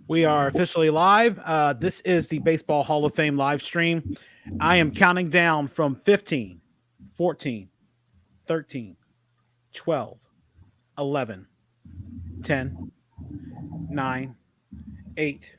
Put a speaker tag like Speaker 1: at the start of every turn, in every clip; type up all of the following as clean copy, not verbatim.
Speaker 1: We are officially live. This is the Baseball Hall of Fame live stream. I am counting down from 15, 14, 13, 12, 11, 10, 9, 8.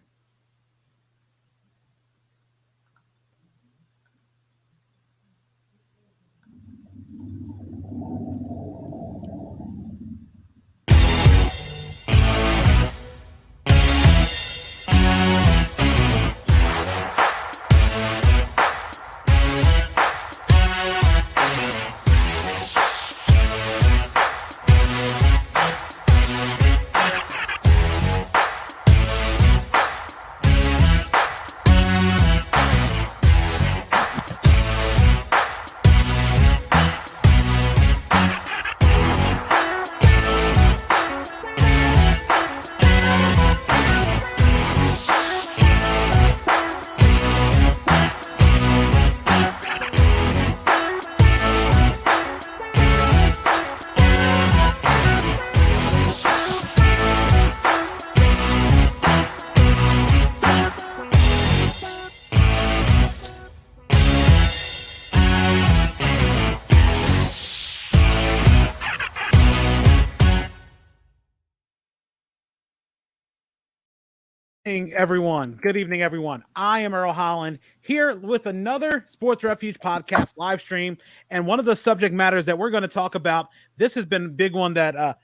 Speaker 1: Everyone. Good evening, everyone. I am Earl Holland here with another Sports Refuge podcast live stream. And one of the subject matters that we're going to talk about, this has been a big one that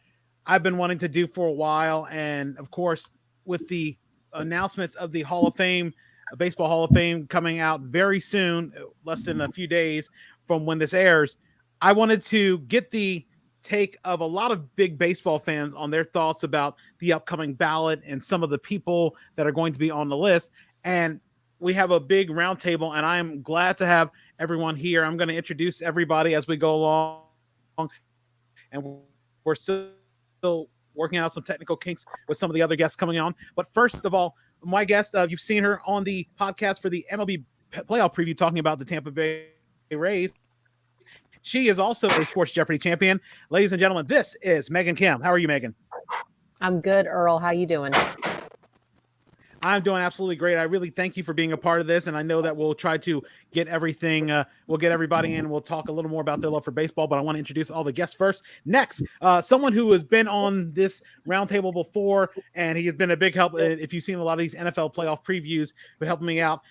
Speaker 1: I've been wanting to do for a while. And of course, with the announcements of the Hall of Fame, Baseball Hall of Fame coming out very soon, less than a few days from when this airs, I wanted to get the take of a lot of big baseball fans on their thoughts about the upcoming ballot and some of the people that are going to be on the list. And we have a big roundtable, and I am glad to have everyone here. I'm going to introduce everybody as we go along, and we're still working out some technical kinks with some of the other guests coming on. But first of all, my guest, you've seen her on the podcast for the MLB playoff preview talking about the Tampa Bay Rays. She is also a Sports Jeopardy champion. Ladies and gentlemen, this is Megan Kim. How are you, Megan?
Speaker 2: I'm good, Earl. How you doing?
Speaker 1: I'm doing absolutely great. I really thank you for being a part of this, and I know that we'll try to get everything, we'll get everybody in. We'll talk a little more about their love for baseball, but I want to introduce all the guests first. Next, someone who has been on this roundtable before, and he has been a big help. If you've seen a lot of these NFL playoff previews, for helping me out.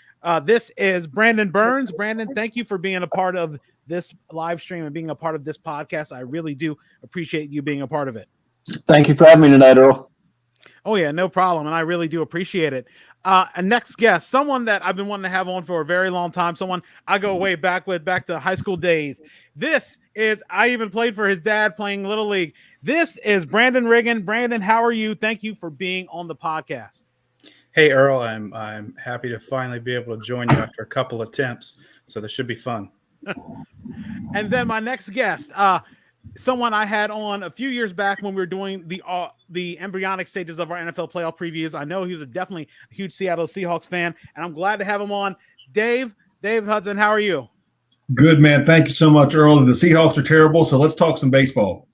Speaker 1: This is Brandon Burns. Brandon, thank you for being a part of this live stream and being a part of this podcast. I really do appreciate you being a part of it.
Speaker 3: Thank you for having me tonight, Earl.
Speaker 1: Oh, yeah, no problem. And I really do appreciate it. A next guest, someone that I've been wanting to have on for a very long time, someone I go way back to high school days. This is, I even played for his dad playing Little League. This is Brandon Riggin. Brandon, how are you? Thank you for being on the podcast.
Speaker 4: Hey, Earl, I'm happy to finally be able to join you after a couple attempts, so this should be fun.
Speaker 1: And then my next guest, someone I had on a few years back when we were doing the embryonic stages of our NFL playoff previews. I know he was definitely a huge Seattle Seahawks fan, and I'm glad to have him on. Dave Hudson, how are you?
Speaker 5: Good, man. Thank you so much, Earl. The Seahawks are terrible, so let's talk some baseball.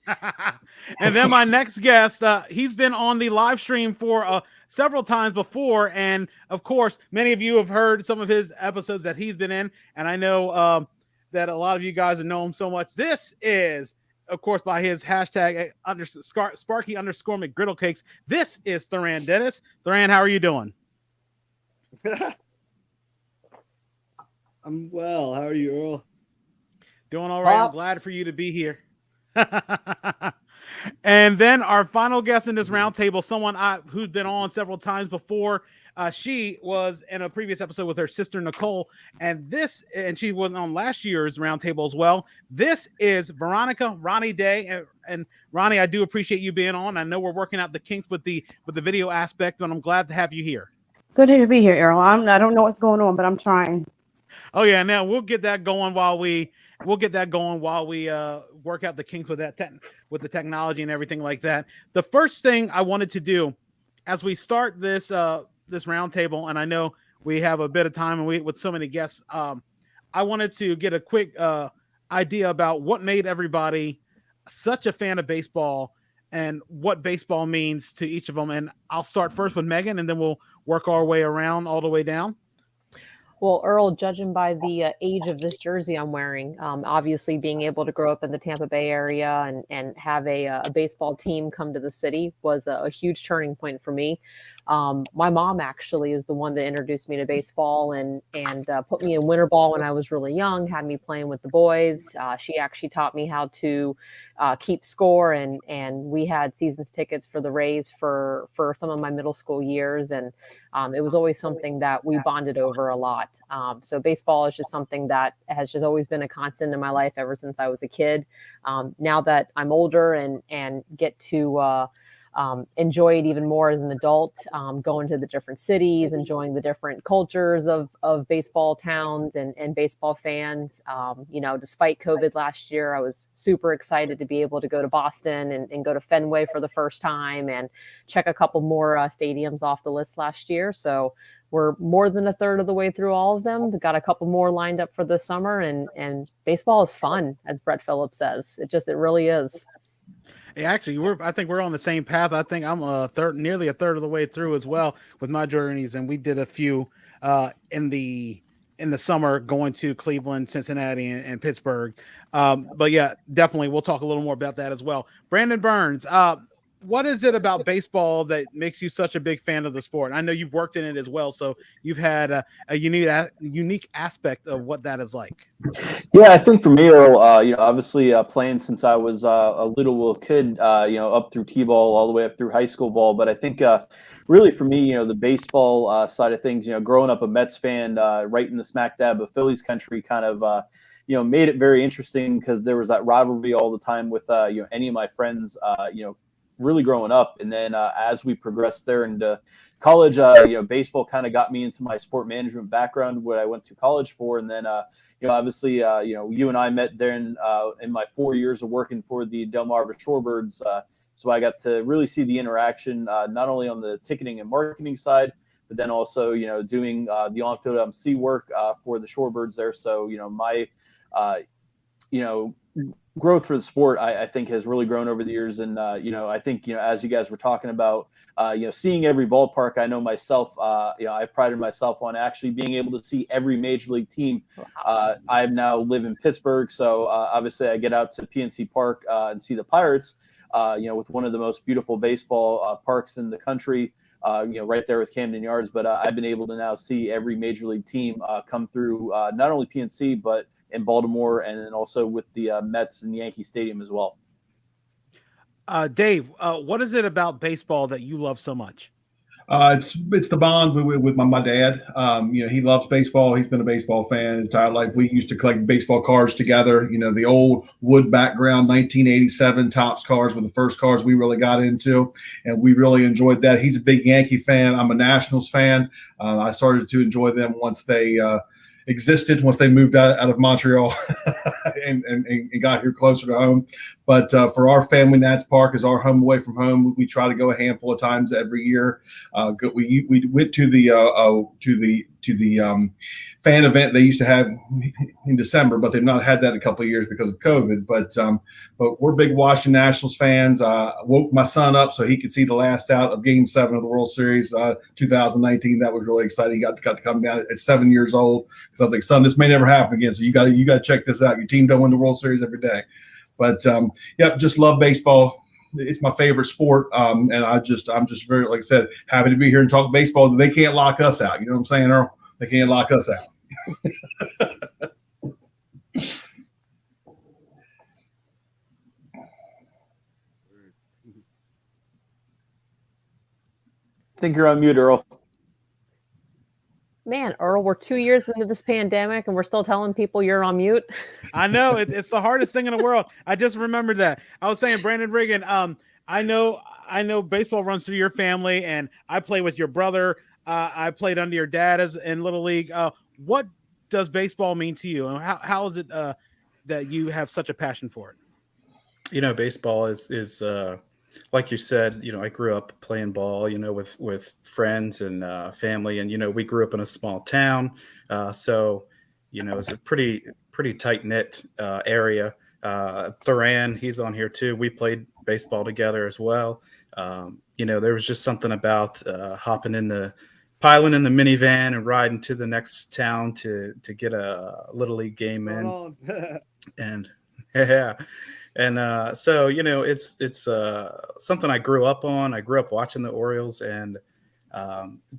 Speaker 1: And then my next guest, he's been on the live stream for several times before, and of course, many of you have heard some of his episodes that he's been in, and I know that a lot of you guys know him so much. This is, of course, by his hashtag Sparky_McGriddlecakes. This is Thuran Dennis. Thuran, how are you doing?
Speaker 6: I'm well. How are you, Earl?
Speaker 1: Doing all right. I'm glad for you to be here. And then our final guest in this roundtable, someone who's been on several times before. She was in a previous episode with her sister Nicole, and she was on last year's roundtable as well. This is Veronica Ronnie Day, and Ronnie, I do appreciate you being on. I know we're working out the kinks with the video aspect, but I'm glad to have you here.
Speaker 7: Good to be here, Earl. I don't know what's going on, but I'm trying.
Speaker 1: Oh yeah, now we'll get that going while we work out the kinks with with the technology and everything like that. The first thing I wanted to do as we start this roundtable, and I know we have a bit of time and with so many guests, I wanted to get a quick idea about what made everybody such a fan of baseball and what baseball means to each of them. And I'll start first with Megan, and then we'll work our way around all the way down.
Speaker 2: Well, Earl, judging by the age of this jersey I'm wearing, obviously being able to grow up in the Tampa Bay area and have a baseball team come to the city was a huge turning point for me. My mom actually is the one that introduced me to baseball and put me in winter ball when I was really young, had me playing with the boys. She actually taught me how to keep score, and we had seasons tickets for the Rays for some of my middle school years, and it was always something that we bonded over a lot. So baseball is just something that has just always been a constant in my life ever since I was a kid. Now that I'm older and get to enjoy it even more as an adult, going to the different cities, enjoying the different cultures of baseball towns and baseball fans. Despite COVID last year, I was super excited to be able to go to Boston and go to Fenway for the first time and check a couple more stadiums off the list last year. So we're more than a third of the way through all of them. We've got a couple more lined up for this summer, and baseball is fun, as Brett Phillips says. It really is.
Speaker 1: Yeah, actually, I think we're on the same path. I think I'm nearly a third of the way through as well with my journeys, and we did a few in the summer going to Cleveland, Cincinnati, and Pittsburgh. But yeah, definitely, we'll talk a little more about that as well. Brandon Burns, what is it about baseball that makes you such a big fan of the sport? I know you've worked in it as well, so you've had a unique aspect of what that is like.
Speaker 3: Yeah, I think for me, Earl, obviously playing since I was a little kid, up through T-ball all the way up through high school ball. But I think really for me, the baseball side of things, growing up a Mets fan, right in the smack dab of Phillies country, kind of, made it very interesting because there was that rivalry all the time with, any of my friends, really growing up. And then as we progressed there into college, baseball kind of got me into my sport management background, what I went to college for. And then, obviously, you and I met there in my 4 years of working for the Delmarva Shorebirds. So I got to really see the interaction, not only on the ticketing and marketing side, but then also, doing the on-field MC work for the Shorebirds there. So, my, growth for the sport, I think, has really grown over the years. And, I think, as you guys were talking about, seeing every ballpark, I know myself, I prided myself on actually being able to see every major league team. I now live in Pittsburgh. So obviously I get out to PNC Park and see the Pirates, with one of the most beautiful baseball parks in the country, right there with Camden Yards. But I've been able to now see every major league team come through, not only PNC, but in Baltimore, and then also with the Mets and Yankee Stadium as well.
Speaker 1: Dave, what is it about baseball that you love so much?
Speaker 5: It's the bond with my dad. He loves baseball. He's been a baseball fan his entire life. We used to collect baseball cards together. The old wood background 1987 Topps cards were the first cards we really got into, and we really enjoyed that. He's a big Yankee fan. I'm a Nationals fan. I started to enjoy them once they existed, once they moved out of Montreal and got here closer to home. But for our family, Nats Park is our home away from home. We try to go a handful of times every year. We went to the fan event they used to have in December, but they've not had that in a couple of years because of COVID. But we're big Washington Nationals fans. Woke my son up so he could see the last out of Game 7 of the World Series 2019. That was really exciting. He got to come down at 7 years old because I was like, son, this may never happen again. So you got to check this out. Your team don't win the World Series every day. But just love baseball. It's my favorite sport, and I'm just very, like I said, happy to be here and talk baseball. They can't lock us out. You know what I'm saying, Earl? They can't lock us out.
Speaker 3: I think you're on mute, Earl.
Speaker 2: Man, Earl, we're 2 years into this pandemic and we're still telling people you're on mute.
Speaker 1: I know it's the hardest thing in the world. I just remembered that. I was saying, Brandon Riggin, I know baseball runs through your family, and I play with your brother. I played under your dad in Little League. What does baseball mean to you, and how is it that you have such a passion for it?
Speaker 4: Baseball is like you said, I grew up playing ball, with friends and family, and we grew up in a small town, so it's a pretty tight knit area. Thuran, he's on here too. We played baseball together as well. There was just something about piling in the minivan and riding to the next town to get a little league game in. And yeah, and so it's something I grew up on. I grew up watching the Orioles, and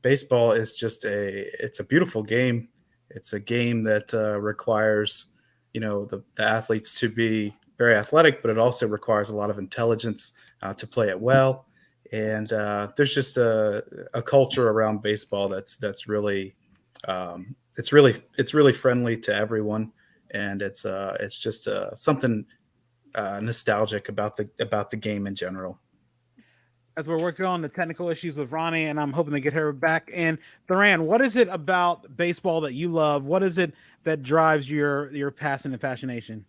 Speaker 4: baseball is it's a beautiful game. It's a game that requires the athletes to be very athletic, but it also requires a lot of intelligence to play it well. And there's just a culture around baseball that's really it's really friendly to everyone, and it's just something nostalgic about the game in general.
Speaker 1: As we're working on the technical issues with Ronnie, and I'm hoping to get her back in. Thuran, what is it about baseball that you love? What is it that drives your passion and fascination?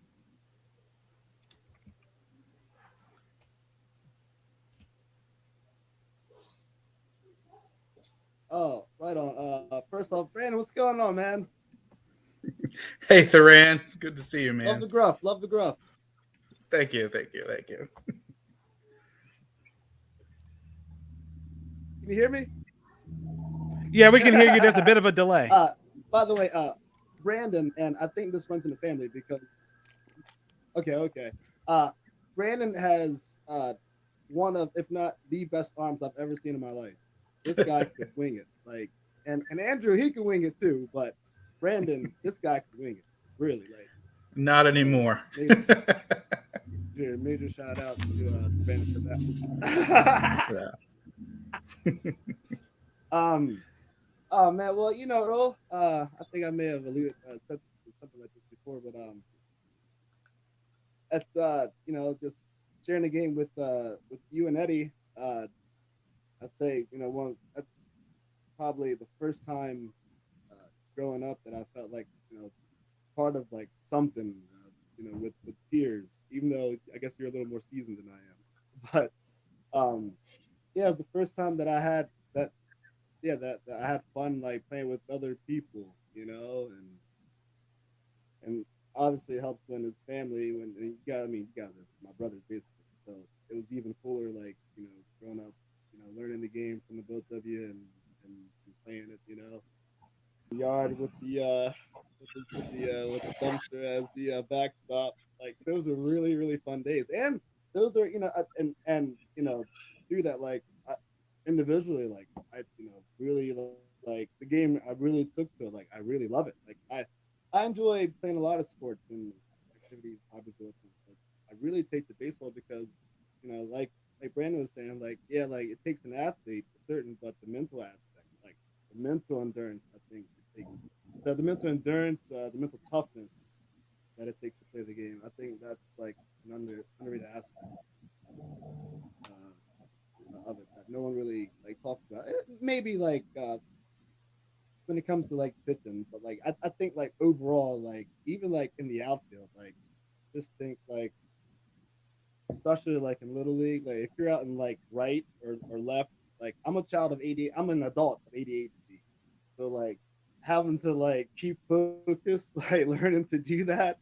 Speaker 6: Oh, right on. First off, Brandon, what's going on, man?
Speaker 4: Hey, Thuran, it's good to see you, man.
Speaker 6: Love the gruff. Love the gruff.
Speaker 4: Thank you.
Speaker 6: Can you hear me?
Speaker 1: Yeah, we can hear you. There's a bit of a delay.
Speaker 6: By the way, Brandon, and I think this runs in the family because. Okay. Brandon has one of, if not the best arms I've ever seen in my life. This guy could wing it, and Andrew, he could wing it too, but Brandon, this guy could wing it, really,
Speaker 4: Not anymore.
Speaker 6: Major shout out to Brandon for that. Oh man, well, Earl, I think I may have alluded said something like this before, but at just sharing the game with you and Eddie, I'd say that's probably the first time growing up that I felt like part of like something with peers, even though I guess you're a little more seasoned than I am, but yeah, it was the first time that I had that I had fun like playing with other people, and obviously it helps when it's family, when you guys are my brothers basically, so it was even cooler like growing up, learning the game from the both of you and playing it, the yard with the dumpster as the backstop. Like those are really really fun days, and those are and through that individually I really like the game. I really took to it. Like I really love it. Like I enjoy playing a lot of sports and activities, hobbies with it, but I really take to baseball because like Brandon was saying, it takes an athlete certain, but the mental aspect, like the mental endurance, I think it takes the mental endurance, the mental toughness that it takes to play the game. I think that's like an underrated aspect of it that no one really talks about. Maybe when it comes to pitching, but I think overall even in the outfield, just think especially in little league, if you're out in right or left, I'm a child of 80, I'm an adult of ADHD, so having to keep focused, learning to do that,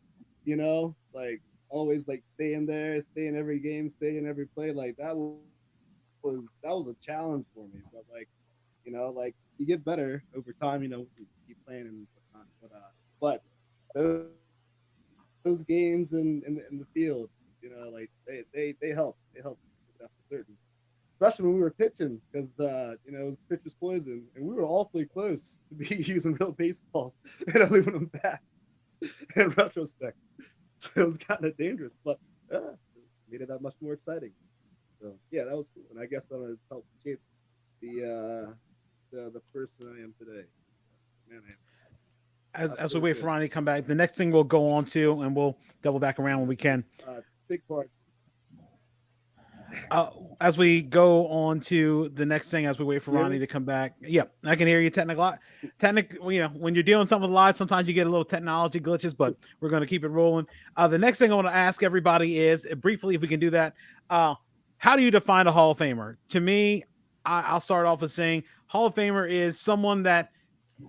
Speaker 6: always staying there, stay in every game, stay in every play, that was a challenge for me, but you get better over time, you keep playing and whatnot, but those games in the field, they help for certain, especially when we were pitching, because it was pitcher's poison, and we were awfully close to be using real baseballs and aluminum bats in retrospect, so it was kind of dangerous, but it made it that much more exciting. So yeah, that was cool, and I guess that has helped shape the person I am today. Man,
Speaker 1: As we wait for Ronnie to come back, the next thing we'll go on to, and we'll double back around when we can.
Speaker 6: Big part.
Speaker 1: As we go on to the next thing, as we wait for Ronnie to come back. Yep, I can hear you. When you're dealing something with live, sometimes you get a little technology glitches, but we're going to keep it rolling. The next thing I want to ask everybody is, briefly, if we can do that, how do you define a Hall of Famer? To me, I'll start off with saying Hall of Famer is someone that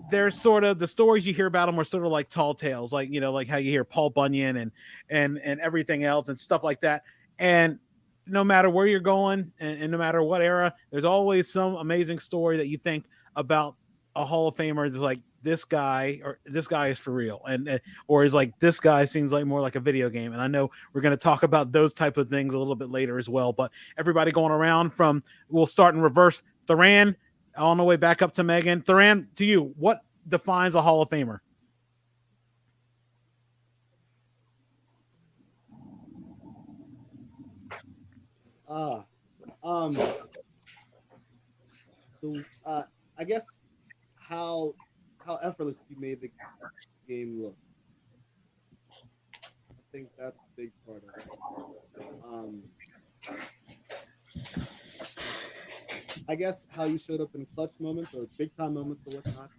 Speaker 1: they're sort of, the stories you hear about them are sort of like tall tales, like how you hear Paul Bunyan and everything else and stuff like that. And no matter where you're going and no matter what era, there's always some amazing story that you think about a Hall of Famer. It's like this guy or this guy is for real, and or is like this guy seems like more like a video game. And I know we're going to talk about those type of things a little bit later as well. But everybody going around from, we'll start in reverse. Thuran, on the way back up to Megan. Thuran, to you, what defines a Hall of Famer?
Speaker 6: Ah, um, so I guess how effortless you made the game look. I think that's a big part of it. I guess how you showed up in clutch moments or big time moments or whatnot.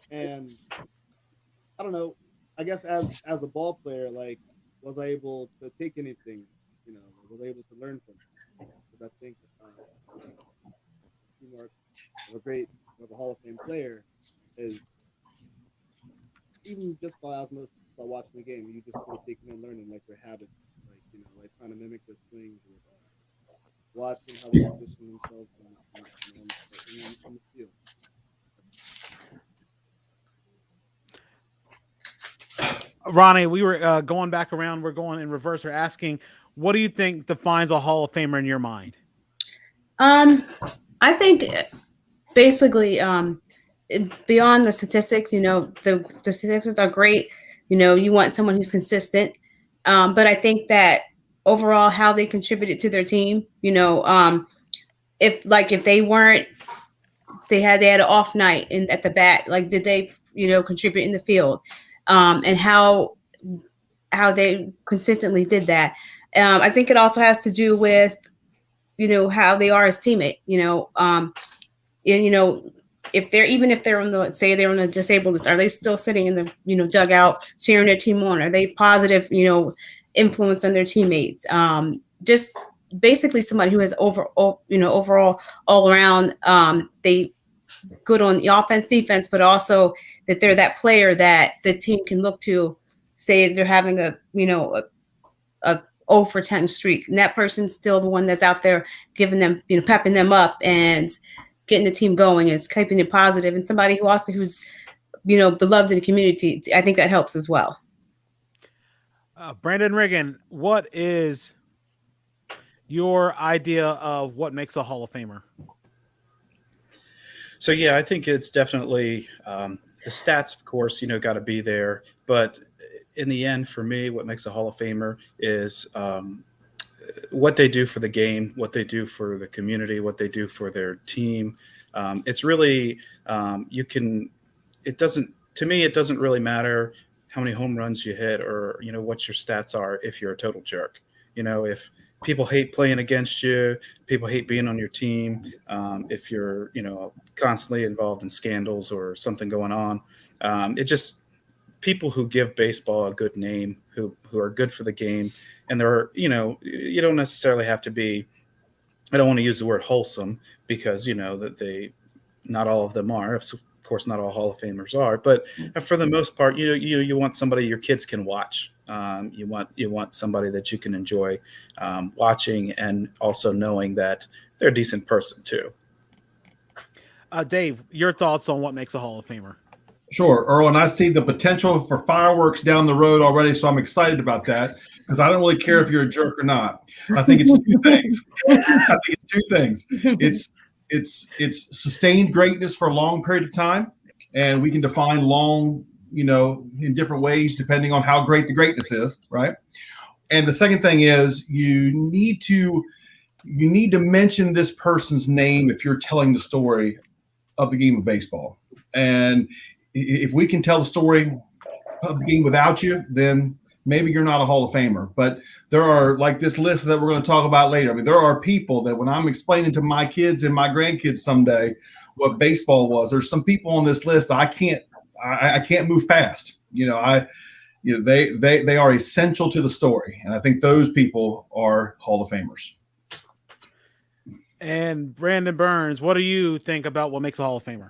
Speaker 6: And I don't know. I guess as a ball player, like, was I able to take anything? Was I able to learn from it? Because I think teamwork of a Hall of Fame player is even just by osmosis, by watching the game, you just sort of taking and learning like their habits, like trying to mimic their swings, or watching how they position themselves on the field.
Speaker 1: Ronnie, we were going back around. We're going in reverse. We're asking, what do you think defines a Hall of Famer in your mind?
Speaker 7: I think basically beyond the statistics, the statistics are great. You want someone who's consistent. But I think that overall how they contributed to their team, if they weren't, they had an off night at the bat, like did they, contribute in the field? And how they consistently did that. I think it also has to do with, how they are as teammate, and, if they're on the, say they're on a disabled list, are they still sitting in the, dugout cheering their team on? Are they positive, influence on their teammates? Just basically somebody who has overall all around, they good on the offense, defense, but also that they're that player that the team can look to, say they're having a 0 for 10 streak, and that person's still the one that's out there giving them, pepping them up and getting the team going and keeping it positive, and somebody who's beloved in the community. I think that helps as well.
Speaker 1: Brandon Riggin, what is your idea of what makes a Hall of Famer?
Speaker 4: So, yeah, I think it's definitely the stats, of course, got to be there. But in the end, for me, what makes a Hall of Famer is what they do for the game, what they do for the community, what they do for their team. It's really, it doesn't really matter how many home runs you hit or, what your stats are if you're a total jerk. If people hate playing against you, people hate being on your team, if you're, constantly involved in scandals or something going on, it just people who give baseball a good name, who are good for the game. And they're, you don't necessarily have to be, I don't want to use the word wholesome because, that not all of them are. Of course, not all Hall of Famers are, but for the most part, you want somebody your kids can watch. You want somebody that you can enjoy watching, and also knowing that they're a decent person too.
Speaker 1: Dave, your thoughts on what makes a Hall of Famer?
Speaker 5: Sure, Earl, and I see the potential for fireworks down the road already, so I'm excited about that because I don't really care if you're a jerk or not. I think it's two things. It's sustained greatness for a long period of time, and we can define long, in different ways depending on how great the greatness is, right? And the second thing is you need to mention this person's name if you're telling the story of the game of baseball. And if we can tell the story of the game without you, then maybe you're not a Hall of Famer. But there are, like this list that we're going to talk about later, I mean, there are people that when I'm explaining to my kids and my grandkids someday what baseball was, there's some people on this list that I can't move past. They are essential to the story. And I think those people are Hall of Famers.
Speaker 1: And Brandon Burns, what do you think about what makes a Hall of Famer?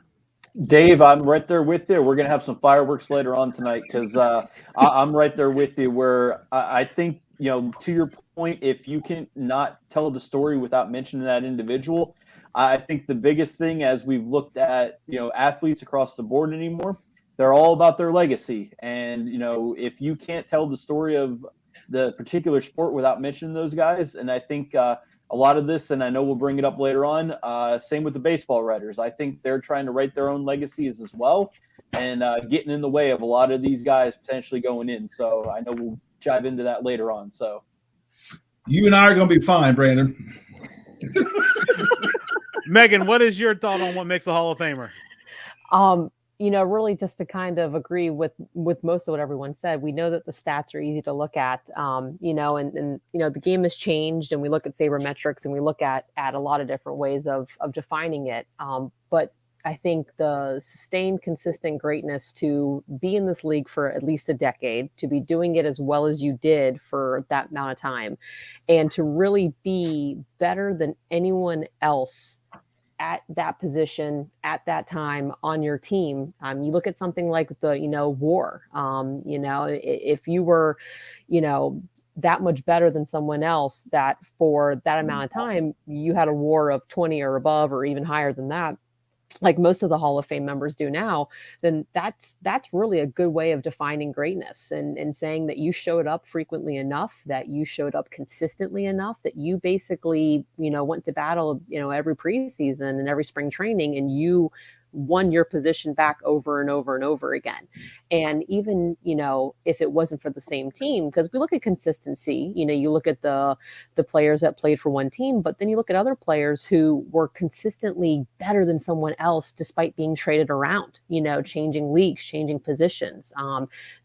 Speaker 3: Dave, I'm right there with you. We're going to have some fireworks later on tonight because I'm right there with you where I think, to your point, if you can not tell the story without mentioning that individual, I think the biggest thing, as we've looked at, athletes across the board anymore, they're all about their legacy. And, if you can't tell the story of the particular sport without mentioning those guys, and I think a lot of this, and I know we'll bring it up later on, same with the baseball writers. I think they're trying to write their own legacies as well, and getting in the way of a lot of these guys potentially going in. So I know we'll dive into that later on. So
Speaker 5: you and I are going to be fine, Brandon.
Speaker 1: Megan, what is your thought on what makes a Hall of Famer?
Speaker 2: Really just to kind of agree with most of what everyone said. We know that the stats are easy to look at, and the game has changed, and we look at sabermetrics, and we look at a lot of different ways of defining it. But I think the sustained, consistent greatness to be in this league for at least a decade, to be doing it as well as you did for that amount of time, and to really be better than anyone else at that position at that time on your team. You look at something like the war. If you were, that much better than someone else, that for that amount of time you had a war of 20 or above, or even higher than that, like most of the Hall of Fame members do now, then that's really a good way of defining greatness, and saying that you showed up frequently enough, that you showed up consistently enough, that you basically, went to battle, every preseason and every spring training, and you won your position back over and over and over again. And even, if it wasn't for the same team, because we look at consistency, you look at the players that played for one team, but then you look at other players who were consistently better than someone else despite being traded around, changing leagues, changing positions.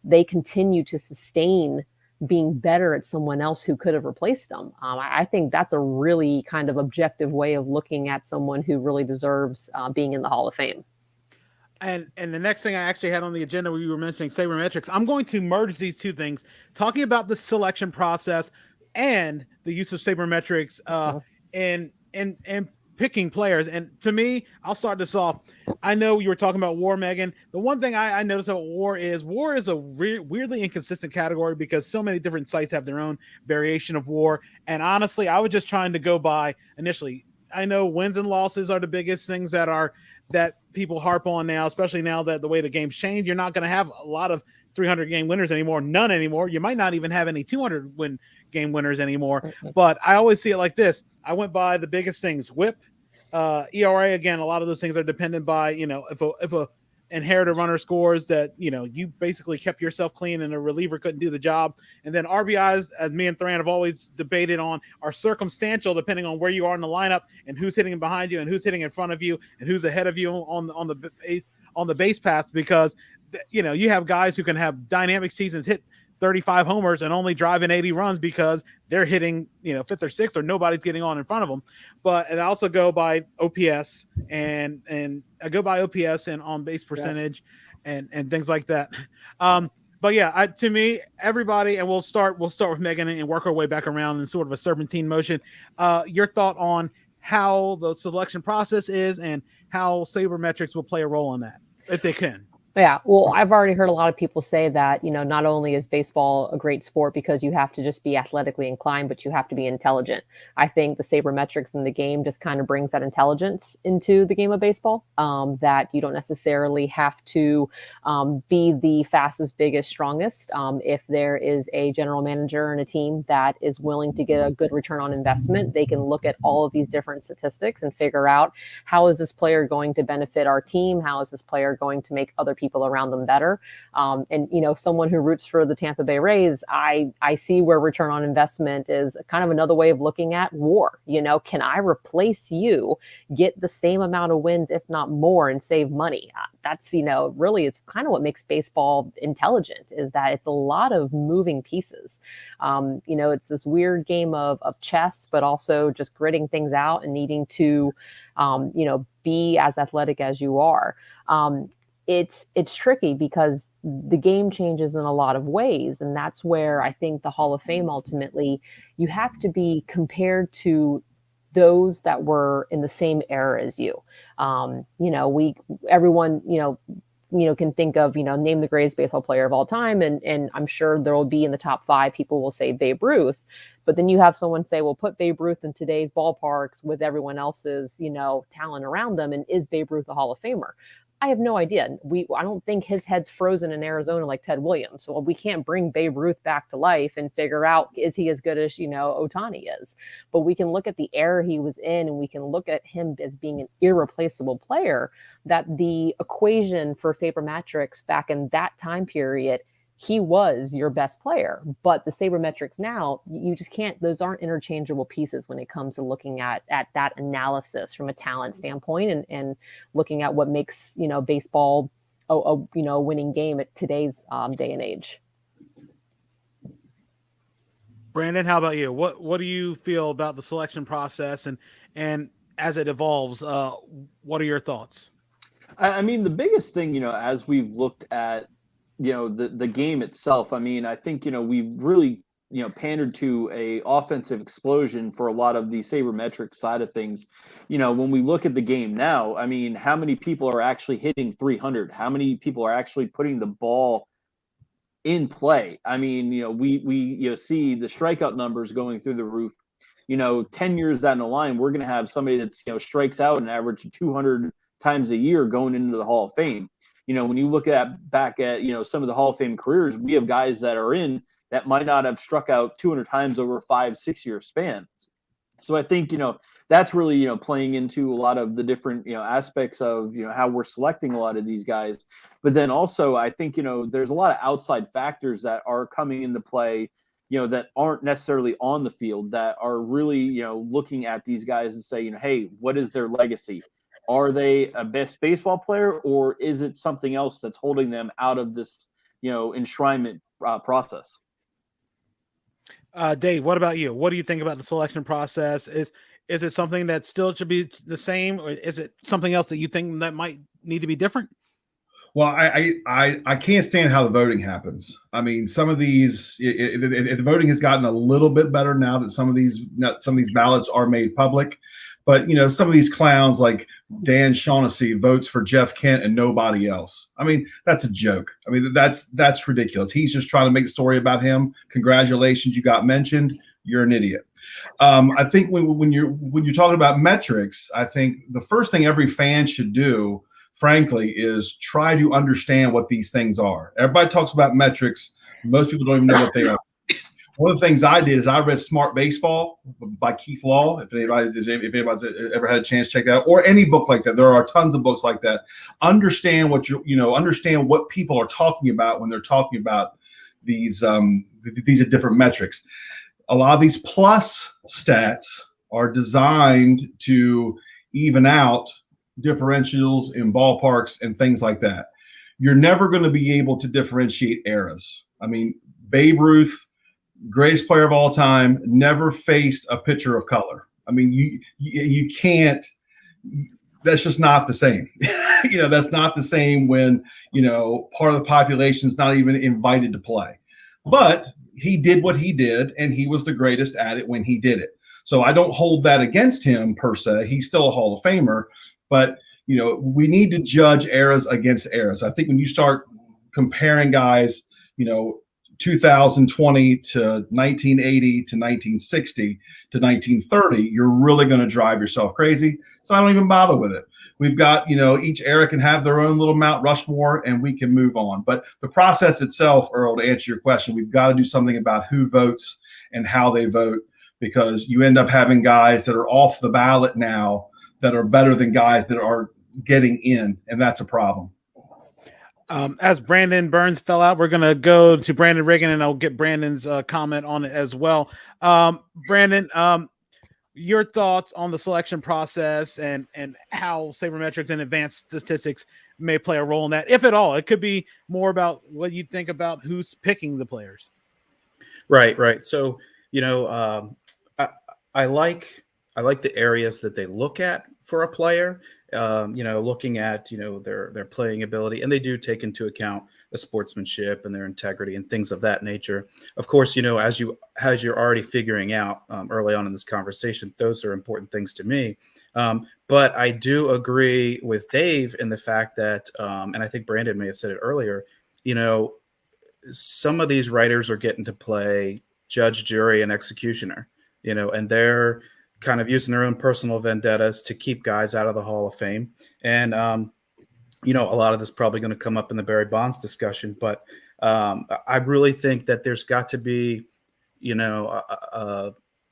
Speaker 2: They continue to sustain being better at someone else who could have replaced them. I think that's a really kind of objective way of looking at someone who really deserves being in the Hall of Fame.
Speaker 1: And the next thing I actually had on the agenda where you were mentioning sabermetrics, I'm going to merge these two things, talking about the selection process and the use of sabermetrics in picking players. And to me, I'll start this off. I know you were talking about war, Megan. The one thing I noticed about war is a weirdly inconsistent category, because so many different sites have their own variation of war. And honestly, I was just trying to go by initially. I know wins and losses are the biggest things that people harp on now, especially now that the way the game's changed. You're not going to have a lot of 300 game winners anymore. None anymore. You might not even have any 200 win game winners anymore. But I always see it like this. I went by the biggest things: whip, ERA. Again, a lot of those things are dependent by, if a inherited runner scores, that, you basically kept yourself clean and a reliever couldn't do the job. And then RBIs, as me and Thran have always debated on, are circumstantial depending on where you are in the lineup and who's hitting behind you and who's hitting in front of you and who's ahead of you on the base path, because you have guys who can have dynamic seasons, hit 35 homers and only drive in 80 runs because they're hitting, fifth or sixth, or nobody's getting on in front of them. But I also go by OPS and I go by OPS and on base percentage and things like that. But yeah, to me, everybody, and we'll start with Megan and work our way back around in sort of a serpentine motion. Your thought on how the selection process is and how sabermetrics will play a role in that, if they can.
Speaker 2: Yeah, well, I've already heard a lot of people say that, not only is baseball a great sport because you have to just be athletically inclined, but you have to be intelligent. I think the sabermetrics in the game just kind of brings that intelligence into the game of baseball, that you don't necessarily have to be the fastest, biggest, strongest. If there is a general manager and a team that is willing to get a good return on investment, they can look at all of these different statistics and figure out, how is this player going to benefit our team? How is this player going to make other people around them better? And someone who roots for the Tampa Bay Rays, I see where return on investment is kind of another way of looking at war. Can I replace you, get the same amount of wins, if not more, and save money? That's, really, it's kind of what makes baseball intelligent, is that it's a lot of moving pieces. It's this weird game of chess, but also just gritting things out and needing to, be as athletic as you are. It's tricky because the game changes in a lot of ways. And that's where I think the Hall of Fame, ultimately, you have to be compared to those that were in the same era as you. Everyone, can think of, name the greatest baseball player of all time. And I'm sure there will be in the top 5, people will say Babe Ruth. But then you have someone say, well, put Babe Ruth in today's ballparks with everyone else's, talent around them. And is Babe Ruth a Hall of Famer? I have no idea. I don't think his head's frozen in Arizona like Ted Williams. So we can't bring Babe Ruth back to life and figure out, is he as good as, Ohtani is? But we can look at the era he was in, and we can look at him as being an irreplaceable player, that the equation for sabermetrics back in that time period, he was your best player. But the sabermetrics now, you just can't, those aren't interchangeable pieces when it comes to looking at that analysis from a talent standpoint, and looking at what makes, baseball a winning game at today's day and age.
Speaker 1: Brandon, how about you? What do you feel about the selection process and as it evolves? What are your thoughts?
Speaker 3: I mean, the biggest thing, as we've looked at, the game itself, I mean, I think, we've really, pandered to a offensive explosion for a lot of the sabermetric side of things. When we look at the game now, I mean, how many people are actually hitting 300? How many people are actually putting the ball in play? I mean, we see the strikeout numbers going through the roof. 10 years down the line, we're going to have somebody that's, strikes out an average of 200 times a year going into the Hall of Fame. When you look back at, some of the Hall of Fame careers, we have guys that are in that might not have struck out 200 times over a 5-6 year span. So I think, that's really, playing into a lot of the different, aspects of, how we're selecting a lot of these guys. But then also, I think, there's a lot of outside factors that are coming into play, that aren't necessarily on the field, that are really, looking at these guys and say, hey, what is their legacy? Are they a best baseball player, or is it something else that's holding them out of this, enshrinement process?
Speaker 1: Dave, what about you? What do you think about the selection process? Is it something that still should be the same, or is it something else that you think that might need to be different?
Speaker 5: Well, I can't stand how the voting happens. I mean, some of these, the voting has gotten a little bit better now that some of these ballots are made public. But, some of these clowns like Dan Shaughnessy votes for Jeff Kent and nobody else. I mean, that's a joke. I mean, that's ridiculous. He's just trying to make a story about him. Congratulations, you got mentioned. You're an idiot. I think when you're talking about metrics, I think the first thing every fan should do, frankly, is try to understand what these things are. Everybody talks about metrics. Most people don't even know what they are. One of the things I did is I read Smart Baseball by Keith Law. If anybody's ever had a chance to check that out, or any book like that, there are tons of books like that. Understand what understand what people are talking about when they're talking about these different metrics. A lot of these plus stats are designed to even out differentials in ballparks and things like that. You're never going to be able to differentiate eras. I mean, Babe Ruth, greatest player of all time, never faced a pitcher of color. I mean, you can't. That's just not the same. That's not the same when part of the population is not even invited to play. But he did what he did, and he was the greatest at it when he did it. So I don't hold that against him per se. He's still a Hall of Famer, but we need to judge eras against eras. I think when you start comparing guys, 2020 to 1980 to 1960 to 1930, you're really going to drive yourself crazy. So I don't even bother with it. We've got, each era can have their own little Mount Rushmore, and we can move on. But the process itself, Earl, to answer your question, we've got to do something about who votes and how they vote, because you end up having guys that are off the ballot now that are better than guys that are getting in, and that's a problem.
Speaker 1: As Brandon Burns fell out, we're going to go to Brandon Reagan, and I'll get Brandon's comment on it as well. Brandon, your thoughts on the selection process and how sabermetrics and advanced statistics may play a role in that, if at all. It could be more about what you think about who's picking the players.
Speaker 4: Right. So, I I like the areas that they look at for a player. Looking at their playing ability, and they do take into account the sportsmanship and their integrity and things of that nature. Of course, as you're already figuring out early on in this conversation, those are important things to me. But I do agree with Dave in the fact that, and I think Brandon may have said it earlier, some of these writers are getting to play judge, jury, and executioner, and they're kind of using their own personal vendettas to keep guys out of the Hall of Fame. And, a lot of this is probably going to come up in the Barry Bonds discussion, but I really think that there's got to be,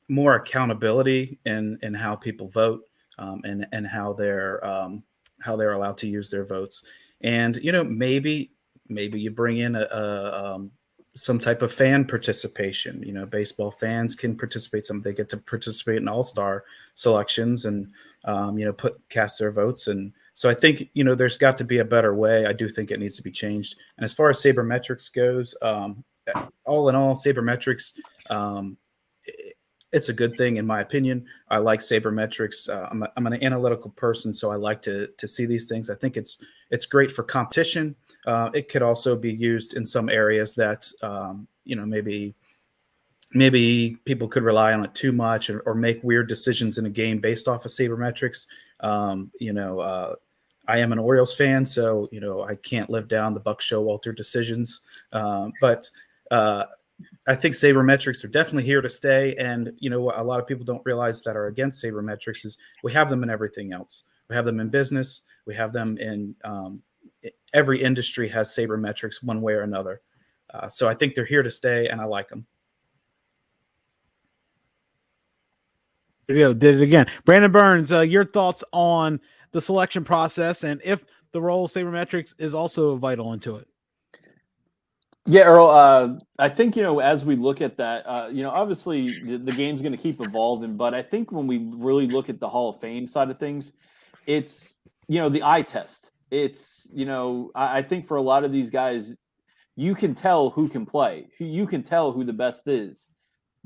Speaker 4: more accountability in how people vote and how they're allowed to use their votes. And, maybe you bring in some type of fan participation. Baseball fans can participate. They get to participate in all-star selections and, cast their votes. And so I think, there's got to be a better way. I do think it needs to be changed. And as far as sabermetrics goes, all in all, sabermetrics, it's a good thing in my opinion. I like sabermetrics. I'm an analytical person, so I like to see these things. I think it's great for competition. It could also be used in some areas that maybe people could rely on it too much or make weird decisions in a game based off of sabermetrics. I am an Orioles fan, so I can't live down the Buck Showalter decisions. But I think sabermetrics are definitely here to stay. And what a lot of people don't realize that are against sabermetrics is we have them in everything else. We have them in business. We have them in every industry has sabermetrics one way or another. So I think they're here to stay, and I like them.
Speaker 1: Did it again. Brandon Burns, your thoughts on the selection process and if the role of sabermetrics is also vital into it?
Speaker 3: Yeah, Earl, I think, as we look at that, obviously the game's going to keep evolving, but I think when we really look at the Hall of Fame side of things, it's, the eye test. It's, I think for a lot of these guys, you can tell who can play. You can tell who the best is.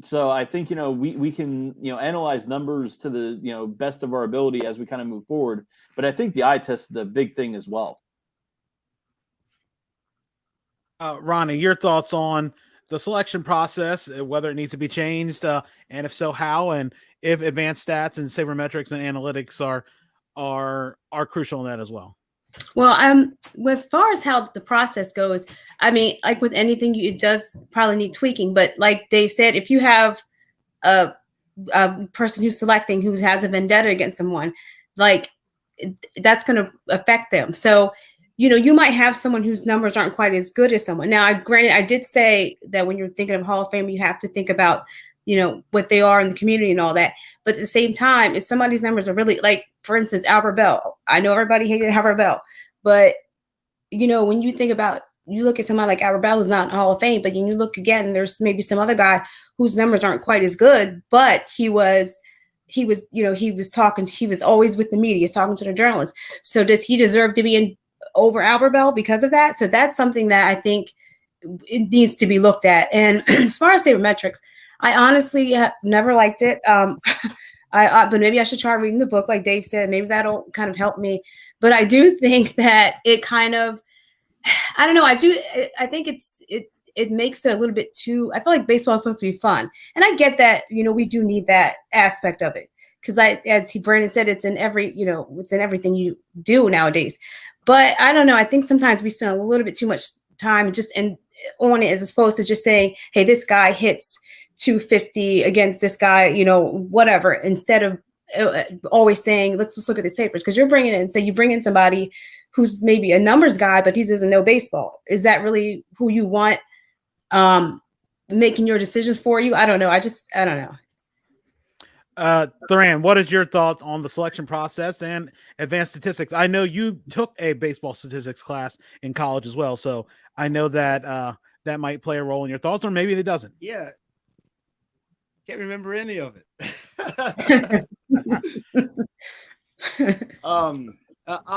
Speaker 3: So I think, we can, analyze numbers to the, best of our ability as we kind of move forward. But I think the eye test is the big thing as well.
Speaker 1: Ronnie, your thoughts on the selection process, whether it needs to be changed, and if so, how, and if advanced stats and sabermetrics and analytics are crucial in that as well.
Speaker 7: Well, as far as how the process goes, I mean, like with anything, it does probably need tweaking. But like Dave said, if you have a person who's selecting who has a vendetta against someone, like that's going to affect them. So, you might have someone whose numbers aren't quite as good as someone. Now, granted, I did say that when you're thinking of Hall of Fame, you have to think about, what they are in the community and all that. But at the same time, if somebody's numbers are really, like, for instance, Albert Bell. I know everybody hated Albert Bell, but, when you think about, you look at somebody like Albert Bell who's not in Hall of Fame, but you look again, there's maybe some other guy whose numbers aren't quite as good, but he was talking, he was always with the media, talking to the journalists. So does he deserve to be in over Albert Bell because of that? So that's something that I think it needs to be looked at. And as far as sabermetrics, I honestly have never liked it. But maybe I should try reading the book, like Dave said. Maybe that'll kind of help me. But I do think that it kind of, I don't know. I think it makes it a little bit too, I feel like baseball is supposed to be fun. And I get that, we do need that aspect of it. Because as Brandon said, it's in it's in everything you do nowadays. But I don't know. I think sometimes we spend a little bit too much time just on it as opposed to just saying, hey, this guy hits 250 against this guy, whatever, instead of always saying, let's just look at his papers. Because you're bringing in, say you bring in somebody who's maybe a numbers guy, but he doesn't know baseball. Is that really who you want making your decisions for you? I don't know. I don't know.
Speaker 1: Thuran, what is your thought on the selection process and advanced statistics? I know you took a baseball statistics class in college as well, so I know that that might play a role in your thoughts, or maybe it doesn't.
Speaker 6: Yeah, can't remember any of it.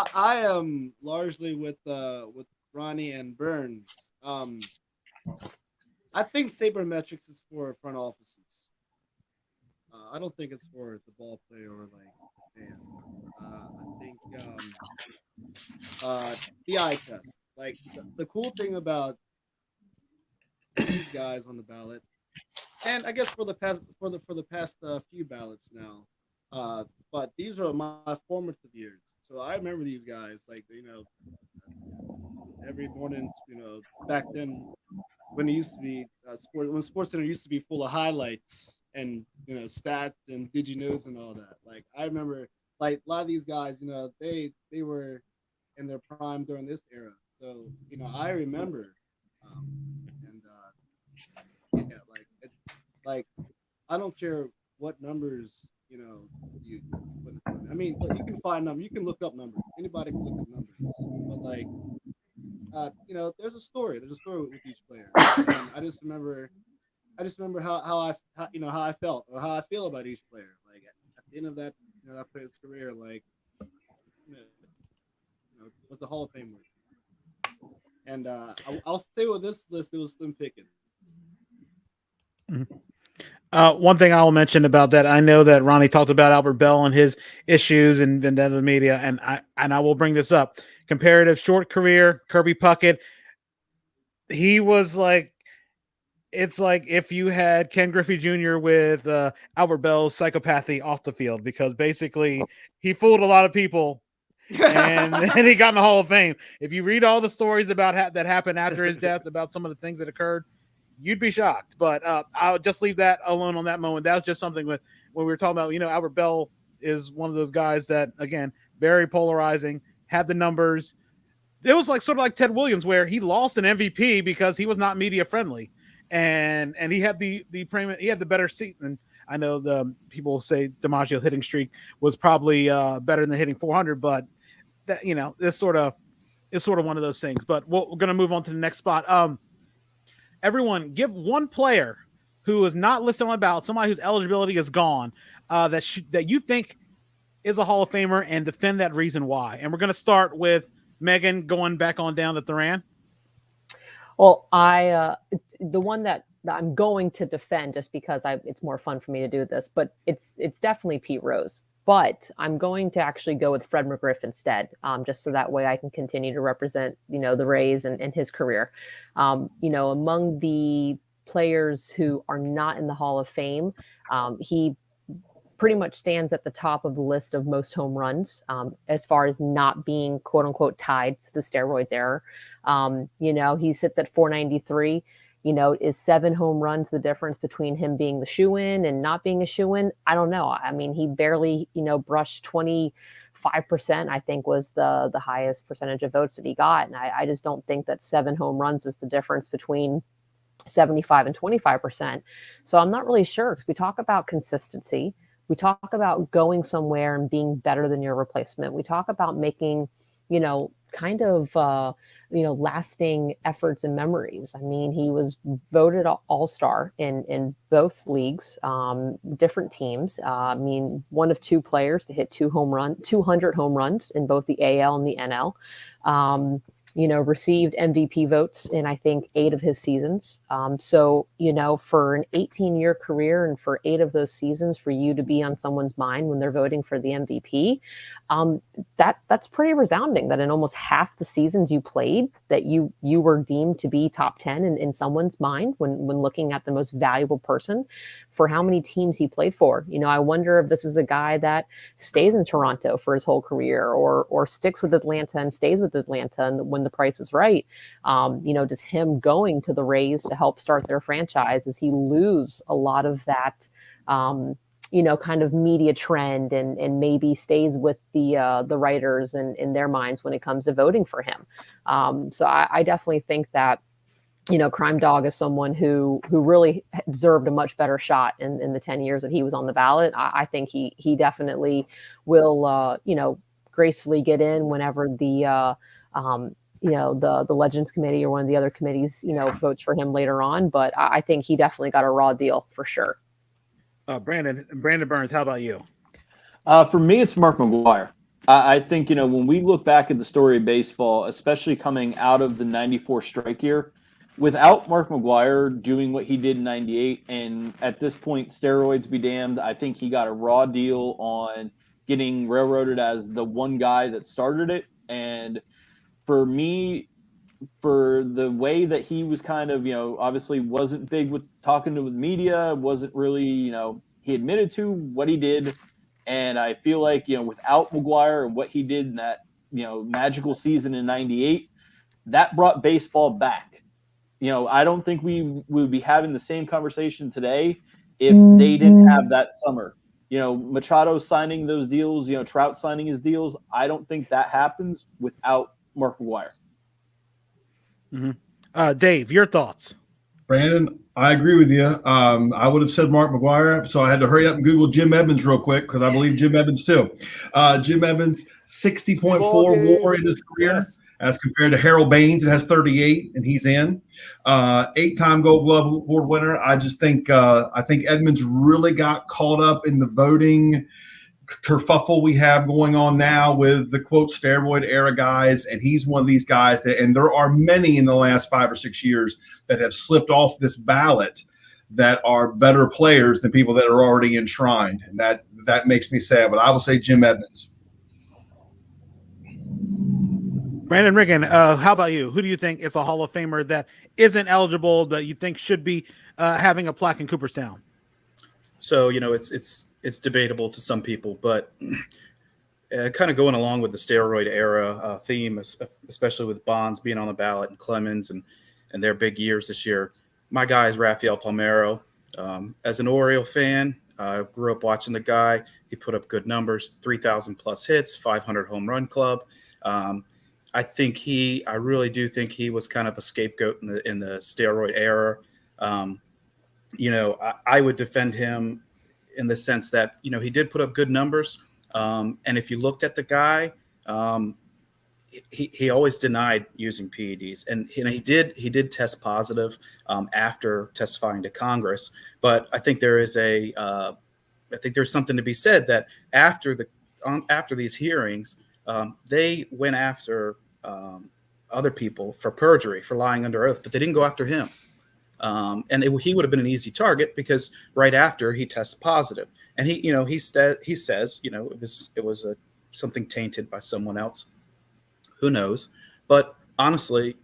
Speaker 6: I am largely with Ronnie and Burns. I think sabermetrics is for front offices. I don't think it's for the ball player or like the fan. I think the eye test. Like the cool thing about these guys on the ballot, and I guess for the past few ballots now, but these are my formative years. So I remember these guys like every morning, back then when it used to be when Sports Center used to be full of highlights and stats and did you knows and all that. Like I remember, like a lot of these guys, they were in their prime during this era. So I remember, and yeah, like I don't care what numbers you put in front of me. I mean, look, you can find numbers, you can look up numbers. Anybody can look up numbers, but like there's a story. There's a story with each player, and I just remember how I felt or how I feel about each player. Like at the end of that that player's career, like was the Hall of Fame worthy. And I'll stay with this list. It was slim pickings.
Speaker 1: One thing I'll mention about that, I know that Ronnie talked about Albert Bell and his issues and vendetta media, and I will bring this up. Comparative short career, Kirby Puckett. He was like, it's like if you had Ken Griffey Jr. with Albert Bell's psychopathy off the field, because basically he fooled a lot of people and he got in the Hall of Fame. If you read all the stories about that happened after his death, about some of the things that occurred, you'd be shocked. But I'll just leave that alone on that moment. That was just something when we were talking about, Albert Bell is one of those guys that, again, very polarizing, had the numbers. It was like sort of like Ted Williams, where he lost an MVP because he was not media friendly. And he had the premium, he had the better season. I know the people say DiMaggio's hitting streak was probably better than hitting 400, but that it's sort of one of those things. But we're going to move on to the next spot. Everyone, give one player who is not listed on the ballot, somebody whose eligibility is gone, that you think is a Hall of Famer, and defend that reason why. And we're going to start with Megan, going back on down to Thuran.
Speaker 2: Well, the one that I'm going to defend just because it's more fun for me to do this, but it's definitely Pete Rose. But I'm going to actually go with Fred McGriff instead, just so that way I can continue to represent, the Rays and his career. Among the players who are not in the Hall of Fame, he pretty much stands at the top of the list of most home runs, as far as not being quote unquote tied to the steroids era. He sits at 493. Is 7 home runs the difference between him being the shoe-in and not being a shoe-in? I don't know. I mean, he barely, brushed 25%, I think was the highest percentage of votes that he got. And I just don't think that 7 home runs is the difference between 75 and 25%. So I'm not really sure, because we talk about consistency. We talk about going somewhere and being better than your replacement. We talk about making, kind of, lasting efforts and memories. I mean, he was voted all-star in both leagues, different teams. I mean, one of 2 players to hit 200 home runs in both the AL and the NL. Received MVP votes in, I think, 8 of his seasons. So, for an 18-year career and for 8 of those seasons, for you to be on someone's mind when they're voting for the MVP, that's pretty resounding, that in almost half the seasons you played, that you were deemed to be top 10 in someone's mind when looking at the most valuable person for how many teams he played for. I wonder if this is a guy that stays in Toronto for his whole career, or sticks with Atlanta and stays with Atlanta and when the price is right. Does him going to the Rays to help start their franchise, does he lose a lot of that kind of media trend, and maybe stays with the writers and in their minds when it comes to voting for him? So I definitely think that Crime Dog is someone who really deserved a much better shot in the 10 years that he was on the ballot. I think he definitely will gracefully get in whenever the Legends Committee or one of the other committees votes for him later on. But I think he definitely got a raw deal for sure.
Speaker 1: Brandon Burns, how about you?
Speaker 3: For me, it's Mark McGwire. I think, when we look back at the story of baseball, especially coming out of the 94 strike year, without Mark McGwire doing what he did in '98, and at this point, steroids be damned, I think he got a raw deal on getting railroaded as the one guy that started it. And for me, for the way that he was kind of, obviously wasn't big with talking to the media, wasn't really, he admitted to what he did. And I feel like, without McGwire and what he did in that, magical season in '98, that brought baseball back. I don't think we would be having the same conversation today if they didn't have that summer. Machado signing those deals, Trout signing his deals. I don't think that happens without Mark McGwire.
Speaker 1: Mm-hmm. Dave, your thoughts?
Speaker 5: Brandon, I agree with you. I would have said Mark McGwire, so I had to hurry up and Google Jim Edmonds real quick because I believe Jim Edmonds too. Jim Edmonds, 60.4 WAR in his career, as compared to Harold Baines, it has 38, and he's in. 8-time Gold Glove Award winner. I think Edmonds really got caught up in the voting kerfuffle we have going on now with the quote steroid era guys, and he's one of these guys and there are many in the last 5 or 6 years that have slipped off this ballot that are better players than people that are already enshrined, and that makes me sad. But I will say Jim Edmonds.
Speaker 1: Brandon Riggin, how about you? Who do you think is a Hall of Famer that isn't eligible that you think should be having a plaque in Cooperstown?
Speaker 4: So it's debatable to some people, but kind of going along with the steroid era theme, especially with Bonds being on the ballot and Clemens and their big years this year. My guy is Rafael Palmeiro. As an Oriole fan, I grew up watching the guy. He put up good numbers, 3,000 plus hits, 500 home run club. I really do think he was kind of a scapegoat in the steroid era. I would defend him in the sense that, he did put up good numbers. And if you looked at the guy, he always denied using PEDs, and he did test positive after testifying to Congress. But I think there's something to be said that after these hearings, they went after other people for perjury, for lying under oath, but they didn't go after him. He would have been an easy target because right after he tests positive, and he says it was something tainted by someone else. Who knows? But honestly,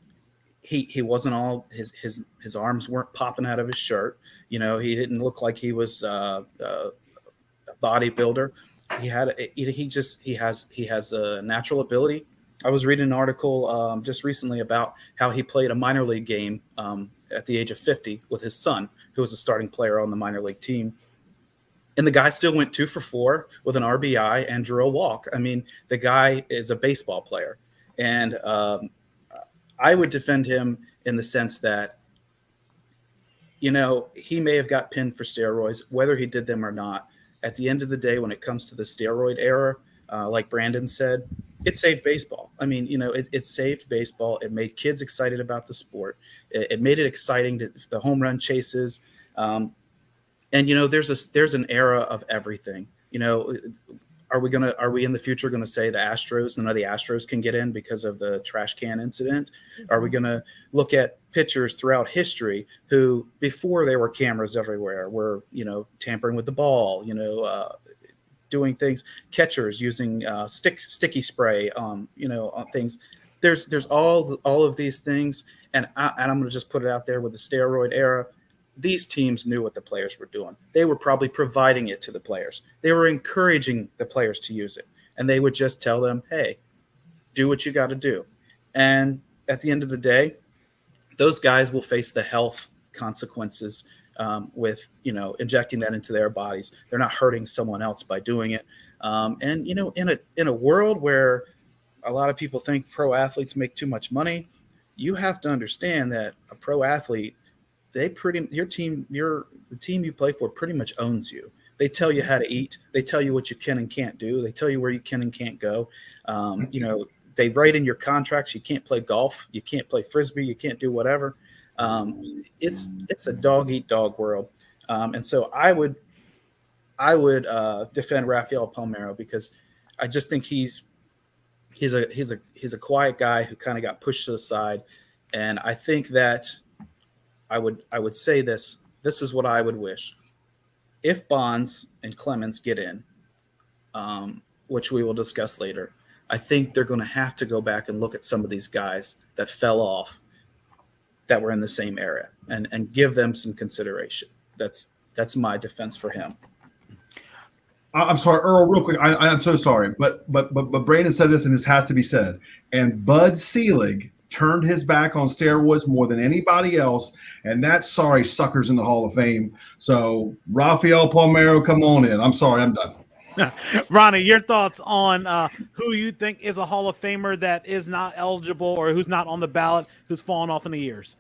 Speaker 4: he wasn't all his arms weren't popping out of his shirt. He didn't look like he was a bodybuilder. He has a natural ability. I was reading an article just recently about how he played a minor league game at the age of 50 with his son, who was a starting player on the minor league team. And the guy still went 2 for 4 with an RBI and drew a walk. I mean, the guy is a baseball player. And I would defend him in the sense that, he may have got pinned for steroids, whether he did them or not. At the end of the day, when it comes to the steroid era, like Brandon said, it saved baseball. I mean, it saved baseball. It made kids excited about the sport. It made it exciting to the home run chases. And there's an era of everything. Are we in the future going to say the Astros, none of the Astros can get in because of the trash can incident? Are we going to look at pitchers throughout history who, before there were cameras everywhere, were, tampering with the ball, doing things, catchers using sticky spray, on things. There's all of these things. And I'm going to just put it out there with the steroid era. These teams knew what the players were doing. They were probably providing it to the players. They were encouraging the players to use it. And they would just tell them, hey, do what you got to do. And at the end of the day, those guys will face the health consequences with, injecting that into their bodies. They're not hurting someone else by doing it. In a world where a lot of people think pro athletes make too much money, you have to understand that a pro athlete, the team you play for pretty much owns you. They tell you how to eat. They tell you what you can and can't do. They tell you where you can and can't go. They write in your contracts, you can't play golf, you can't play Frisbee, you can't do whatever. It's a dog eat dog world. And so I would defend Rafael Palmeiro because I just think he's a quiet guy who kind of got pushed to the side. And I think that I would say this. This is what I would wish. If Bonds and Clemens get in, which we will discuss later, I think they're going to have to go back and look at some of these guys that fell off that were in the same area and give them some consideration. That's my defense for him.
Speaker 5: I'm sorry, Earl, real quick. I'm so sorry, but Brandon said this, and this has to be said. And Bud Selig turned his back on steroids more than anybody else, and that's sorry suckers in the Hall of Fame. So Rafael Palmeiro, come on in. I'm sorry, I'm done.
Speaker 1: Ronnie, your thoughts on who you think is a Hall of Famer that is not eligible or who's not on the ballot, who's fallen off in the years?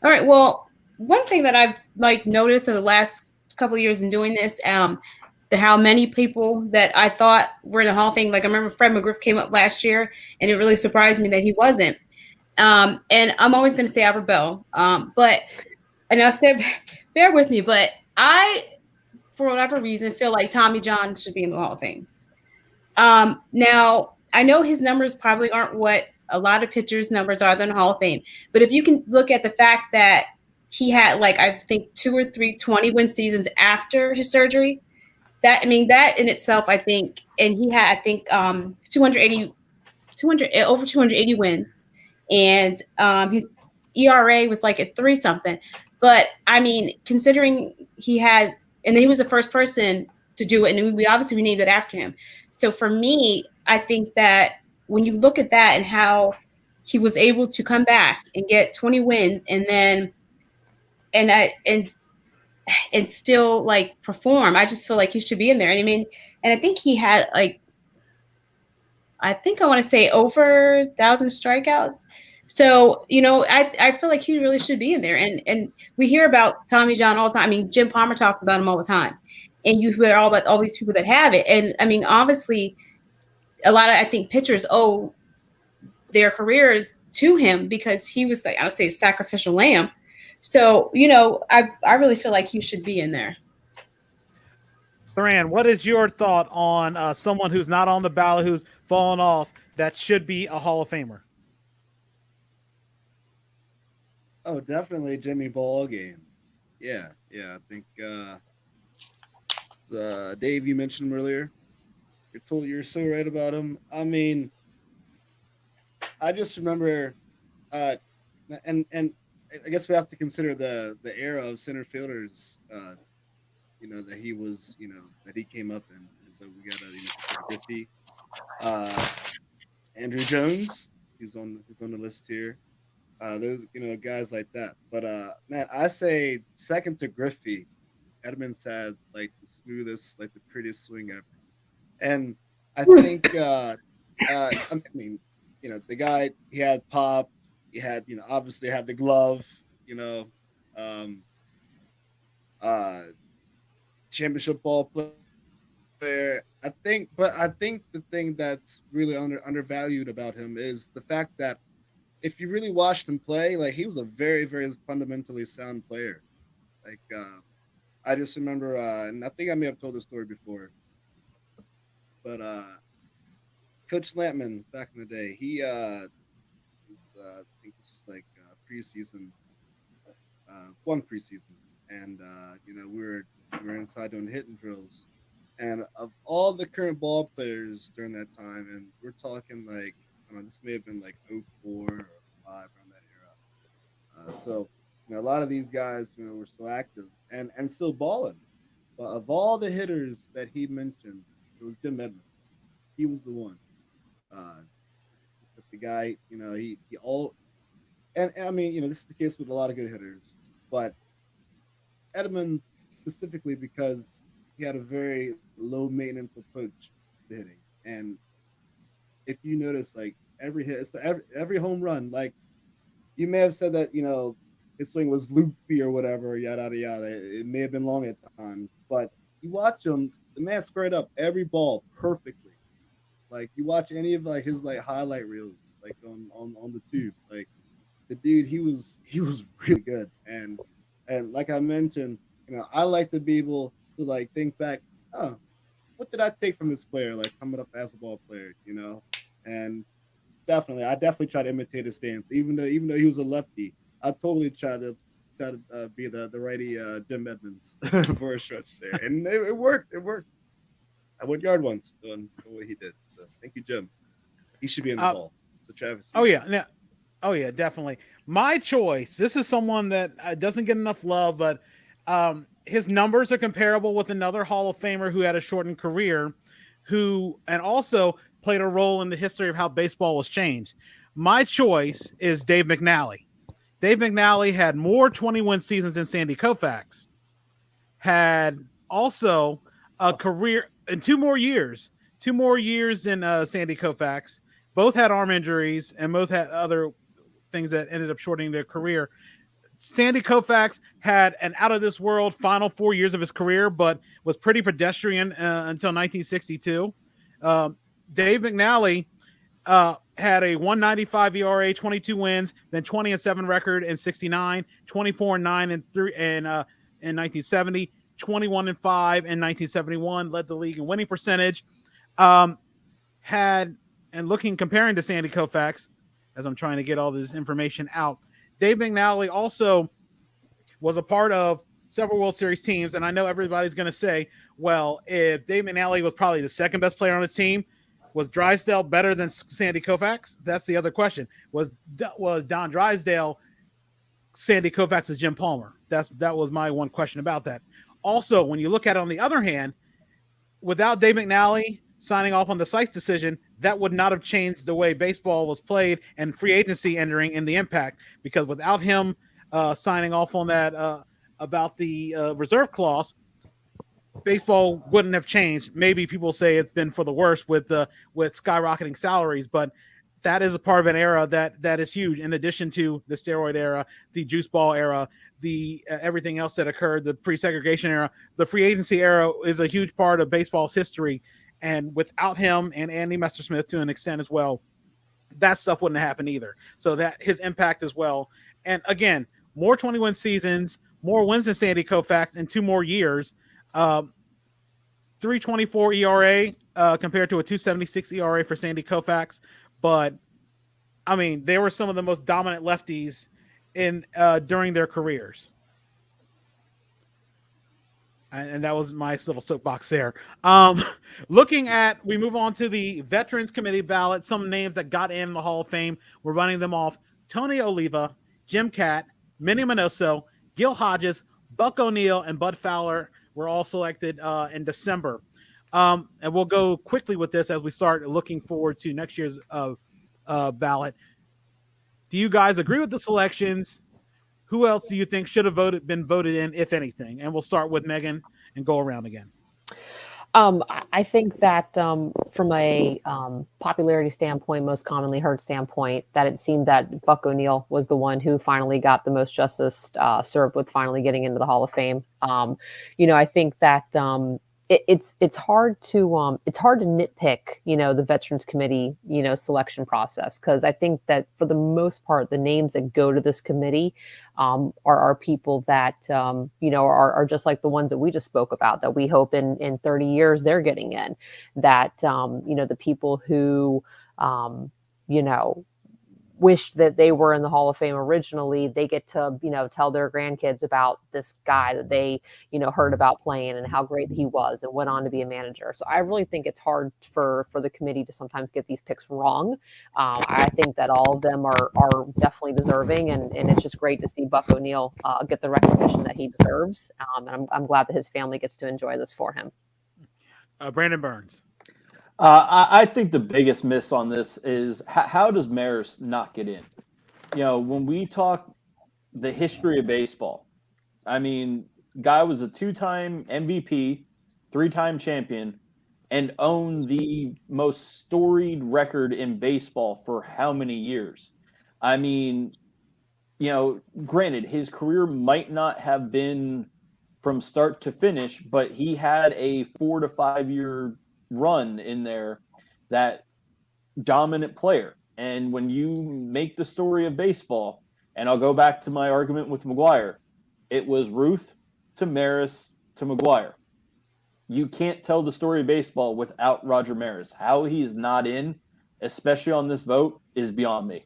Speaker 7: All right. Well, one thing that I've noticed in the last couple of years in doing this, how many people that I thought were in the Hall of Fame. Like I remember Fred McGriff came up last year, and it really surprised me that he wasn't. And I'm always going to say Albert Bell, but I'll say, bear with me, but I, for whatever reason, feel like Tommy John should be in the Hall of Fame. Now, I know his numbers probably aren't what a lot of pitchers' numbers are in the Hall of Fame, but if you can look at the fact that he had I think 2 or 3 20-win seasons after his surgery, that in itself, I think, and he had, I think, 280 over 280 wins, and his ERA was like at 3 something. But considering he had, and then he was the first person to do it, and we obviously named it after him. So for me, I think that when you look at that and how he was able to come back and get 20 wins, and then and still perform, I just feel like he should be in there. And I think he had I think I want to say over 1,000 strikeouts. So, I feel like he really should be in there. And we hear about Tommy John all the time. Jim Palmer talks about him all the time. And you hear all about all these people that have it. And obviously, a lot of, I think, pitchers owe their careers to him because he was, I would say, sacrificial lamb. So, I really feel like he should be in there.
Speaker 1: Tharan, what is your thought on someone who's not on the ballot, who's fallen off, that should be a Hall of Famer?
Speaker 6: Oh, definitely Jimmy Ballgame. Yeah. I think Dave, you mentioned him earlier. You're so right about him. I just remember, and I guess we have to consider the era of center fielders. That he was, that he came up in. And so we got Griffey, Andrew Jones, who's on the list here. Those, guys like that. But man, I say second to Griffey, Edmonds had the smoothest, the prettiest swing ever. And I think the guy, he had pop, he had, obviously had the glove, championship ball player. I think the thing that's really undervalued about him is the fact that if you really watched him play, he was a very, very fundamentally sound player. I just remember, and I think I may have told this story before, but Coach Lampman back in the day, he was, I think this is preseason, one preseason, and we were inside doing hitting drills, and of all the current ball players during that time, and we're talking this may have been 04 or 05 around that era. So a lot of these guys were still active and still balling. But of all the hitters that he mentioned, it was Jim Edmonds. He was the one. The guy, he all, and this is the case with a lot of good hitters, but Edmonds specifically because he had a very low maintenance approach to hitting. And if you notice, every hit, every home run, you may have said that, his swing was loopy or whatever, yada, yada, yada. It may have been long at times, but you watch him, the man squared up every ball perfectly. You watch any of his highlight reels, on the tube, the dude, he was really good. And like I mentioned, I like to be able to think back, oh, what did I take from this player, coming up as a ball player, and I definitely try to imitate his stance, even though he was a lefty. I totally try to to be the righty Jim Edmonds for a stretch there, and it worked. It worked. I went yard once doing what he did. So thank you, Jim. He should be in the hall. So Travis.
Speaker 1: Oh yeah, oh yeah, definitely. My choice. This is someone that doesn't get enough love, but his numbers are comparable with another Hall of Famer who had a shortened career, and also played a role in the history of how baseball was changed. My choice is Dave McNally. Dave McNally had more 20-win seasons than Sandy Koufax. Had also a career in 2 more years than Sandy Koufax. Both had arm injuries and both had other things that ended up shortening their career. Sandy Koufax had an out-of-this-world final 4 years of his career, but was pretty pedestrian until 1962. Dave McNally had a 1.95 ERA, 22 wins, then 20-7 record in 69, 24-9 in 1970, 21-5 in 1971, led the league in winning percentage. Comparing to Sandy Koufax, as I'm trying to get all this information out, Dave McNally also was a part of several World Series teams, and I know everybody's going to say, well, if Dave McNally was probably the second best player on his team, was Drysdale better than Sandy Koufax? That's the other question. Was Don Drysdale Sandy Koufax's Jim Palmer? That was my one question about that. Also, when you look at it on the other hand, without Dave McNally signing off on the Sykes decision, that would not have changed the way baseball was played and free agency entering in the impact, because without him signing off on that about the reserve clause, baseball wouldn't have changed. Maybe people say it's been for the worse with skyrocketing salaries, but that is a part of an era that is huge. In addition to the steroid era, the juice ball era, the everything else that occurred, the pre-segregation era, the free agency era is a huge part of baseball's history. And without him and Andy Messersmith to an extent as well, that stuff wouldn't have happened either. So that his impact as well. And again, more 21 seasons, more wins than Sandy Koufax in 2 more years. 3.24 ERA compared to a 2.76 ERA for Sandy Koufax. But I mean, they were some of the most dominant lefties during their careers. And that was my little soapbox there. We move on to the Veterans Committee ballot. Some names that got in the Hall of Fame. We're running them off. Tony Oliva, Jim Catt, Minnie Minoso, Gil Hodges, Buck O'Neill, and Bud Fowler were all selected in December. And we'll go quickly with this as we start looking forward to next year's ballot. Do you guys agree with the selections? Who else do you think should have been voted in, if anything? And we'll start with Megan and go around again.
Speaker 2: I think that from a popularity standpoint, most commonly heard standpoint, that it seemed that Buck O'Neill was the one who finally got the most justice served with finally getting into the Hall of Fame. I think that it's hard to nitpick, the Veterans Committee, selection process, because I think that for the most part, the names that go to this committee are people that, are just like the ones that we just spoke about, that we hope in 30 years they're getting in, that, the people who, wish that they were in the Hall of Fame originally, they get to, tell their grandkids about this guy that they, heard about playing and how great he was and went on to be a manager. So I really think it's hard for the committee to sometimes get these picks wrong. I think that all of them are definitely deserving, and it's just great to see Buck O'Neill get the recognition that he deserves. And I'm glad that his family gets to enjoy this for him.
Speaker 1: Brandon Burns.
Speaker 3: I think the biggest miss on this is how does Maris not get in? When we talk the history of baseball, I mean, guy was a 2-time MVP, 3-time champion, and owned the most storied record in baseball for how many years? I mean, granted, his career might not have been from start to finish, but he had a 4 to 5 year run in there, that dominant player. And when you make the story of baseball, and I'll go back to my argument with McGuire, it was Ruth to Maris to McGuire. You can't tell the story of baseball without Roger Maris. How he's not in, especially on this vote, is beyond me.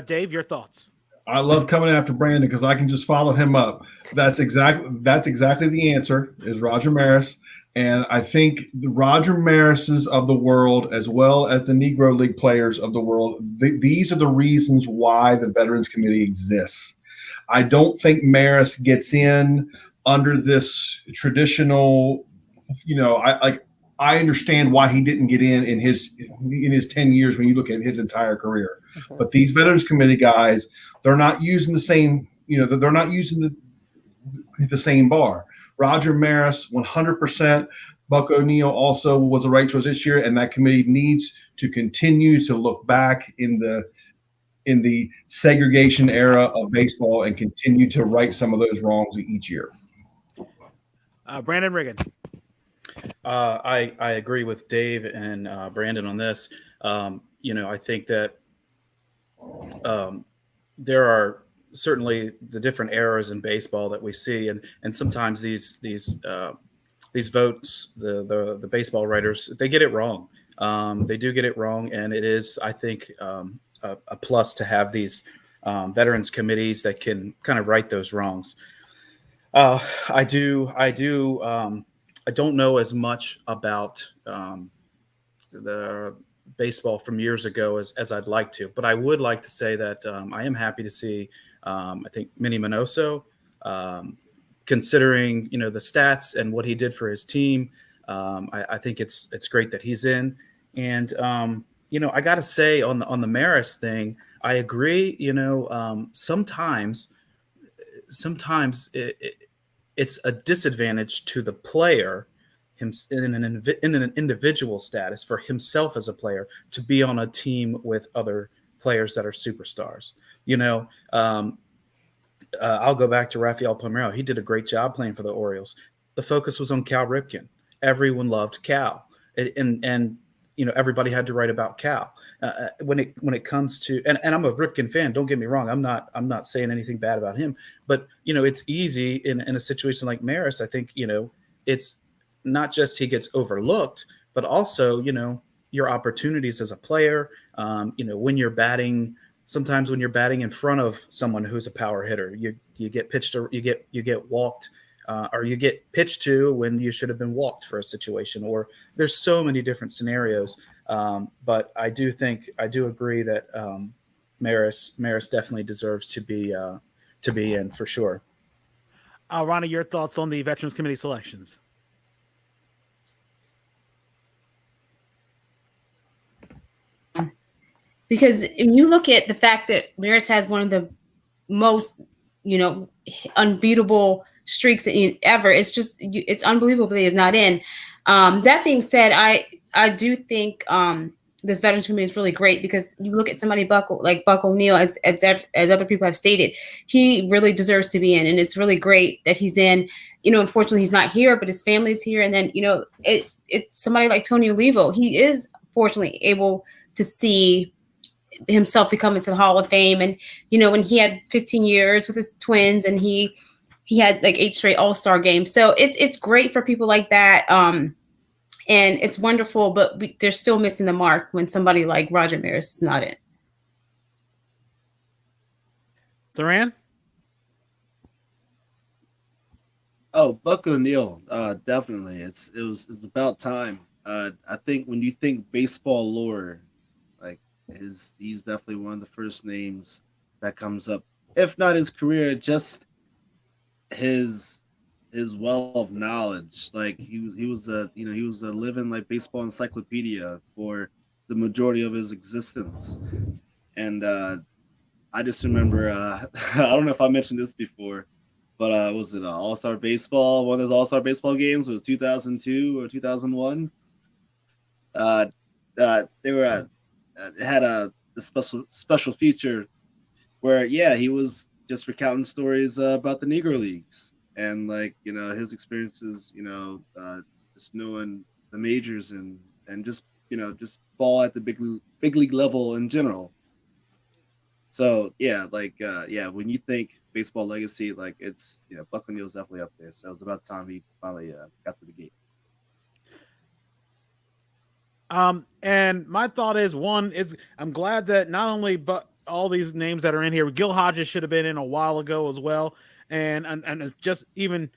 Speaker 1: Dave, your thoughts?
Speaker 5: I love coming after Brandon because I can just follow him up. That's exactly the answer is Roger Maris. And I think the Roger Marises of the world, as well as the Negro League players of the world, these are the reasons why the Veterans Committee exists. I don't think Maris gets in under this traditional, I understand why he didn't get in his 10 years when you look at his entire career.
Speaker 2: Mhm.
Speaker 5: But these Veterans Committee guys, they're not using the same, they're not using the same bar. Roger Maris, 100%. Buck O'Neill also was the right choice this year, and that committee needs to continue to look back in the segregation era of baseball and continue to right some of those wrongs each year.
Speaker 1: Brandon Riggin.
Speaker 4: I agree with Dave and Brandon on this. I think that there are certainly the different eras in baseball that we see, and sometimes these votes, the baseball writers, they get it wrong. They do get it wrong, and it is, I think, a plus to have these veterans committees that can kind of right those wrongs. I don't know as much about the baseball from years ago as I'd like to, but I would like to say that I am happy to see, I think, Minnie Minoso, considering, the stats and what he did for his team. I think it's great that he's in. And, I got to say on the Maris thing, I agree, sometimes it's a disadvantage to the player in an individual status for himself as a player to be on a team with other players that are superstars. I'll go back to Rafael Palmeiro. He did a great job playing for the Orioles. The focus was on Cal Ripken. Everyone loved Cal, and everybody had to write about Cal. When it comes to, and I'm a Ripken fan. Don't get me wrong. I'm not saying anything bad about him. But it's easy in a situation like Maris. I think it's not just he gets overlooked, but also your opportunities as a player. When you're batting. Sometimes when you're batting in front of someone who's a power hitter, you get pitched or you get walked, or you get pitched to when you should have been walked for a situation. Or there's so many different scenarios. But I do agree that Maris definitely deserves to be in for sure.
Speaker 1: Ronnie, your thoughts on the Veterans Committee selections?
Speaker 7: Because when you look at the fact that Maris has one of the most, unbeatable streaks ever, it's unbelievable that he's not in. That being said, I do think this Veterans Committee is really great because you look at somebody like Buck O'Neill, as other people have stated, he really deserves to be in, and it's really great that he's in. Unfortunately, he's not here, but his family's here, and then it's somebody like Tony Olivo. He is fortunately able to see himself become into the Hall of Fame. And, when he had 15 years with his twins and he had like 8 straight All-Star games. So it's great for people like that. And it's wonderful, but they're still missing the mark when somebody like Roger Maris is not in.
Speaker 1: Duran?
Speaker 6: Oh, Buck O'Neill, definitely. It's about time. I think when you think baseball lore, he's definitely one of the first names that comes up. If not his career, just his wealth of knowledge. Like he was a living baseball encyclopedia for the majority of his existence. And I just remember I don't know if I mentioned this before, but was it All-Star Baseball? One of those All-Star Baseball games was 2002 or 2001. They were it had a special feature where he was just recounting stories about the Negro Leagues and his experiences, just knowing the majors and just just ball at the big league level in general. So when you think baseball legacy, it's Buck O'Neill's definitely up there. So it was about time he finally got to the gate.
Speaker 1: And my thought is, I'm glad that not only all these names that are in here. Gil Hodges should have been in a while ago as well, and just even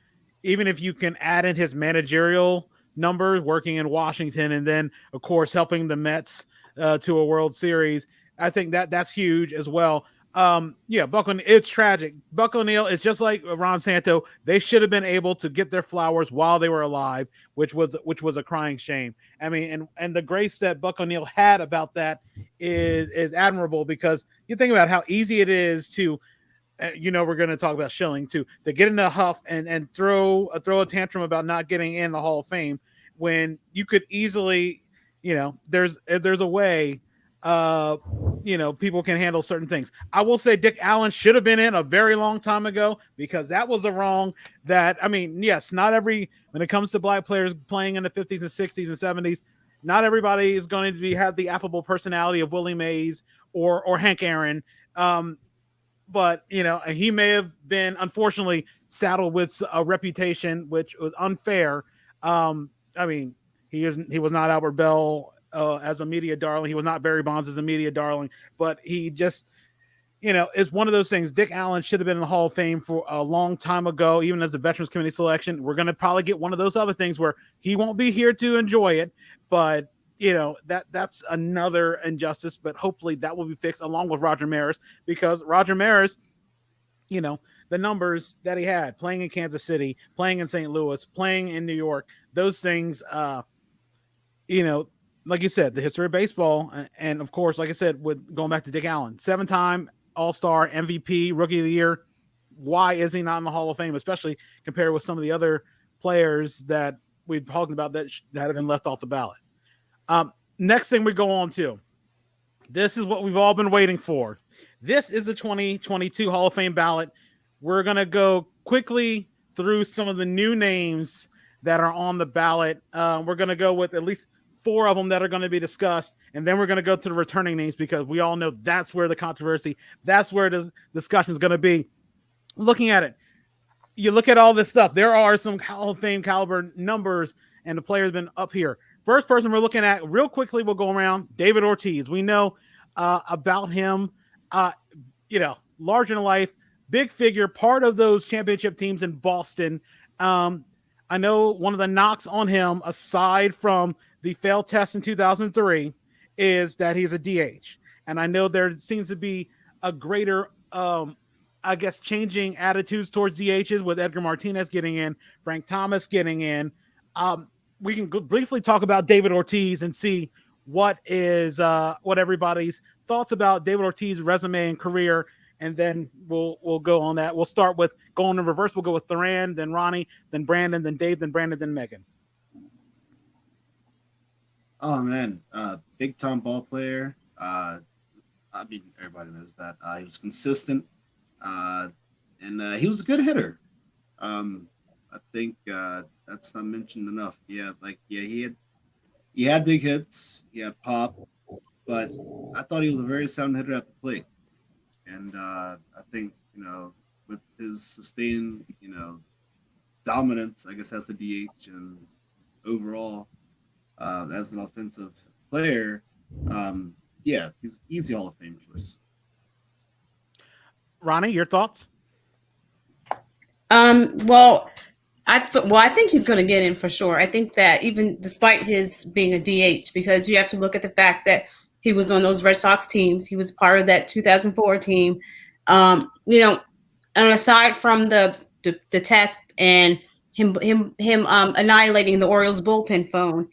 Speaker 1: if you can add in his managerial numbers, working in Washington, and then of course helping the Mets to a World Series, I think that's huge as well. Buck O'Neil, it's tragic. Buck O'Neil is just like Ron Santo. They should have been able to get their flowers while they were alive, which was a crying shame. I mean, and the grace that Buck O'Neil had about that is admirable, because you think about how easy it is to, we're going to talk about Schilling too, to get in a huff and throw a tantrum about not getting in the Hall of Fame, when you could easily, there's a way. People can handle certain things. I will say Dick Allen should have been in a very long time ago, because that was a wrong that, I mean, yes, not every, when it comes to black players playing in the 50s and 60s and 70s, not everybody is going to have the affable personality of Willie Mays or Hank Aaron. But, he may have been, unfortunately, saddled with a reputation which was unfair. I mean, he was not Albert Bell as a media darling. He was not Barry Bonds as a media darling, but he just, it's one of those things. Dick Allen should have been in the Hall of Fame for a long time ago, even as the Veterans Committee selection. We're going to probably get one of those other things where he won't be here to enjoy it, but that's another injustice, but hopefully that will be fixed, along with Roger Maris, because Roger Maris, the numbers that he had playing in Kansas City, playing in St. Louis, playing in New York, those things, like you said, the history of baseball. And of course, like I said, with going back to Dick Allen, 7-time All-Star, MVP, Rookie of the Year. Why is he not in the Hall of Fame, especially compared with some of the other players that we've talked about that have been left off the ballot? Next thing we go on to, this is what we've all been waiting for. This is the 2022 Hall of Fame ballot. We're going to go quickly through some of the new names that are on the ballot. We're going to go with at least 4 of them that are going to be discussed, and then we're going to go to the returning names, because we all know that's where the controversy, that's where the discussion is going to be. Looking at it, you look at all this stuff, there are some Hall of Fame caliber numbers, and the players been up here. First person we're looking at, real quickly, we'll go around, David Ortiz. We know about him, larger than life, big figure, part of those championship teams in Boston. I know one of the knocks on him, aside from the failed test in 2003, is that he's a DH. And I know there seems to be a greater, changing attitudes towards DHs, with Edgar Martinez getting in, Frank Thomas getting in. We can briefly talk about David Ortiz and see what everybody's thoughts about David Ortiz's resume and career, and then we'll go on that. We'll start with going in reverse. We'll go with Thuran, then Ronnie, then Brandon, then Dave, then Brandon, then Megan.
Speaker 6: Oh man, big time ball player. I mean, everybody knows that. He was consistent, and he was a good hitter. I think that's not mentioned enough. He had big hits, he had pop, but I thought he was a very sound hitter at the plate. And I think, with his sustained, dominance, I guess, as the DH and overall as an offensive player, he's easy Hall of Fame choice.
Speaker 1: Ronnie, your thoughts?
Speaker 7: I think he's going to get in for sure. I think that even despite his being a DH, because you have to look at the fact that he was on those Red Sox teams, he was part of that 2004 team. And aside from the test and him annihilating the Orioles bullpen phone,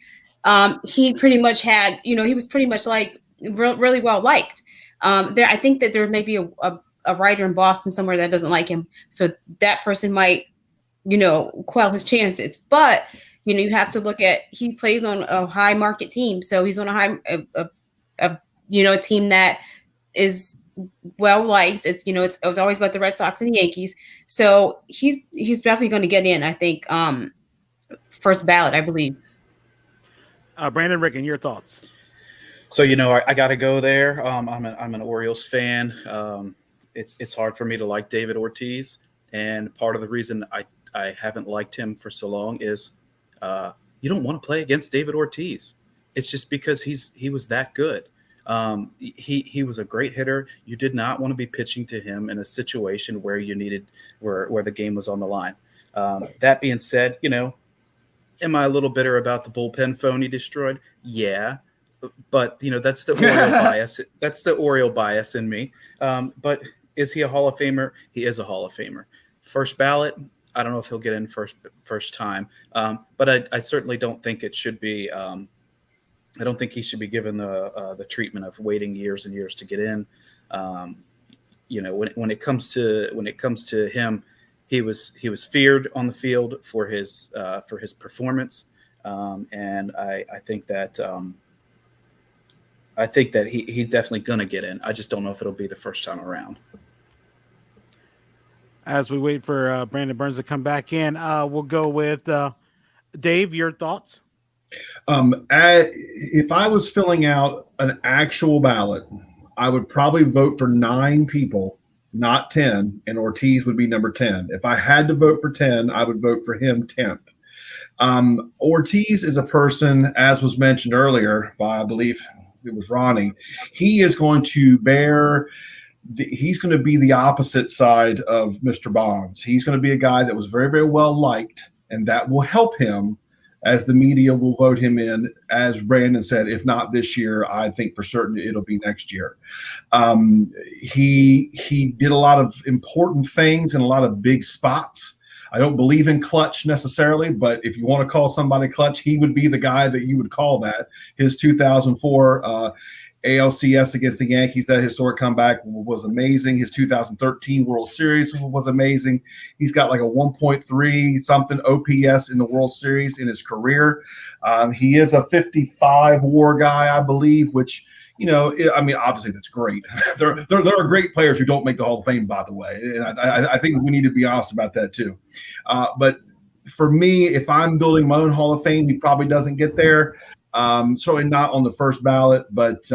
Speaker 7: he pretty much had, he was pretty much really well liked. I think that there may be a writer in Boston somewhere that doesn't like him, so that person might, quell his chances. But you have to look at, he plays on a high market team, so he's on a team that is well liked. It was always about the Red Sox and the Yankees, so he's definitely going to get in. I think first ballot, I believe.
Speaker 1: Brandon Ricken, your thoughts?
Speaker 4: So I got to go there. I'm an Orioles fan. It's hard for me to like David Ortiz, and part of the reason I haven't liked him for so long is you don't want to play against David Ortiz. It's just because he was that good. He was a great hitter. You did not want to be pitching to him in a situation where you needed where the game was on the line. That being said, am I a little bitter about the bullpen phone he destroyed? Yeah, but that's the Oriole bias. That's the Oriole bias in me. But is he a Hall of Famer? He is a Hall of Famer. First ballot. I don't know if he'll get in first time, but I certainly don't think it should be. I don't think he should be given the treatment of waiting years and years to get in. When it comes to him, he was feared on the field for his performance, and I think that he's definitely gonna get in. I just don't know if it'll be the first time around.
Speaker 1: As we wait for Brandon Burns to come back in, we'll go with Dave. Your thoughts?
Speaker 5: If I was filling out an actual ballot, I would probably vote for 9 people, not 10, and Ortiz would be number 10. If I had to vote for 10, I would vote for him 10th. Ortiz is a person, as was mentioned earlier by, I believe it was Ronnie, he is going to he's going to be the opposite side of Mr. Bonds. He's going to be a guy that was very, very well liked, and that will help him as the media will vote him in. As Brandon said, if not this year, I think for certain it'll be next year. He did a lot of important things in a lot of big spots. I don't believe in clutch necessarily, but if you want to call somebody clutch, he would be the guy that you would call that. His 2004 ALCS against the Yankees, that historic comeback was amazing. His 2013 World Series was amazing. He's got like a 1.3 something OPS in the World Series in his career. He is a 55 WAR guy, I believe, which, obviously that's great. There are great players who don't make the Hall of Fame, by the way. And I think we need to be honest about that too. But for me, if I'm building my own Hall of Fame, he probably doesn't get there. Certainly not on the first ballot, but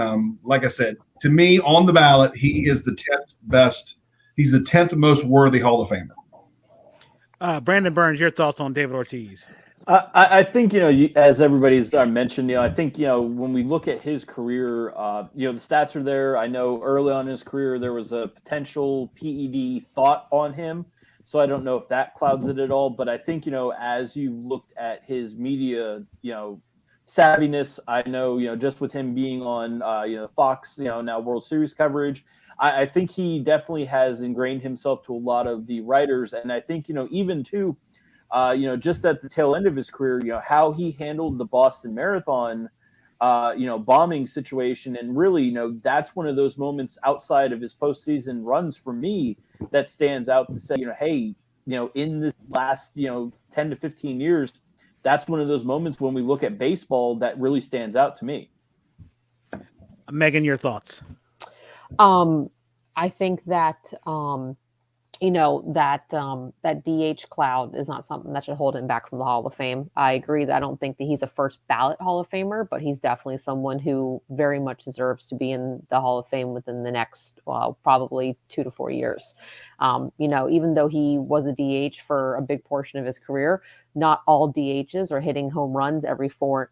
Speaker 5: like I said, to me on the ballot, he is the 10th best. He's the 10th most worthy Hall of Famer.
Speaker 1: Brandon Burns, your thoughts on David Ortiz?
Speaker 3: I think, as everybody's mentioned, I think, when we look at his career, the stats are there. I know early on in his career, there was a potential PED thought on him. So I don't know if that clouds it at all. But I think, as you looked at his media, savviness, I know, just with him being on, Fox, now World Series coverage, I think he definitely has ingrained himself to a lot of the writers. And I think, even too, just at the tail end of his career, how he handled the Boston Marathon, bombing situation. And really, that's one of those moments outside of his postseason runs for me that stands out to say, hey, in this last, 10 to 15 years, that's one of those moments when we look at baseball that really stands out to me.
Speaker 1: Megan, your thoughts?
Speaker 2: I think that that DH cloud is not something that should hold him back from the Hall of Fame. I agree that I don't think that he's a first ballot Hall of Famer, but he's definitely someone who very much deserves to be in the Hall of Fame within the next, probably 2 to 4 years. Even though he was a DH for a big portion of his career, not all DHs are hitting home runs every four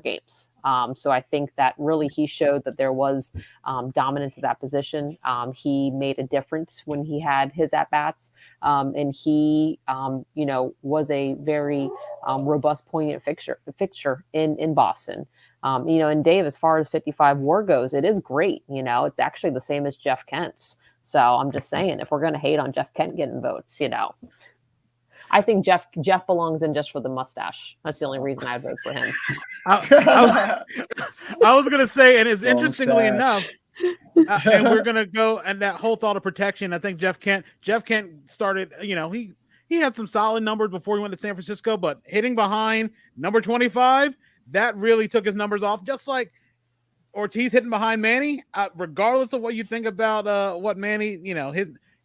Speaker 2: games. So I think that really he showed that there was dominance at that position. He made a difference when he had his at-bats. And he, was a very robust, poignant fixture in Boston. And Dave, as far as 55 WAR goes, it is great. It's actually the same as Jeff Kent's. So I'm just saying, if we're going to hate on Jeff Kent getting votes, I think Jeff belongs in just for the mustache. That's the only reason I vote for him.
Speaker 1: I was going to say, and it's interestingly enough, and we're going to go, and that whole thought of protection, I think Jeff Kent started, he had some solid numbers before he went to San Francisco, but hitting behind number 25, that really took his numbers off, just like Ortiz hitting behind Manny, regardless of what you think about what Manny,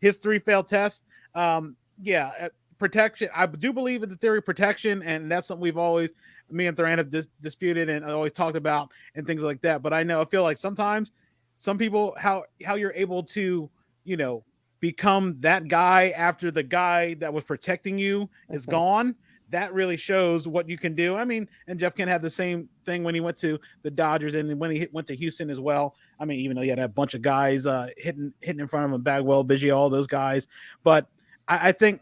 Speaker 1: his 3 failed tests. Protection. I do believe in the theory of protection, and that's something we've always, me and Thuran have disputed and always talked about and things like that. But I feel like sometimes some people, how you're able to, become that guy after the guy that was protecting you is gone. that really shows what you can do. I mean, and Jeff Kent had the same thing when he went to the Dodgers and when he went to Houston as well. I mean, even though he had a bunch of guys hitting in front of him, Bagwell, Biggio, all those guys. But I think,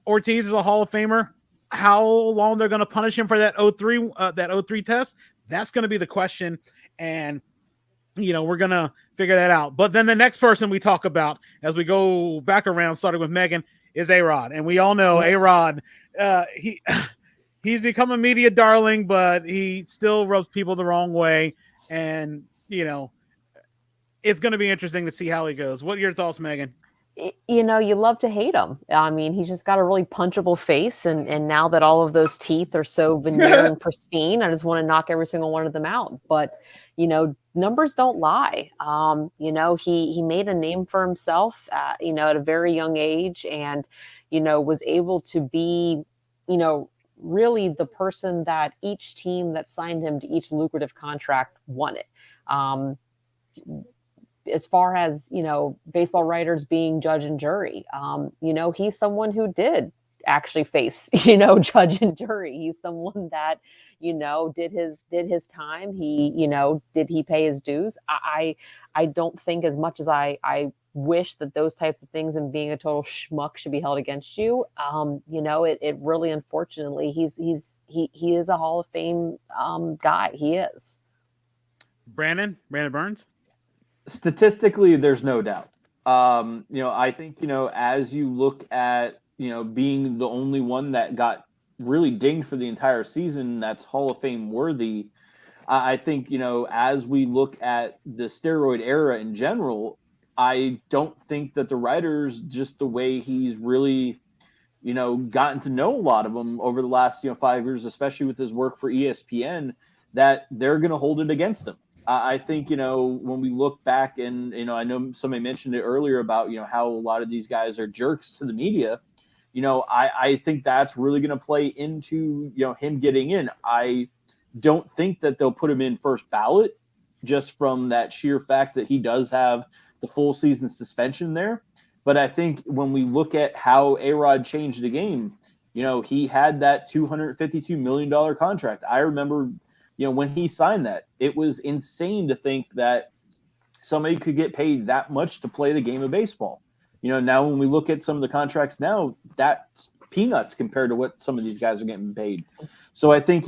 Speaker 1: Ortiz is a Hall of Famer. How long they're going to punish him for that 03 test? That's going to be the question. And we're going to figure that out. But then the next person we talk about as we go back around, starting with Megan, is A-Rod. And we all know A-Rod, he's become a media darling, but he still rubs people the wrong way. And, it's going to be interesting to see how he goes. What are your thoughts, Megan?
Speaker 2: You love to hate him. I mean, he's just got a really punchable face. And now that all of those teeth are so veneer and pristine, I just want to knock every single one of them out. But, numbers don't lie. He made a name for himself, at a very young age and, was able to be, really the person that each team that signed him to each lucrative contract wanted. As far as, baseball writers being judge and jury, he's someone who did actually face, judge and jury. He's someone that, did his time. Did he pay his dues? I don't think, as much as I wish that those types of things and being a total schmuck should be held against you. It really, unfortunately, he is a Hall of Fame guy. He is.
Speaker 1: Brandon Burns.
Speaker 3: Statistically, there's no doubt. I think, as you look at, being the only one that got really dinged for the entire season, that's Hall of Fame worthy. I think, as we look at the steroid era in general, I don't think that the writers, just the way he's really, gotten to know a lot of them over the last, 5 years, especially with his work for ESPN, that they're going to hold it against him. I think, when we look back and, I know somebody mentioned it earlier about, how a lot of these guys are jerks to the media, I think that's really going to play into, him getting in. I don't think that they'll put him in first ballot just from that sheer fact that he does have the full season suspension there. But I think when we look at how A-Rod changed the game, he had that $252 million contract. I remember, when he signed that, it was insane to think that somebody could get paid that much to play the game of baseball. Now when we look at some of the contracts now, that's peanuts compared to what some of these guys are getting paid. So I think,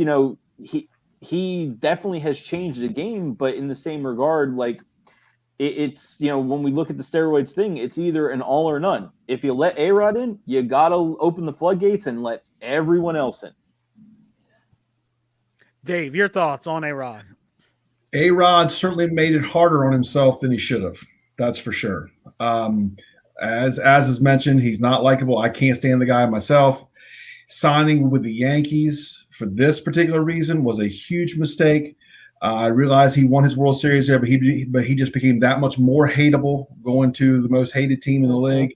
Speaker 3: he definitely has changed the game, but in the same regard, like it's, when we look at the steroids thing, it's either an all or none. If you let A-Rod in, you got to open the floodgates and let everyone else in.
Speaker 1: Dave, your thoughts on A-Rod?
Speaker 5: A-Rod certainly made it harder on himself than he should have. That's for sure. As is mentioned, he's not likable. I can't stand the guy myself. Signing with the Yankees for this particular reason was a huge mistake. I realized he won his World Series there, but he just became that much more hateable going to the most hated team in the league.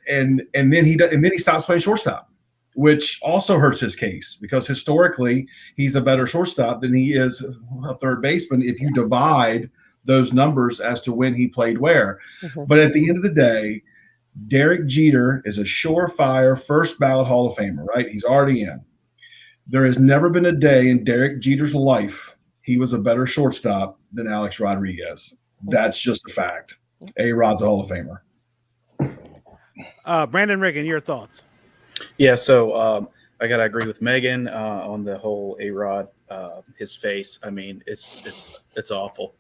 Speaker 5: And then he stops playing shortstop, which also hurts his case because historically he's a better shortstop than he is a third baseman if you divide those numbers as to when he played where. But at the end of the day, Derek Jeter is a surefire first ballot Hall of Famer, right? He's already in. There has never been a day in Derek Jeter's life he was a better shortstop than Alex Rodriguez. That's just a fact. A-Rod's a Hall of Famer.
Speaker 1: Brandon Riggin, your thoughts?
Speaker 4: Yeah, so I gotta agree with Megan on the whole A-Rod. His face, I mean, it's awful.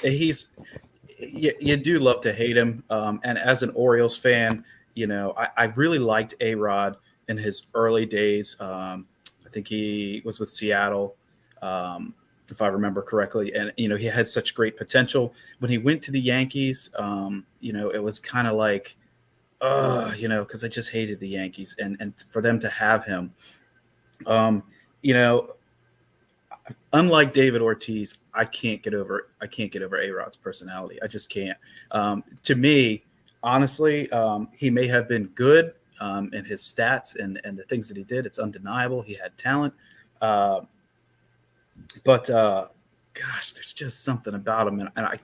Speaker 4: He's you do love to hate him. And as an Orioles fan, I really liked A-Rod in his early days. I think he was with Seattle, if I remember correctly. And, he had such great potential. When he went to the Yankees, it was kind of like, because I just hated the Yankees. And for them to have him, unlike David Ortiz, I can't get over A-Rod's personality. I just can't. To me, honestly, he may have been good in his stats and the things that he did. It's undeniable. He had talent. But gosh, there's just something about him. And I,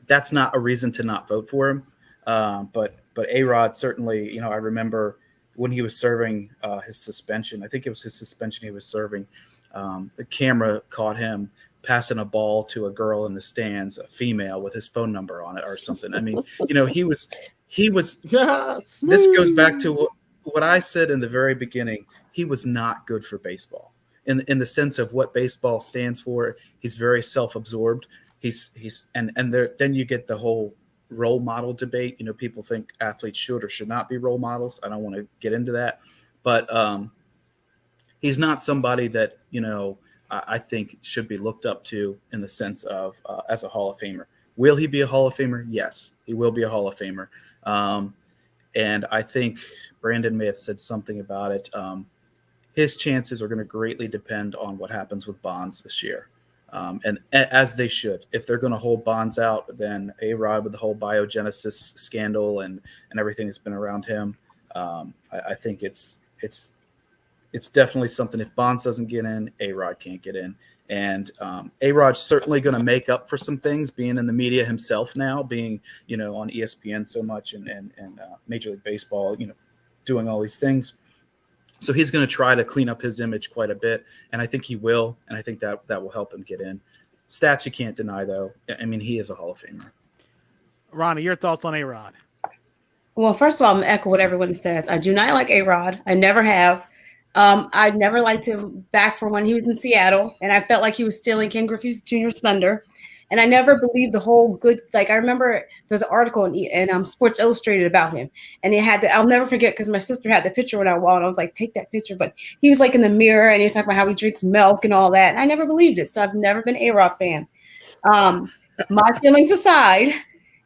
Speaker 4: that's not a reason to not vote for him. But But A-Rod certainly, I remember when he was serving his suspension. I think it was his suspension he was serving. The camera caught him passing a ball to a girl in the stands, a female, with his phone number on it or something. I mean, he was.
Speaker 6: Yes.
Speaker 4: This goes back to what I said in the very beginning. He was not good for baseball in the sense of what baseball stands for. He's very self-absorbed. Then you get the whole role model debate. People think athletes should or should not be role models. I don't want to get into that, but he's not somebody that I think should be looked up to in the sense of as a Hall of Famer. Will he be a Hall of Famer? Yes, he will be a Hall of Famer. And I think Brandon may have said something about it. His chances are going to greatly depend on what happens with Bonds this year. And as they should. If they're going to hold Bonds out, then A-Rod with the whole biogenesis scandal and everything that's been around him, I think it's definitely something. If Bonds doesn't get in, A-Rod can't get in. And A-Rod's certainly going to make up for some things, being in the media himself now, being on ESPN so much and Major League Baseball, doing all these things. So he's going to try to clean up his image quite a bit, and I think he will, and I think that will help him get in. Stats you can't deny, though. I mean, he is a Hall of Famer.
Speaker 1: Ronnie, your thoughts on A-Rod?
Speaker 7: Well, first of all, I'm going to echo what everyone says. I do not like A-Rod. I never have. I never liked him back from when he was in Seattle, and I felt like he was stealing Ken Griffey Jr.'s thunder. And I never believed the whole good. Like, I remember there's an article in Sports Illustrated about him, and it had I'll never forget, because my sister had the picture on our wall, and I was like, take that picture. But he was like in the mirror, and he was talking about how he drinks milk and all that. And I never believed it, so I've never been an A-Rod fan. My feelings aside,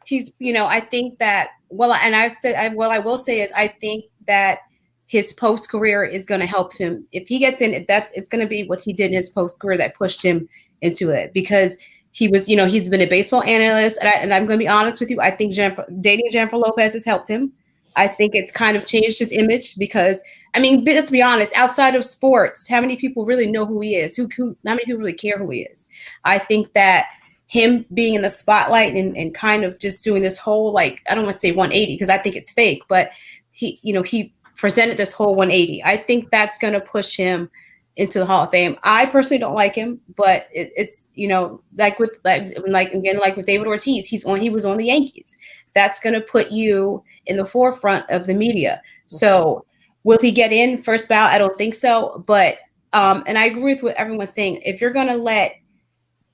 Speaker 7: he's, I think that, what I will say is, I think that his post career is going to help him. If he gets in, it's going to be what he did in his post career that pushed him into it, because he was, he's been a baseball analyst, and I'm going to be honest with you. I think dating Jennifer Lopez has helped him. I think it's kind of changed his image, because, I mean, let's be honest, outside of sports, how many people really know who he is? How many people really care who he is? I think that him being in the spotlight and kind of just doing this whole, like, I don't want to say 180, because I think it's fake, but he presented this whole 180. I think that's going to push him into the Hall of Fame. I personally don't like him, but it's like with David Ortiz, he was on the Yankees. That's going to put you in the forefront of the media. So will he get in first ballot? I don't think so. But and I agree with what everyone's saying. If you're going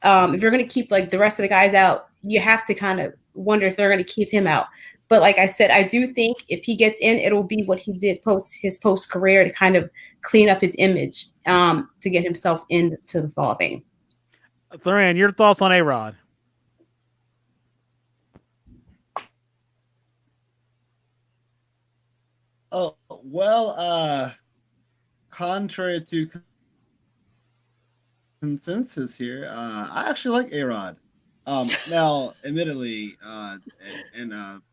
Speaker 7: to keep like the rest of the guys out, you have to kind of wonder if they're going to keep him out. But like I said, I do think if he gets in, it'll be what he did his post career to kind of clean up his image to get himself into the Hall of Fame.
Speaker 1: Thuran, your thoughts on A-Rod?
Speaker 6: Oh, well, contrary to consensus here, I actually like A-Rod. Now, admittedly,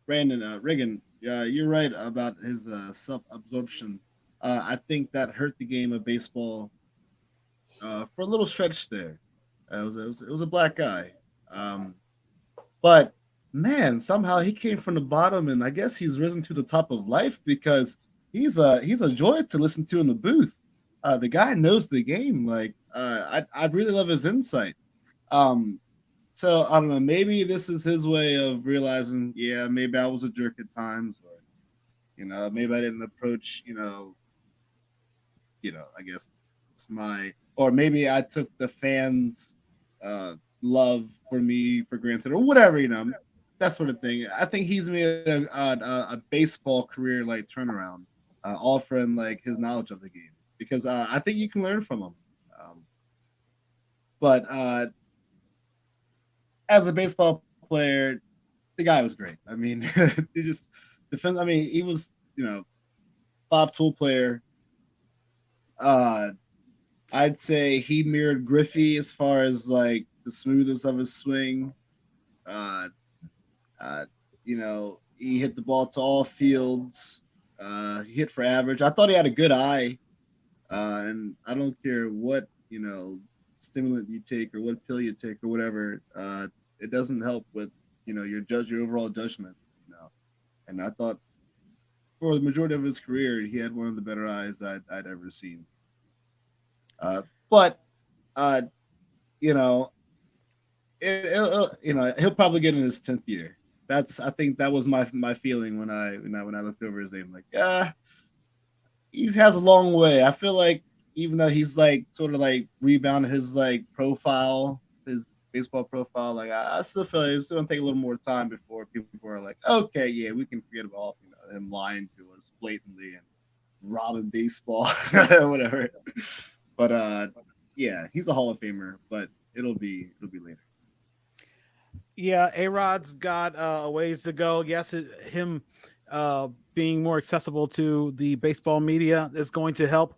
Speaker 6: Brandon Riggin, you're right about his self-absorption. I think that hurt the game of baseball for a little stretch there. It was a black guy, but man, somehow he came from the bottom, and I guess he's risen to the top of life, because he's a joy to listen to in the booth. The guy knows the game. Like, I really love his insight. So I don't know. Maybe this is his way of realizing, yeah, maybe I was a jerk at times, or maybe I didn't approach, I guess or maybe I took the fans' love for me for granted, or whatever, that sort of thing. I think he's made a baseball career like turnaround, all from like his knowledge of the game, because I think you can learn from him. But as a baseball player, the guy was great. I mean, he just defends. I mean, he was, Bob Tool player. I'd say he mirrored Griffey as far as like the smoothness of his swing. He hit the ball to all fields. He hit for average. I thought he had a good eye. And I don't care what, stimulant you take or what pill you take or whatever, it doesn't help with your overall judgment. And I thought for the majority of his career, he had one of the better eyes I'd ever seen. But you know, he'll probably get in his 10th year. I think that was my feeling when I looked over his name. Like, he has a long way. I feel like even though he's like sort of like rebounded his like profile, his baseball profile, like I still feel like it's gonna take a little more time before people are like, okay, yeah, we can forget about him lying to us blatantly and robbing baseball, whatever. But yeah, he's a Hall of Famer, but it'll be later.
Speaker 1: Yeah, A-Rod's got a ways to go. Yes, him being more accessible to the baseball media is going to help,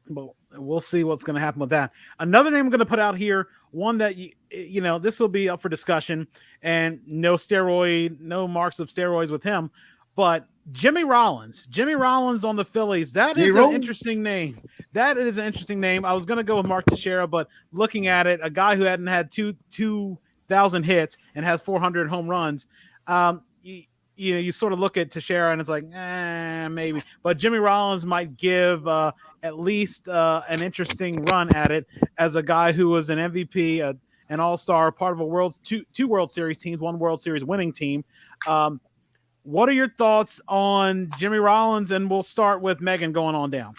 Speaker 1: but we'll see what's going to happen with that. Another name I'm going to put out here, one that this will be up for discussion, and no marks of steroids with him, but Jimmy Rollins on the Phillies. That is an interesting name. That is an interesting name. I was going to go with Mark Teixeira, but looking at it, a guy who hadn't had 2,000 hits and has 400 home runs. You sort of look at Teixeira and it's like, maybe. But Jimmy Rollins might give at least an interesting run at it as a guy who was an MVP, an all-star, part of two World Series teams, one World Series winning team. What are your thoughts on Jimmy Rollins? And we'll start with Megan going on down.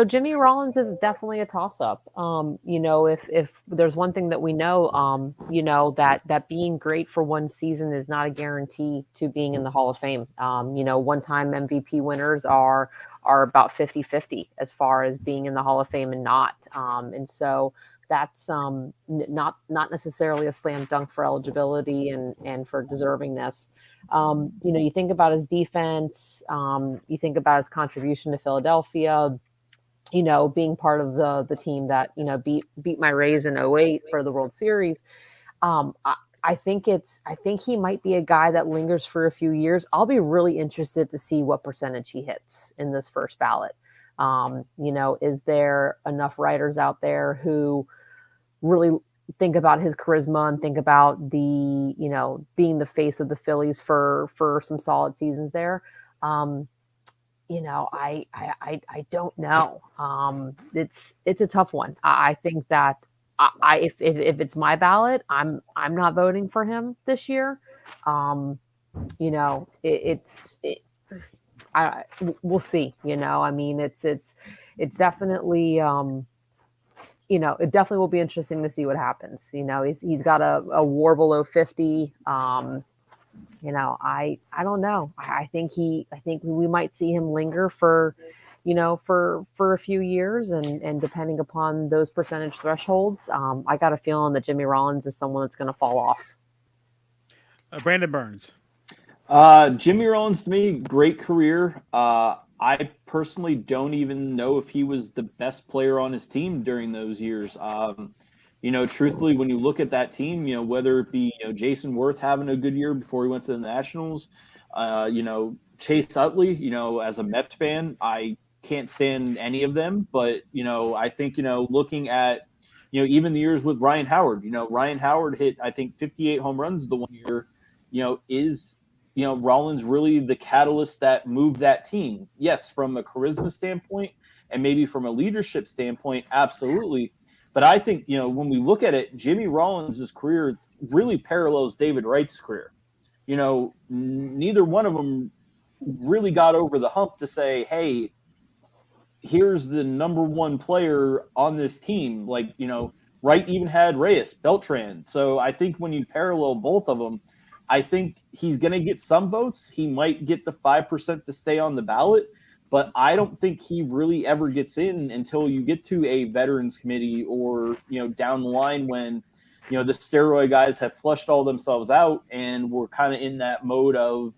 Speaker 2: Jimmy Rollins is definitely a toss-up. If there's one thing that we know, that being great for one season is not a guarantee to being in the Hall of Fame. One-time MVP winners are about 50-50 as far as being in the Hall of Fame and not. And so that's not necessarily a slam dunk for eligibility and for deservingness. You think about his defense, you think about his contribution to Philadelphia, being part of the team that, beat my Rays in 2008 for the World Series. I think he might be a guy that lingers for a few years. I'll be really interested to see what percentage he hits in this first ballot. Is there enough writers out there who really think about his charisma and think about the, being the face of the Phillies for some solid seasons there? I don't know. It's a tough one. I think that if it's my ballot, I'm not voting for him this year. We'll see. It's definitely. It definitely will be interesting to see what happens. He's got a WAR below 50. I don't know. I think we might see him linger for a few years, and depending upon those percentage thresholds, I got a feeling that Jimmy Rollins is someone that's going to fall off.
Speaker 1: Brandon Burns.
Speaker 3: Jimmy Rollins, to me, great career. I personally don't even know if he was the best player on his team during those years. Truthfully, when you look at that team, whether it be Jason Worth having a good year before he went to the Nationals, Chase Utley, as a Mets fan, I can't stand any of them. But I think looking at even the years with Ryan Howard, Ryan Howard hit I think 58 home runs the one year. Is Rollins really the catalyst that moved that team? Yes, from a charisma standpoint and maybe from a leadership standpoint, absolutely. But I think, when we look at it, Jimmy Rollins' career really parallels David Wright's career. Neither one of them really got over the hump to say, hey, here's the number one player on this team. Like, Wright even had Reyes, Beltran. So I think when you parallel both of them, I think he's going to get some votes. He might get the 5% to stay on the ballot, but I don't think he really ever gets in until you get to a veterans committee or, down the line when, the steroid guys have flushed all themselves out and we're kind of in that mode of,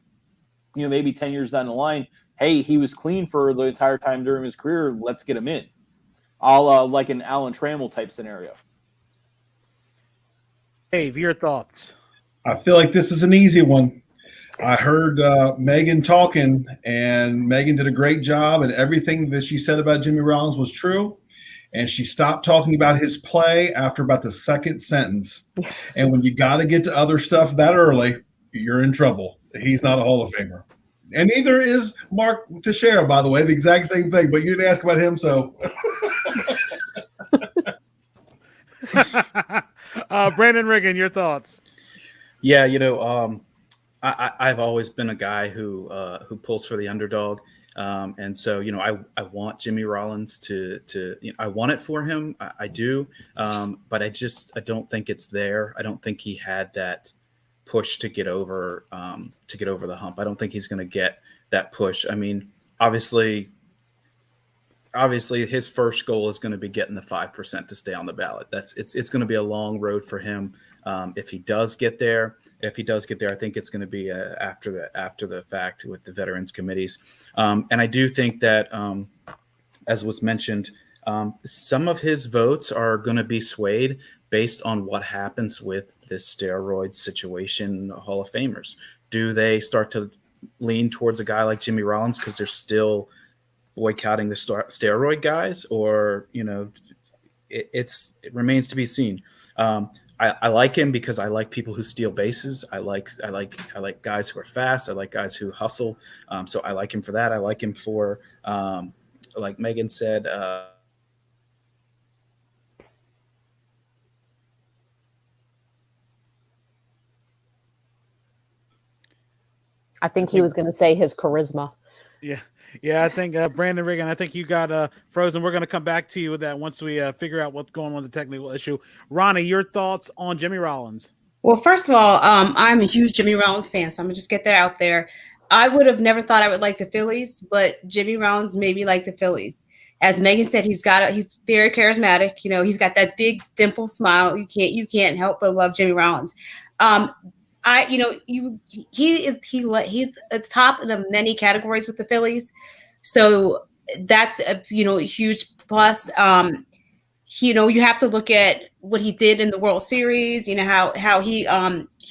Speaker 3: maybe 10 years down the line, hey, he was clean for the entire time during his career. Let's get him in. Like an Alan Trammell type scenario.
Speaker 1: Dave, your thoughts?
Speaker 5: I feel like this is an easy one. I heard Megan talking, and Megan did a great job, and everything that she said about Jimmy Rollins was true. And she stopped talking about his play after about the second sentence. And when you got to get to other stuff that early, you're in trouble. He's not a Hall of Famer. And neither is Mark Teixeira, by the way, the exact same thing. But you didn't ask about him, so.
Speaker 1: Brandon Riggin, your thoughts?
Speaker 4: Yeah, I've always been a guy who pulls for the underdog, and so I want Jimmy Rollins to I want it for him. I do, but I don't think it's there. I don't think he had that push to get over the hump. I don't think he's going to get that push. I mean, obviously his first goal is going to be getting the 5% to stay on the ballot. It's going to be a long road for him. If he does get there, I think it's going to be after the fact with the veterans committees. And I do think that, as was mentioned, some of his votes are going to be swayed based on what happens with this steroid situation. Hall of Famers, do they start to lean towards a guy like Jimmy Rollins because they're still boycotting the steroid guys, or it remains to be seen. I like him because I like people who steal bases. I like guys who are fast. I like guys who hustle. So I like him for that. I like him for like Megan said.
Speaker 2: I think he was going to say his charisma.
Speaker 1: Yeah, I think Brandon Riggin, I think you got frozen. We're going to come back to you with that once we figure out what's going on with the technical issue. Ronnie, your thoughts on Jimmy Rollins?
Speaker 7: Well, first of all, I'm a huge Jimmy Rollins fan, so I'm going to just get that out there. I would have never thought I would like the Phillies, but Jimmy Rollins made me like the Phillies. As Megan said, he's very charismatic. He's got that big dimple smile. You can't help but love Jimmy Rollins. He's at top in many categories with the Phillies, so that's a huge plus. You have to look at what he did in the World Series. How he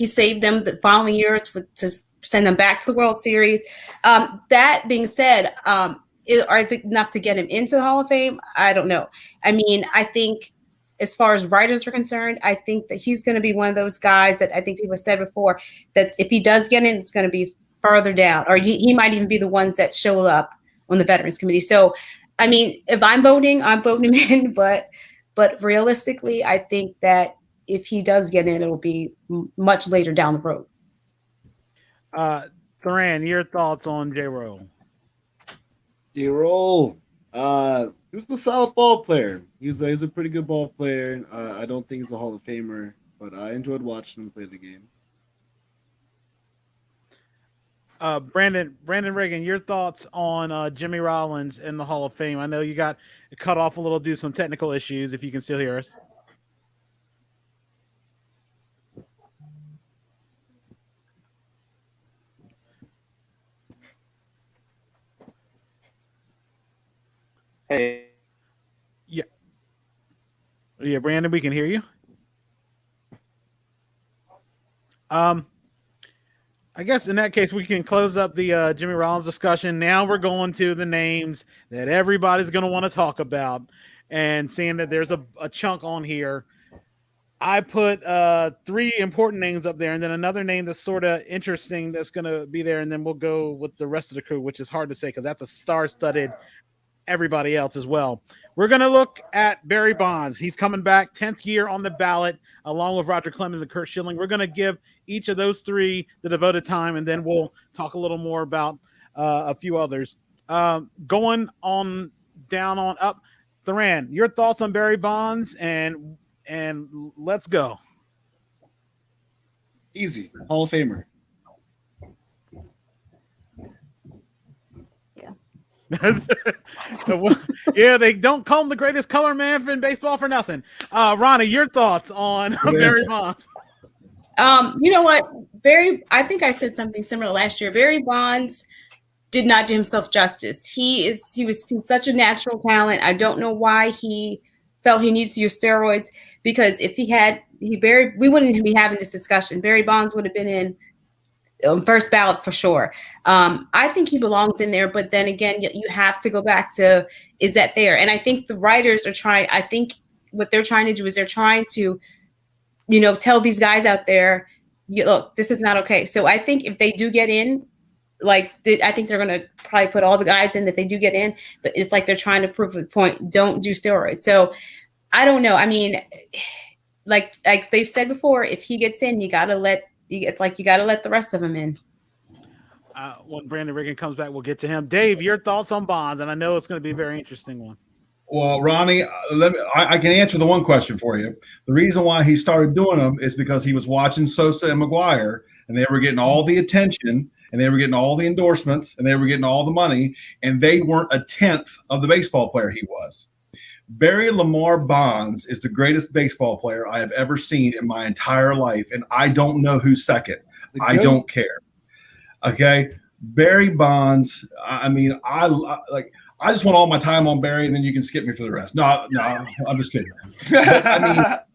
Speaker 7: saved them the following year to send them back to the World Series. That being said, is it enough to get him into the Hall of Fame? I don't know. I mean, I think, as far as writers are concerned, I think that he's going to be one of those guys that I think people have said before, that if he does get in, it's going to be further down, or he might even be the ones that show up on the Veterans Committee. So, I mean, if I'm voting him in, but realistically, I think that if he does get in, it'll be much later down the road.
Speaker 1: Thuran, your thoughts on J-Roll?
Speaker 6: J-Roll, he was a solid ball player. He's a pretty good ball player. I don't think he's a Hall of Famer, but I enjoyed watching him play the game.
Speaker 1: Brandon Riggin, your thoughts on Jimmy Rollins in the Hall of Fame? I know you got cut off a little due to some technical issues, if you can still hear us.
Speaker 3: Hey.
Speaker 1: Yeah, Brandon, we can hear you. I guess in that case, we can close up the Jimmy Rollins discussion. Now we're going to the names that everybody's going to want to talk about, and seeing that there's a chunk on here. I put 3 important names up there, and then another name that's sort of interesting that's going to be there, and then we'll go with the rest of the crew, which is hard to say because that's a star-studded everybody else as well. We're going to look at Barry Bonds. He's coming back, 10th year on the ballot, along with Roger Clemens and Curt Schilling. We're going to give each of those 3 the devoted time, and then we'll talk a little more about a few others. Going on down on up. Thuran, your thoughts on Barry Bonds, and let's go.
Speaker 6: Easy. Hall of Famer.
Speaker 1: Yeah, they don't call him the greatest color man in baseball for nothing. Ronnie, your thoughts on Barry Bonds?
Speaker 7: You know what, I think I said something similar last year. Barry Bonds did not do himself justice. He's such a natural talent. I don't know why he felt he needs to use steroids, because if we wouldn't be having this discussion. Barry Bonds would have been in first ballot for sure. I think he belongs in there, but then again, you have to go back to, is that fair? And I think the writers are trying. I think what they're trying to do is they're trying to, tell these guys out there, look, this is not okay. So I think if they do get in, like I think they're gonna probably put all the guys in that they do get in, but it's like they're trying to prove a point. Don't do steroids. So I don't know. I mean, like they've said before, if he gets in, you gotta let the rest of them in.
Speaker 1: When Brandon Riggin comes back, we'll get to him. Dave, your thoughts on Bonds, and I know it's going to be a very interesting one.
Speaker 5: Well, Ronnie, I can answer the one question for you. The reason why he started doing them is because he was watching Sosa and McGuire, and they were getting all the attention, and they were getting all the endorsements, and they were getting all the money, and they weren't a tenth of the baseball player he was. Barry Lamar Bonds is the greatest baseball player I have ever seen in my entire life, and I don't know who's second. I don't care. Okay, Barry Bonds. I mean, I just want all my time on Barry, and then you can skip me for the rest. No, I'm just kidding. But, I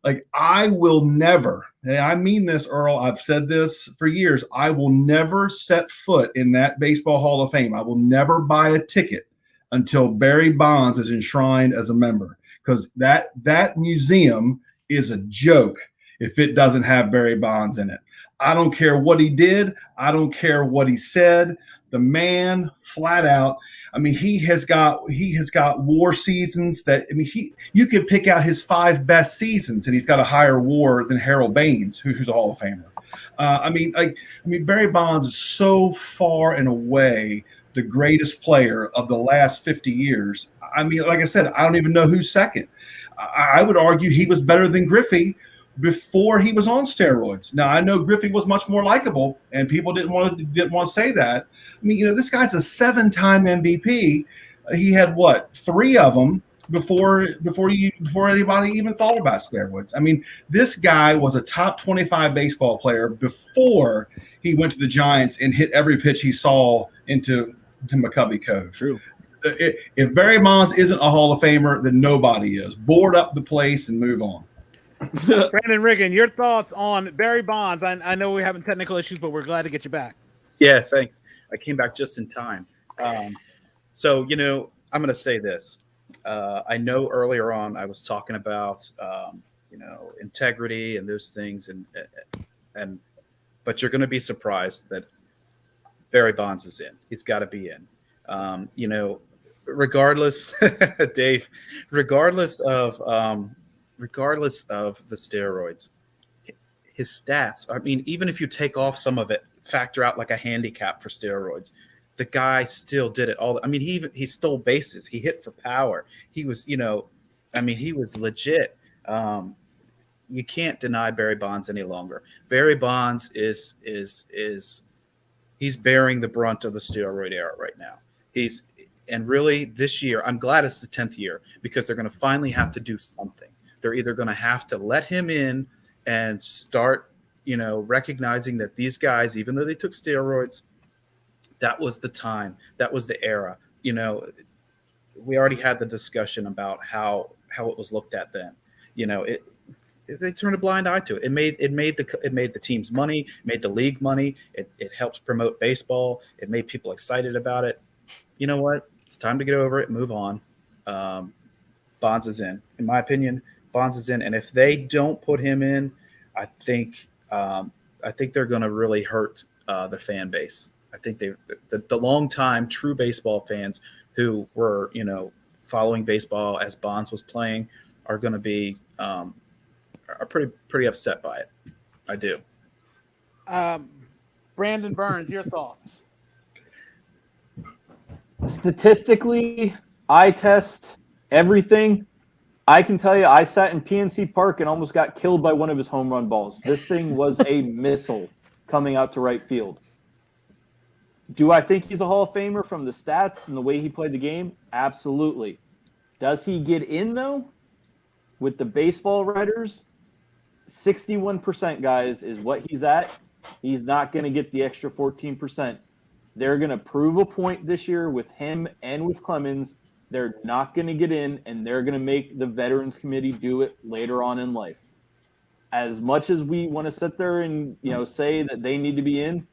Speaker 5: mean, I will never, and I mean this, Earl, I've said this for years, I will never set foot in that Baseball Hall of Fame. I will never buy a ticket until Barry Bonds is enshrined as a member, because that museum is a joke if it doesn't have Barry Bonds in it. I don't care what he did. I don't care what he said. The man flat out, I mean, he has got WAR seasons that, I mean, you could pick out his 5 best seasons, and he's got a higher WAR than Harold Baines, who's a Hall of Famer. I mean, Barry Bonds is so far and away the greatest player of the last 50 years. I mean, like I said, I don't even know who's second. I would argue he was better than Griffey before he was on steroids. Now, I know Griffey was much more likable, and people didn't want to say that. I mean, this guy's a 7-time MVP. He had 3 of them before anybody even thought about steroids. I mean, this guy was a top 25 baseball player before he went to the Giants and hit every pitch he saw into McCovey Cove.
Speaker 6: True.
Speaker 5: If Barry Bonds isn't a Hall of Famer, then nobody is. Board up the place and move on.
Speaker 1: Brandon Riggin, your thoughts on Barry Bonds? I know we're having technical issues, but we're glad to get you back.
Speaker 4: Yeah, thanks. I came back just in time. So, I'm going to say this. I know earlier on I was talking about, integrity and those things, but you're going to be surprised that Barry Bonds is in. He's got to be in. Regardless, Dave, regardless of the steroids, his stats, I mean, even if you take off some of it, factor out like a handicap for steroids, the guy still did it all. I mean, he stole bases. He hit for power. He was, he was legit. You can't deny Barry Bonds any longer. Barry Bonds is he's bearing the brunt of the steroid era right now. And really this year, I'm glad it's the 10th year, because they're going to finally have to do something. They're either going to have to let him in and start, recognizing that these guys, even though they took steroids, that was the time, that was the era. We already had the discussion about how it was looked at then. They turned a blind eye to it. It made the teams money, made the league money. It helped promote baseball. It made people excited about it. You know what? It's time to get over it and move on. Bonds is in my opinion. Bonds is in, and if they don't put him in, I think they're going to really hurt the fan base. I think the long-time true baseball fans who were following baseball as Bonds was playing are going to be are pretty upset by it. I do.
Speaker 1: Brandon Burns, your thoughts?
Speaker 3: Statistically, eye test, everything. I can tell you, I sat in PNC Park and almost got killed by one of his home run balls. This thing was a missile coming out to right field. Do I think he's a Hall of Famer from the stats and the way he played the game? Absolutely. Does he get in, though? With the baseball writers, 61%, guys, is what he's at. He's not going to get the extra 14%. They're going to prove a point this year with him and with Clemens. They're not going to get in, and they're going to make the Veterans Committee do it later on in life. As much as we want to sit there and say that they need to be in,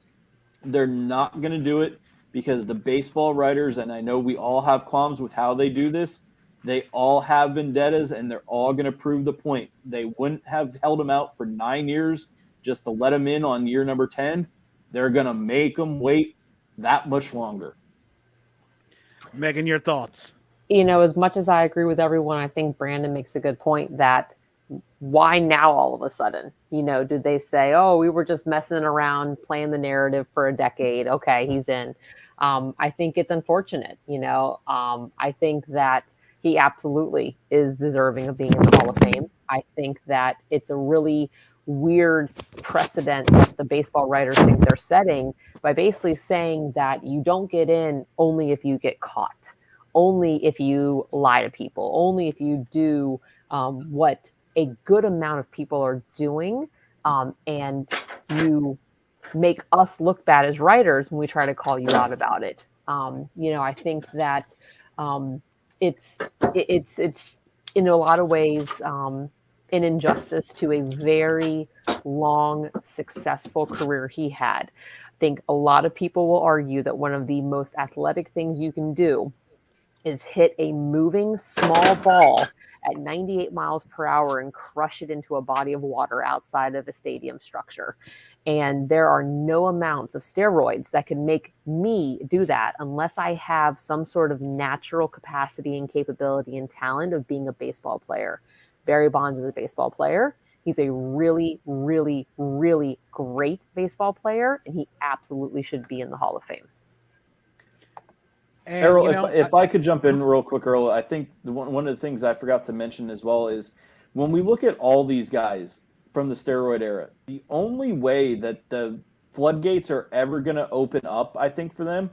Speaker 3: they're not going to do it, because the baseball writers, and I know we all have qualms with how they do this, they all have vendettas, and they're all going to prove the point. They wouldn't have held him out for 9 years just to let him in on year number 10. They're going to make him wait that much longer.
Speaker 1: Megan, your thoughts?
Speaker 2: As much as I agree with everyone, I think Brandon makes a good point that why now all of a sudden? Do they say, oh, we were just messing around, playing the narrative for a decade. Okay, he's in. I think it's unfortunate. I think that he absolutely is deserving of being in the Hall of Fame. I think that it's a really weird precedent that the baseball writers think they're setting by basically saying that you don't get in only if you get caught, only if you lie to people, only if you do what a good amount of people are doing, and you make us look bad as writers when we try to call you out about it. I think that it's in a lot of ways an injustice to a very long, successful career he had. I think a lot of people will argue that one of the most athletic things you can do is hit a moving small ball at 98 miles per hour and crush it into a body of water outside of a stadium structure. And there are no amounts of steroids that can make me do that unless I have some sort of natural capacity and capability and talent of being a baseball player. Barry Bonds is a baseball player. He's a really, really, really great baseball player, and he absolutely should be in the Hall of Fame.
Speaker 3: And, Earl, if I could jump in real quick, Earl, I think one of the things I forgot to mention as well is when we look at all these guys from the steroid era, the only way that the floodgates are ever going to open up, I think, for them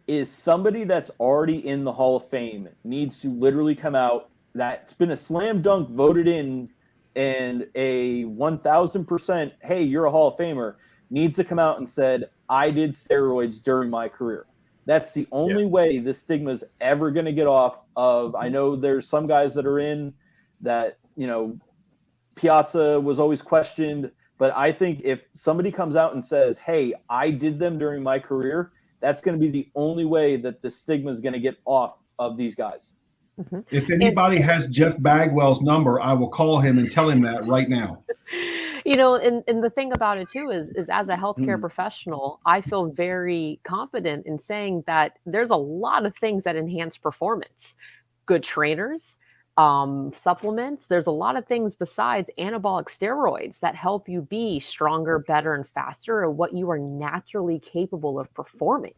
Speaker 3: is somebody that's already in the Hall of Fame needs to literally come out that's been a slam dunk voted in and a 1,000%, hey, you're a Hall of Famer, needs to come out and said, I did steroids during my career. That's the only way this stigma is ever going to get off of. I know there's some guys that are in that, Piazza was always questioned, but I think if somebody comes out and says, hey, I did them during my career, that's going to be the only way that the stigma is going to get off of these guys.
Speaker 2: Mm-hmm.
Speaker 5: If anybody has Jeff Bagwell's number, I will call him and tell him that right now.
Speaker 2: And the thing about it too is as a healthcare professional, I feel very confident in saying that there's a lot of things that enhance performance. Good trainers, supplements. There's a lot of things besides anabolic steroids that help you be stronger, better, and faster at what you are naturally capable of performing.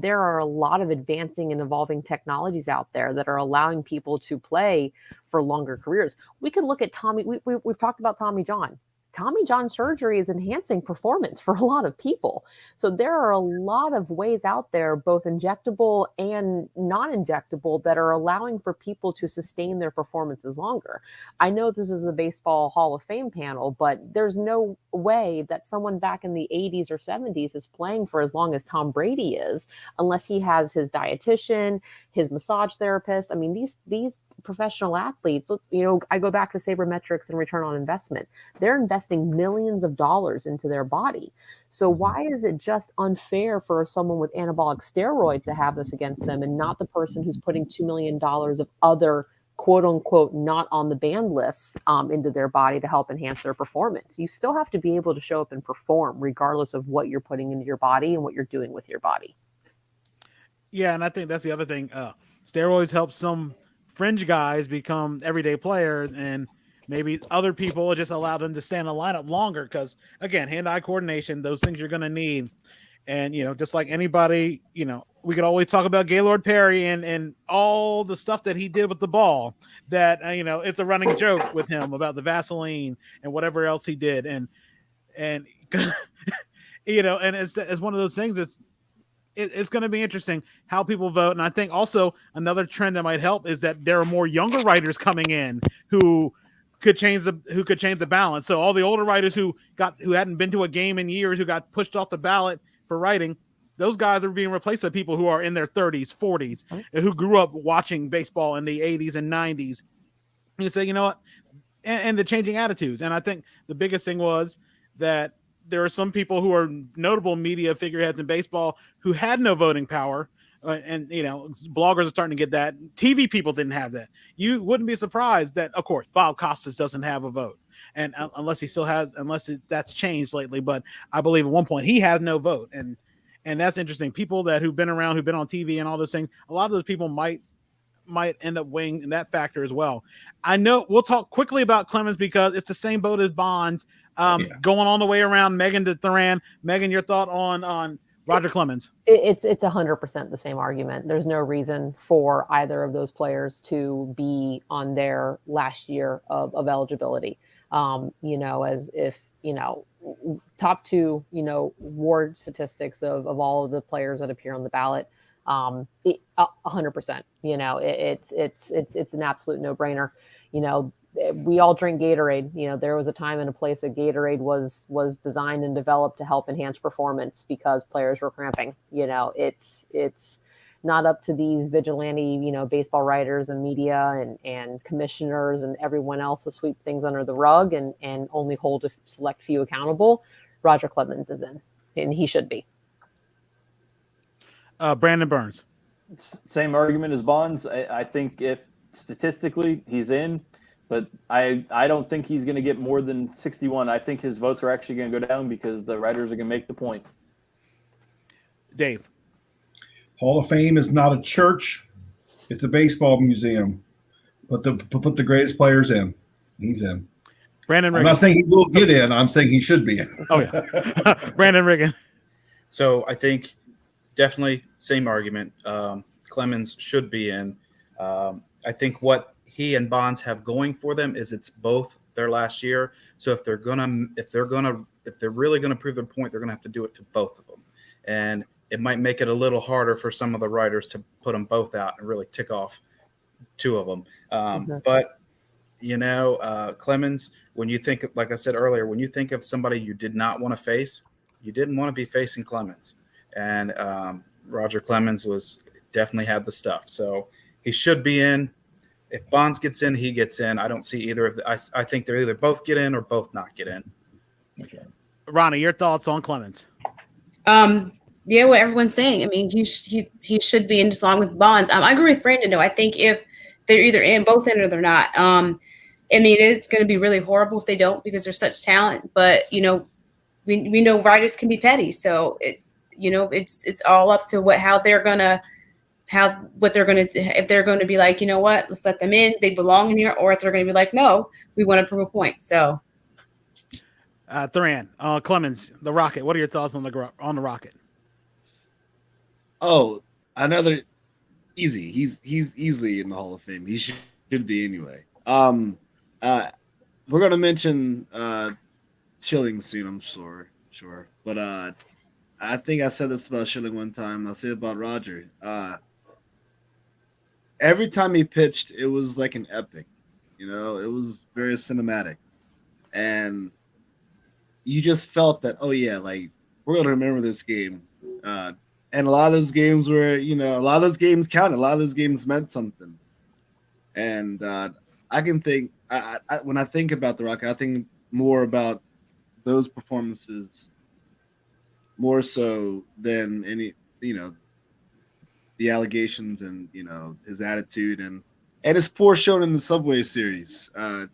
Speaker 2: There are a lot of advancing and evolving technologies out there that are allowing people to play for longer careers. We could look at Tommy. We've talked about Tommy John. Tommy John surgery is enhancing performance for a lot of people. So there are a lot of ways out there, both injectable and non-injectable, that are allowing for people to sustain their performances longer. I know this is a baseball Hall of Fame panel, but there's no way that someone back in the 80s or 70s is playing for as long as Tom Brady is, unless he has his dietitian, his massage therapist. I mean, these professional athletes, I go back to sabermetrics and return on investment. They're investing millions of dollars into their body. So why is it just unfair for someone with anabolic steroids to have this against them and not the person who's putting $2 million of other quote unquote not on the banned lists into their body to help enhance their performance? You still have to be able to show up and perform regardless of what you're putting into your body and what you're doing with your body.
Speaker 1: Yeah, and I think that's the other thing. Steroids help some fringe guys become everyday players, and maybe other people just allow them to stay in the lineup longer because, again, hand-eye coordination, those things you're going to need. And, just like anybody, we could always talk about Gaylord Perry and all the stuff that he did with the ball that, it's a running joke with him about the Vaseline and whatever else he did. And and it's one of those things it's going to be interesting how people vote. And I think also another trend that might help is that there are more younger writers coming in who could change the balance. So all the older writers who hadn't been to a game in years, who got pushed off the ballot for writing, those guys are being replaced by people who are in their 30s, 40s, and who grew up watching baseball in the 80s and 90s. And you say, you know what? And the changing attitudes. And I think the biggest thing was that there are some people who are notable media figureheads in baseball who had no voting power. And, bloggers are starting to get that. TV people didn't have that. You wouldn't be surprised that, of course, Bob Costas doesn't have a vote. And unless that's changed lately. But I believe at one point he had no vote. And And that's interesting. People who've been around, who've been on TV and all those things, a lot of those people might end up weighing that factor as well. I know we'll talk quickly about Clemens because it's the same boat as Bonds, going all the way around. Megan to Thuran. Megan, your thought on Roger Clemens?
Speaker 2: It's 100% the same argument. There's no reason for either of those players to be on their last year of eligibility. As if, top two, ward statistics of all of the players that appear on the ballot. 100%. It's an absolute no-brainer. We all drink Gatorade. There was a time and a place that Gatorade was designed and developed to help enhance performance because players were cramping. It's not up to these vigilante, baseball writers and media and commissioners and everyone else to sweep things under the rug and only hold a select few accountable. Roger Clemens is in, and he should be.
Speaker 1: Brandon Burns.
Speaker 3: Same argument as Bonds. I think if statistically he's in, but I don't think he's going to get more than 61. I think his votes are actually going to go down because the writers are going to make the point.
Speaker 1: Dave.
Speaker 5: Hall of Fame is not a church. It's a baseball museum. Put the greatest players in. He's in.
Speaker 1: Brandon Riggin.
Speaker 5: I'm not saying he will get in. I'm saying he should be in.
Speaker 1: Oh, yeah. Brandon Riggin.
Speaker 4: So I think definitely same argument. Clemens should be in. I think what he and Bonds have going for them is it's both their last year. So if they're really gonna prove their point, they're gonna have to do it to both of them, and it might make it a little harder for some of the writers to put them both out and really tick off two of them. But Clemens, when you think, like I said earlier, when you think of somebody you did not want to face, you didn't want to be facing Clemens, and Roger Clemens definitely had the stuff, so he should be in. If Bonds gets in, he gets in. I don't see either of the. I think they're either both get in or both not get in.
Speaker 1: Okay. Ronnie, your thoughts on Clemens?
Speaker 7: Yeah, what everyone's saying. I mean, he should be in just along with Bonds. I agree with Brandon though. I think if they're either both in or they're not. I mean, it's going to be really horrible if they don't because they're such talent. But we know writers can be petty, so it's all up to what they're going to if they're going to be like, you know what, let's let them in, they belong in here, or if they're going to be like, no, we want to prove a point. So
Speaker 1: Thuran, Clemens, the Rocket, what are your thoughts on the Rocket?
Speaker 6: Oh, another easy. He's easily in the Hall of Fame. He should be anyway. We're gonna mention Schilling soon, I'm sure. But I think I said this about Schilling one time. I'll say it about Roger. Every time he pitched, it was like an epic. It was very cinematic, and you just felt that, oh yeah, like we're gonna remember this game. And a lot of those games were, a lot of those games counted. A lot of those games meant something. And I can think, when I think about the Rocket, I think more about those performances more so than any, the allegations and, his attitude and his poor showing in the Subway Series. I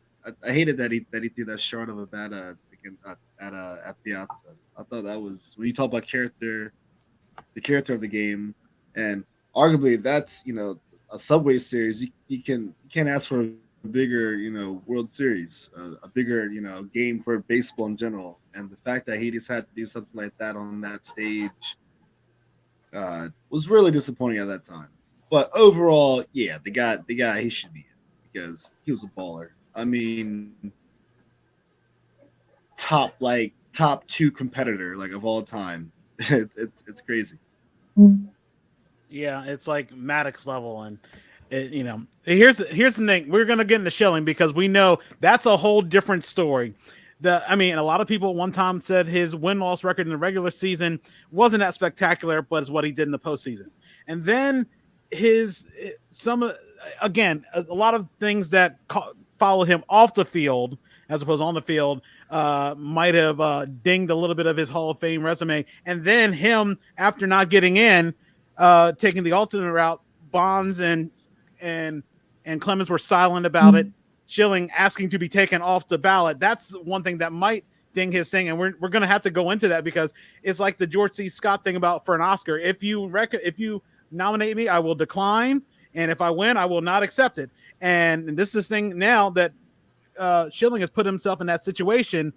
Speaker 6: hated that he threw that short of a bat at Piazza. I thought that was, when you talk about the character of the game, and arguably that's a Subway Series. You can't ask for a bigger World Series, a bigger game for baseball in general. And the fact that he just had to do something like that on that stage was really disappointing at that time. But overall, yeah, the guy he should be in because he was a baller. I mean, top two competitor of all time. It's crazy.
Speaker 1: Yeah, it's like Maddox level, and here's the thing. We're gonna get into Schilling because we know that's a whole different story. A lot of people at one time said his win-loss record in the regular season wasn't that spectacular, but it's what he did in the postseason. And then a lot of things that follow him off the field as opposed to on the field might have dinged a little bit of his Hall of Fame resume. And then him, after not getting in, taking the alternate route, Bonds and Clemens were silent about it. Schilling asking to be taken off the ballot. That's one thing that might ding his thing, and we're gonna have to go into that because it's like the George C. Scott thing about for an Oscar. If you nominate me, I will decline, and if I win, I will not accept it. And this is this thing now that Schilling has put himself in that situation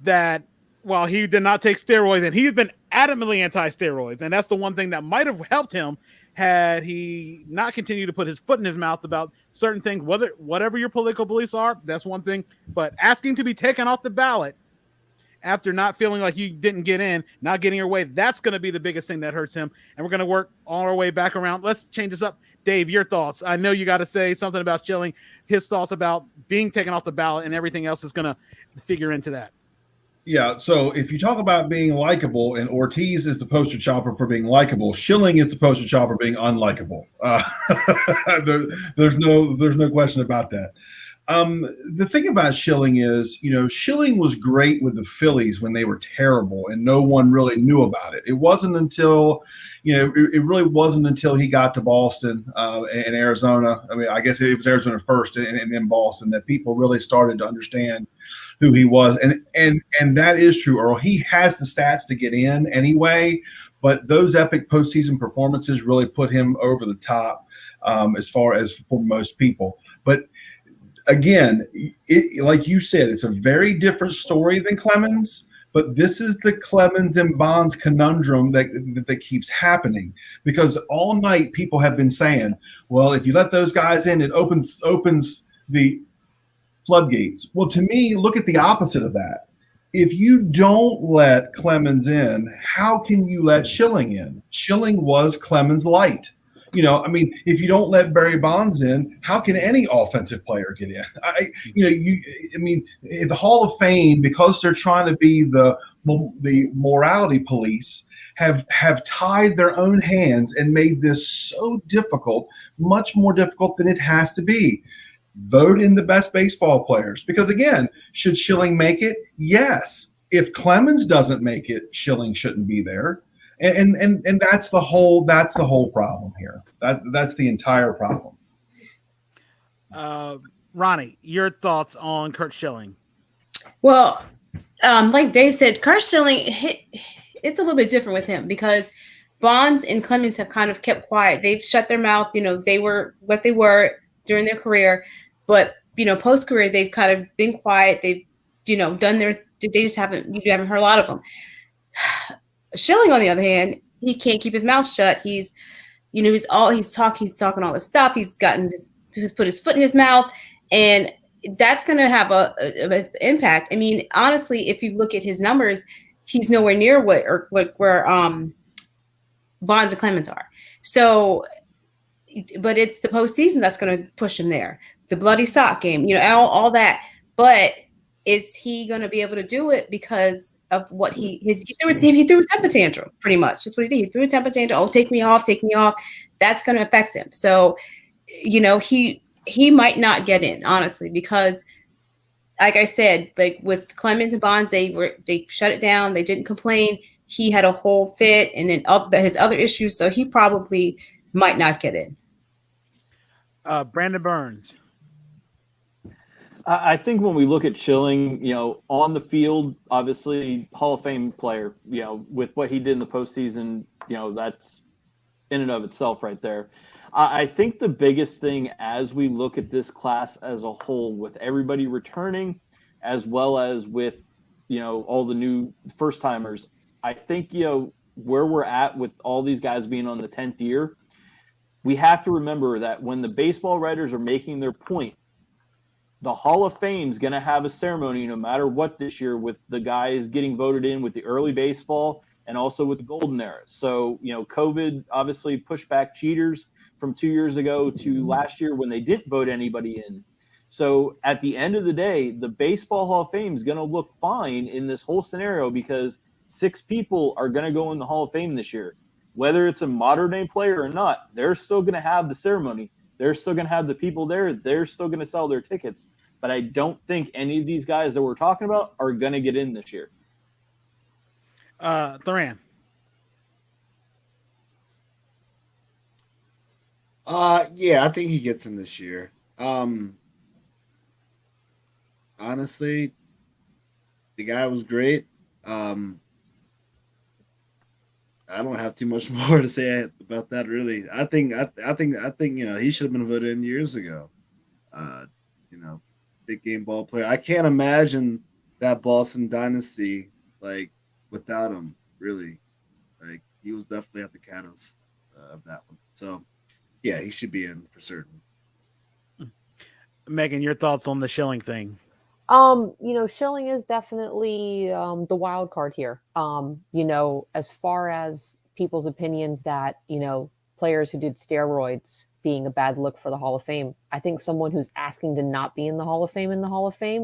Speaker 1: that while he did not take steroids, and he's been adamantly anti-steroids, and that's the one thing that might have helped him had he not continued to put his foot in his mouth about certain things, whatever your political beliefs are, that's one thing, but asking to be taken off the ballot after not feeling like you didn't get in, not getting your way, that's going to be the biggest thing that hurts him. And we're going to work all our way back around. Let's change this up. Dave, your thoughts. I know you got to say something about Schilling, his thoughts about being taken off the ballot, and everything else is going to figure into that.
Speaker 5: Yeah, so if you talk about being likable, and Ortiz is the poster child for being likable, Schilling is the poster child for being unlikable. There's no question about that. The thing about Schilling is, Schilling was great with the Phillies when they were terrible, and no one really knew about it. It wasn't until, it really wasn't until he got to Boston and Arizona. I mean, I guess it was Arizona first, and then Boston, that people really started to understand who he was. And that is true, Earl. He has the stats to get in anyway, but those epic postseason performances really put him over the top as far as for most people. But again, like you said, it's a very different story than Clemens, but this is the Clemens and Bonds conundrum that keeps happening, because all night people have been saying, well, if you let those guys in, it opens the floodgates. Well, to me, look at the opposite of that. If you don't let Clemens in, how can you let Schilling in? Schilling was Clemens light. If you don't let Barry Bonds in, how can any offensive player get in? The Hall of Fame, because they're trying to be the morality police, have tied their own hands and made this so difficult, much more difficult than it has to be. Vote in the best baseball players, because again, should Schilling make it? Yes. If Clemens doesn't make it, Schilling shouldn't be there. And that's the whole problem here. That's the entire problem.
Speaker 1: Ronnie, your thoughts on Curt Schilling?
Speaker 7: Well, like Dave said, Curt Schilling, it's a little bit different with him because Bonds and Clemens have kind of kept quiet. They've shut their mouth. They were what they were during their career, but post-career they've kind of been quiet. They've done their. They just haven't. You haven't heard a lot of them. Schilling, on the other hand, he can't keep his mouth shut. He's talking all this stuff. He's put his foot in his mouth, and that's going to have a impact. I mean, honestly, if you look at his numbers, he's nowhere near where Bonds and Clemens are. So, but it's the postseason that's going to push him there. The bloody sock game, all that. But is he going to be able to do it because of what he threw a temper tantrum, pretty much. That's what he did. He threw a temper tantrum. Oh, take me off. That's going to affect him. So, he might not get in, honestly, because like I said, like with Clemens and Bonds, they shut it down. They didn't complain. He had a whole fit, and then his other issues. So he probably might not get in.
Speaker 1: Brandon Burns.
Speaker 3: I think when we look at Schilling, on the field, obviously Hall of Fame player, with what he did in the postseason, that's in and of itself right there. I think the biggest thing as we look at this class as a whole, with everybody returning, as well as with, all the new first timers, I think, where we're at with all these guys being on the 10th year, we have to remember that when the baseball writers are making their point, the Hall of Fame is going to have a ceremony no matter what this year, with the guys getting voted in with the early baseball and also with the golden era. So, COVID obviously pushed back cheaters from 2 years ago to last year when they didn't vote anybody in. So at the end of the day, the Baseball Hall of Fame is going to look fine in this whole scenario because 6 people are going to go in the Hall of Fame this year. Whether it's a modern day player or not, they're still going to have the ceremony. They're still going to have the people there. They're still going to sell their tickets. But I don't think any of these guys that we're talking about are going to get in this year.
Speaker 1: Thoran.
Speaker 6: Yeah, I think he gets in this year. Honestly, the guy was great. I don't have too much more to say about that. Really, I think he should have been voted in years ago. Uh, you know, big game ball player. I can't imagine that Boston dynasty like without him. Really, like he was definitely at the catalyst of that one. So yeah, he should be in for certain.
Speaker 1: Megan, your thoughts on the Schilling thing?
Speaker 2: Schilling is definitely the wild card here. As far as people's opinions that, players who did steroids being a bad look for the Hall of Fame, I think someone who's asking to not be in the Hall of Fame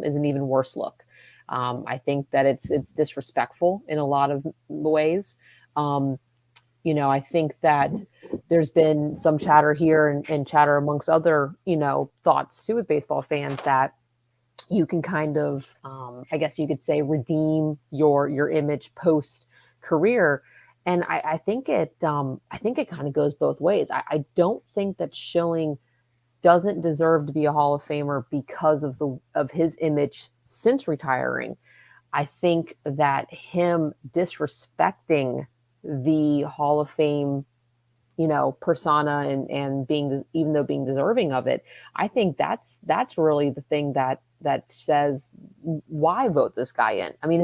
Speaker 2: is an even worse look. I think that it's disrespectful in a lot of ways. I think that there's been some chatter here and chatter amongst other, thoughts too with baseball fans that you can kind of, I guess you could say, redeem your image post career. And I think it kind of goes both ways. I don't think that Schilling doesn't deserve to be a Hall of Famer because of his image since retiring. I think that him disrespecting the Hall of Fame, persona and being, even though being deserving of it, I think that's really the thing that says why vote this guy in. I mean,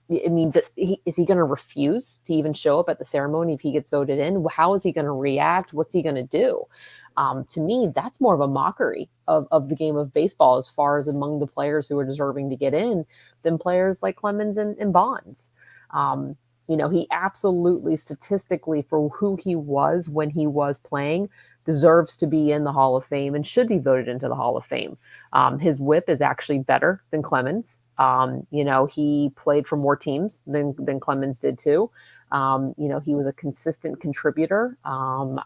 Speaker 2: is he going to refuse to even show up at the ceremony if he gets voted in? How is he going to react? What's he going to do? To me, that's more of a mockery of the game of baseball as far as among the players who are deserving to get in than players like Clemens and Bonds. He absolutely, statistically, for who he was when he was playing, deserves to be in the Hall of Fame and should be voted into the Hall of Fame. His whip is actually better than Clemens. He played for more teams than Clemens did too. He was a consistent contributor, an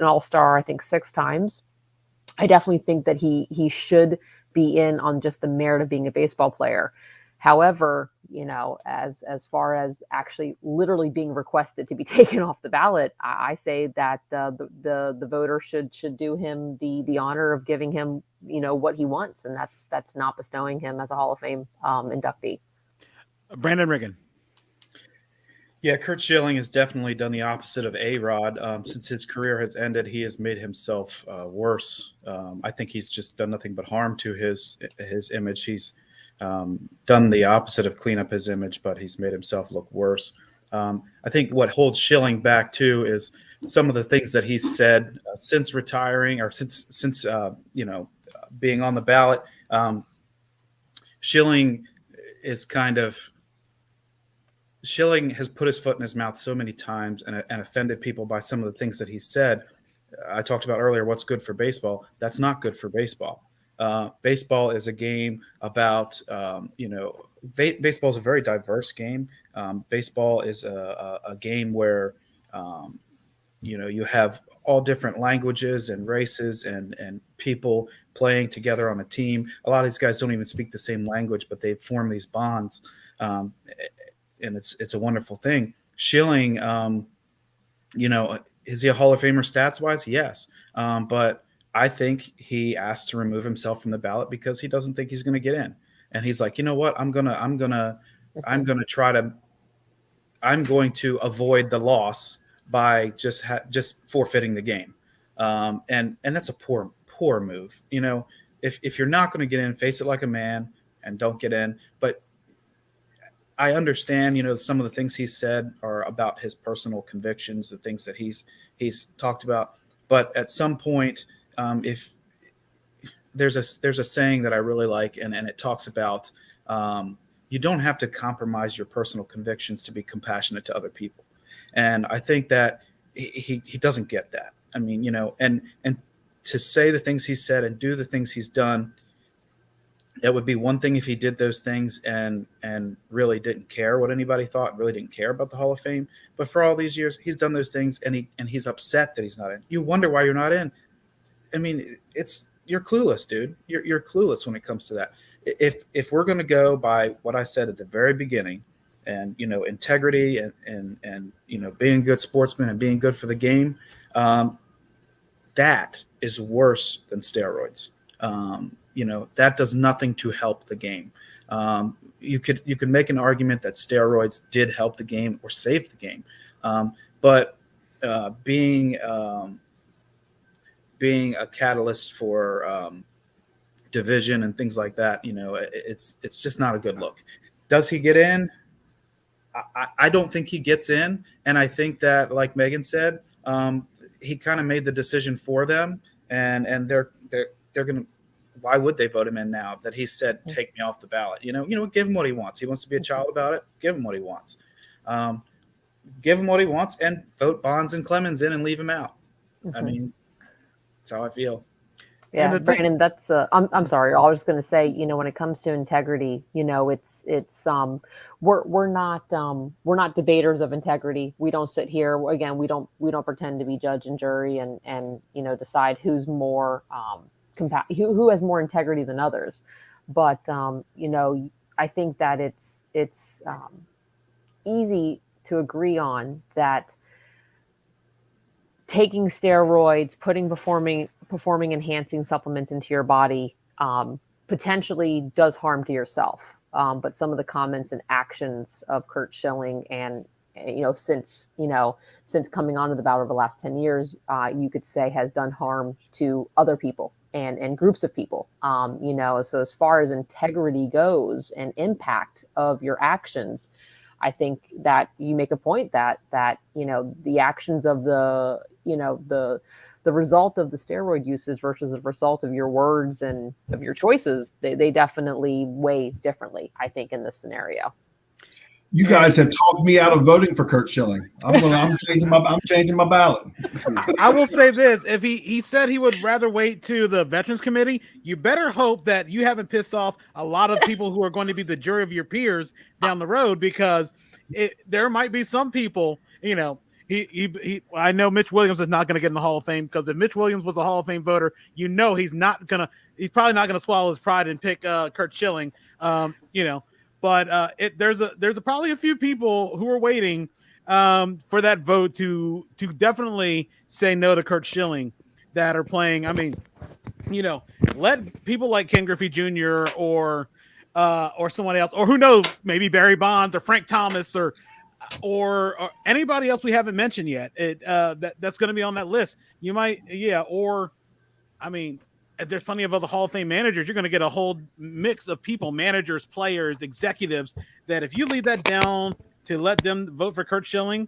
Speaker 2: all-star, I think 6 times. I definitely think that he should be in on just the merit of being a baseball player. However, as far as actually literally being requested to be taken off the ballot, I say that the voter should do him the honor of giving him, what he wants, and that's not bestowing him as a Hall of Fame inductee.
Speaker 1: Brandon Riggin.
Speaker 4: Yeah, Curt Schilling has definitely done the opposite of A-Rod. Since his career has ended, he has made himself worse. I think he's just done nothing but harm to his image. He's done the opposite of clean up his image, but he's made himself look worse. I think what holds Schilling back too is some of the things that he's said since retiring or since being on the ballot. Schilling has put his foot in his mouth so many times and offended people by some of the things that he said. I talked about earlier what's good for baseball. That's not good for baseball. Baseball is a game about, baseball is a very diverse game. Baseball is a game where, you have all different languages and races and people playing together on a team. A lot of these guys don't even speak the same language, but they form these bonds. And it's a wonderful thing. Schilling, is he a Hall of Famer stats wise? Yes. But I think he asked to remove himself from the ballot because he doesn't think he's going to get in. And he's like, you know what? I'm going to avoid the loss by just forfeiting the game. And that's a poor move. If you're not going to get in, face it like a man and don't get in. But I understand, some of the things he said are about his personal convictions, the things that he's talked about. But at some point, if there's a saying that I really like, and it talks about you don't have to compromise your personal convictions to be compassionate to other people. And I think that he doesn't get that. I mean, and to say the things he said and do the things he's done, it would be one thing if he did those things and really didn't care what anybody thought, really didn't care about the Hall of Fame. But for all these years, he's done those things and he's upset that he's not in. You wonder why you're not in. I mean, you're clueless, dude. You're clueless when it comes to that. If we're going to go by what I said at the very beginning, and integrity and being a good sportsman and being good for the game, that is worse than steroids. that does nothing to help the game. You could make an argument that steroids did help the game or save the game, but being a catalyst for division and things like that, it's just not a good look. Does he get in? I don't think he gets in, and I think that, like Megan said, he kind of made the decision for them, and they're gonna. Why would they vote him in now that he said, take me off the ballot? Give him what he wants. He wants to be a child about it. Give him what he wants. Give him what he wants and vote Bonds and Clemens in and leave him out. I mean, that's how I feel.
Speaker 2: Yeah, Brandon, that's I'm sorry. I was just going to say, when it comes to integrity, it's we're not debaters of integrity. We don't sit here again. We don't pretend to be judge and jury and decide who's more who has more integrity than others. But I think that it's easy to agree on that taking steroids, putting performing enhancing supplements into your body potentially does harm to yourself. But some of the comments and actions of Curt Schilling and since coming onto the ballot over the last 10 years, you could say has done harm to other people and groups of people. So as far as integrity goes and impact of your actions, I think that you make a point that the actions of the result of the steroid usage versus the result of your words and of your choices, they definitely weigh differently, I think, in this scenario.
Speaker 5: You guys have talked me out of voting for Curt Schilling. I'm changing my ballot.
Speaker 1: I will say this: if he said he would rather wait to the Veterans Committee, you better hope that you haven't pissed off a lot of people who are going to be the jury of your peers down the road, because there might be some people, I know Mitch Williams is not going to get in the Hall of Fame, because if Mitch Williams was a Hall of Fame voter, he's probably not going to swallow his pride and pick Curt Schilling, But there's probably a few people who are waiting for that vote to definitely say no to Curt Schilling that are playing. I mean, let people like Ken Griffey Jr. or someone else, or who knows, maybe Barry Bonds or Frank Thomas or anybody else we haven't mentioned yet. That's going to be on that list. You might, there's plenty of other Hall of Fame managers. You're going to get a whole mix of people, managers, players, executives, that if you leave that down to let them vote for Curt Schilling,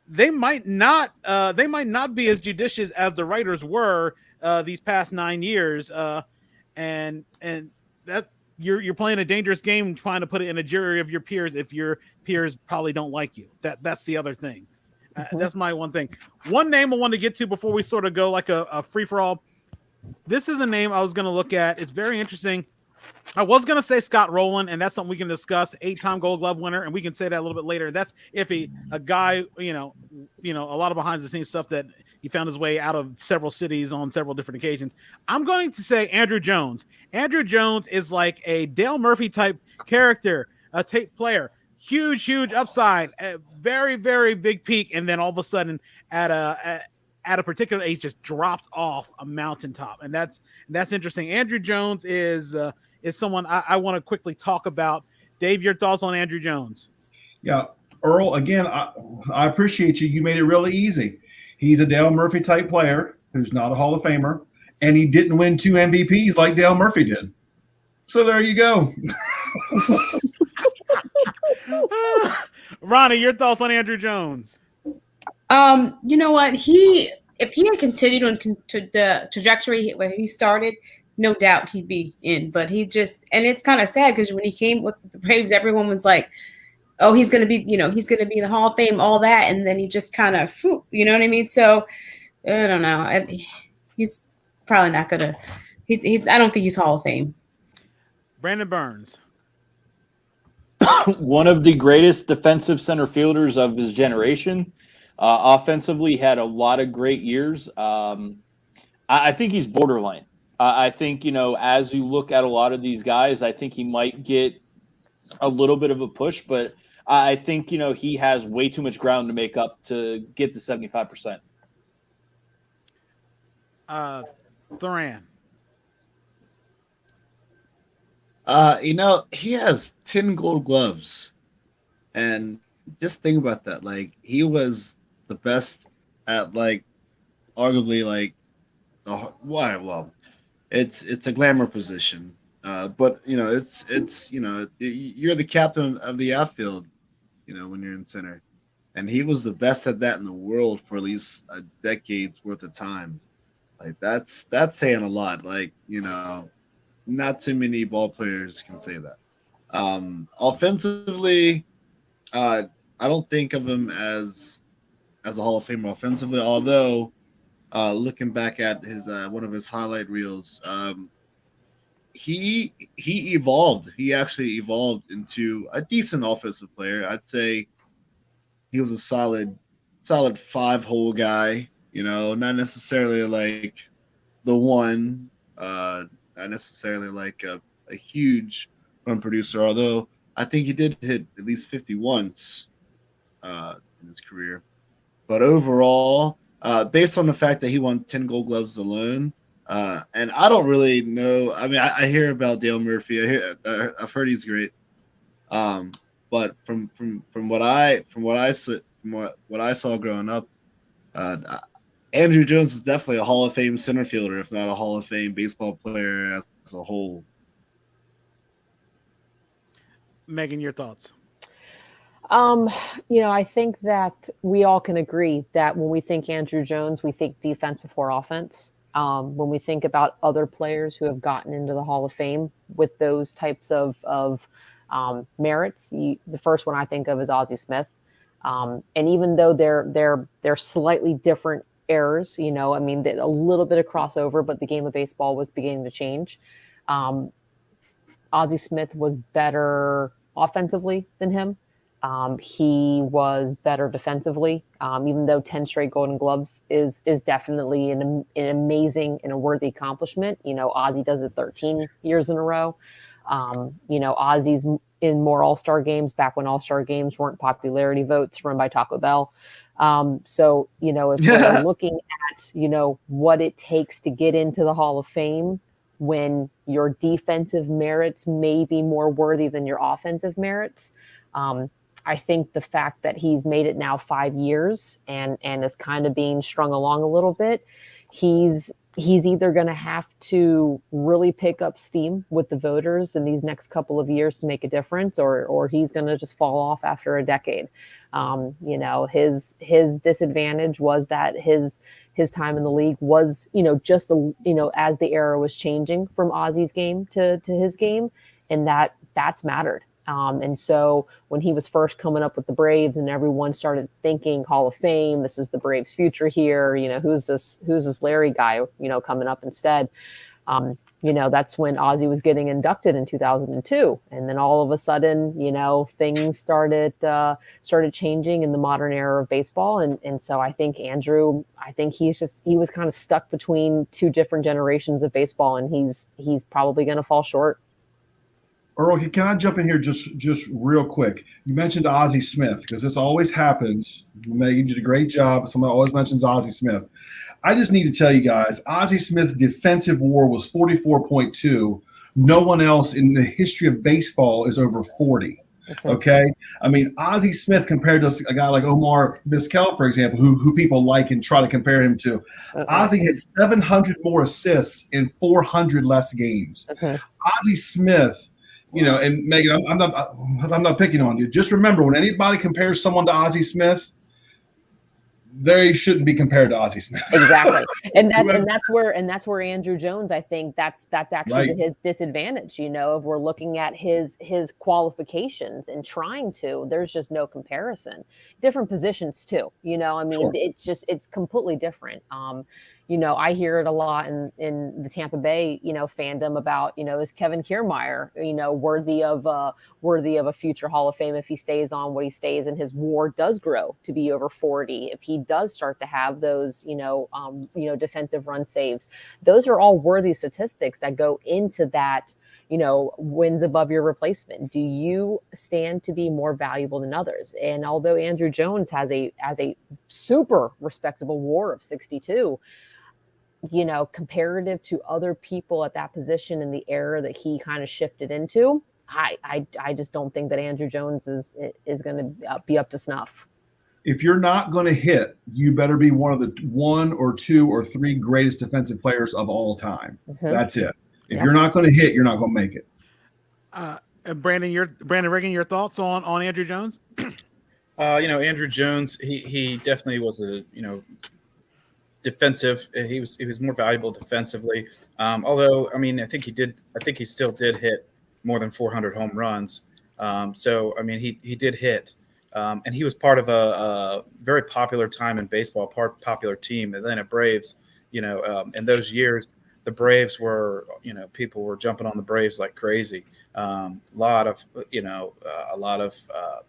Speaker 1: they might not be as judicious as the writers were these past 9 years. And that you're playing a dangerous game trying to put it in a jury of your peers if your peers probably don't like you. That's the other thing. That's my one thing. One name I want to get to before we sort of go like a free-for-all. This is a name I was going to look at. It's very interesting. I was going to say Scott Rowland, and that's something we can discuss. 8-time Gold Glove winner, and we can say that a little bit later. That's if a guy, a lot of behind-the-scenes stuff that he found his way out of several cities on several different occasions. I'm going to say Andrew Jones. Andrew Jones is like a Dale Murphy type character, a tape player. Huge upside, a very, very big peak, and then all of a sudden at a particular age just dropped off a mountaintop. And that's interesting. Andrew Jones is someone I want to quickly talk about. Dave, your thoughts on Andrew Jones?
Speaker 5: Yeah, Earl, again, I appreciate you. You made it really easy. He's a Dale Murphy type player who's not a Hall of Famer, and he didn't win 2 MVPs like Dale Murphy did. So there you go.
Speaker 1: Ronnie, your thoughts on Andrew Jones?
Speaker 7: You know what? If he had continued on the trajectory where he started, no doubt he'd be in. But and it's kind of sad because when he came with the Braves, everyone was like, "Oh, he's gonna be, he's gonna be in the Hall of Fame, all that," and then he just kind of, you know what I mean? So I don't know. He's probably not gonna. I don't think he's Hall of Fame.
Speaker 1: Brandon Burns.
Speaker 3: One of the greatest defensive center fielders of his generation. Offensively, had a lot of great years. I think he's borderline. I think, as you look at a lot of these guys, I think he might get a little bit of a push, but I think, he has way too much ground to make up to get the 75%.
Speaker 1: Thoran.
Speaker 6: He has 10 gold gloves. And just think about that. Like, he was the best at, like, arguably, like, why? Well, it's a glamour position. But you're the captain of the outfield, when you're in center. And he was the best at that in the world for at least a decade's worth of time. Like, that's saying a lot. Like, not too many ball players can say that. Offensively, uh, I don't think of him as a Hall of Famer offensively. Although, looking back at his one of his highlight reels, he evolved. He actually evolved into a decent offensive player. I'd say he was a solid 5 hole guy. Not necessarily like the one, not necessarily like a huge run producer. Although I think he did hit at least 50 once in his career. But overall, based on the fact that he won 10 Gold Gloves alone, and I don't really know. I mean, I hear about Dale Murphy. I've heard he's great. But from what I saw growing up, Andrew Jones is definitely a Hall of Fame center fielder, if not a Hall of Fame baseball player as a whole.
Speaker 1: Megan, your thoughts?
Speaker 2: I think that we all can agree that when we think Andrew Jones, we think defense before offense. When we think about other players who have gotten into the Hall of Fame with those types of merits, the first one I think of is Ozzie Smith. And even though they're slightly different eras, I mean, a little bit of crossover, but the game of baseball was beginning to change. Ozzie Smith was better offensively than him. He was better defensively, even though 10 straight Golden Gloves is definitely an amazing and a worthy accomplishment. Ozzie does it 13 years in a row. Ozzie's in more All-Star games back when All-Star games weren't popularity votes run by Taco Bell. So, if we're looking at, what it takes to get into the Hall of Fame when your defensive merits may be more worthy than your offensive merits, I think the fact that he's made it now 5 years and is kind of being strung along a little bit, he's either going to have to really pick up steam with the voters in these next couple of years to make a difference, or he's going to just fall off after a decade. His disadvantage was that his time in the league was, just as the era was changing from Ozzie's game to his game, and that's mattered. And so when he was first coming up with the Braves and everyone started thinking Hall of Fame, this is the Braves' future here, who's this Larry guy, coming up instead. That's when Ozzie was getting inducted in 2002. And then all of a sudden, things started changing in the modern era of baseball. And so I think Andrew, he was kind of stuck between two different generations of baseball, and he's probably going to fall short.
Speaker 5: Earl, can I jump in here just real quick? You mentioned Ozzie Smith, because this always happens. Megan did a great job. Someone always mentions Ozzie Smith. I just need to tell you guys, Ozzie Smith's defensive WAR was 44.2. No one else in the history of baseball is over 40. Okay? I mean, Ozzie Smith compared to a guy like Omar Vizquel, for example, who people like and try to compare him to. Ozzie had 700 more assists in 400 less games. Ozzie Smith, and Megan, I'm not picking on you. Just remember, when anybody compares someone to Ozzie Smith, they shouldn't be compared to Ozzie Smith.
Speaker 2: Exactly. And that's where Andrew Jones, I think that's actually his disadvantage. If we're looking at his qualifications and trying to, there's just no comparison. Different positions too. Sure. It's completely different. I hear it a lot in the Tampa Bay, fandom about, is Kevin Kiermaier, worthy of a future Hall of Fame if he stays on what he stays and his WAR does grow to be over 40. If he does start to have those, defensive run saves, those are all worthy statistics that go into that, wins above your replacement. Do you stand to be more valuable than others? And although Andrew Jones has a super respectable WAR of 62, comparative to other people at that position in the era that he kind of shifted into, I just don't think that Andrew Jones is going to be up to snuff.
Speaker 5: If you're not going to hit, you better be one of the 1 or 2 or 3 greatest defensive players of all time. Mm-hmm. That's it. If you're not going to hit, you're not going to make it.
Speaker 1: Brandon Riggin, your thoughts on Andrew Jones?
Speaker 4: Andrew Jones, he definitely was a defensive. He was more valuable defensively. Although I think he still did hit more than 400 home runs. He did hit. And he was part of a very popular time in baseball, popular team, the Atlanta Braves. In those years, the Braves were, people were jumping on the Braves like crazy. A lot of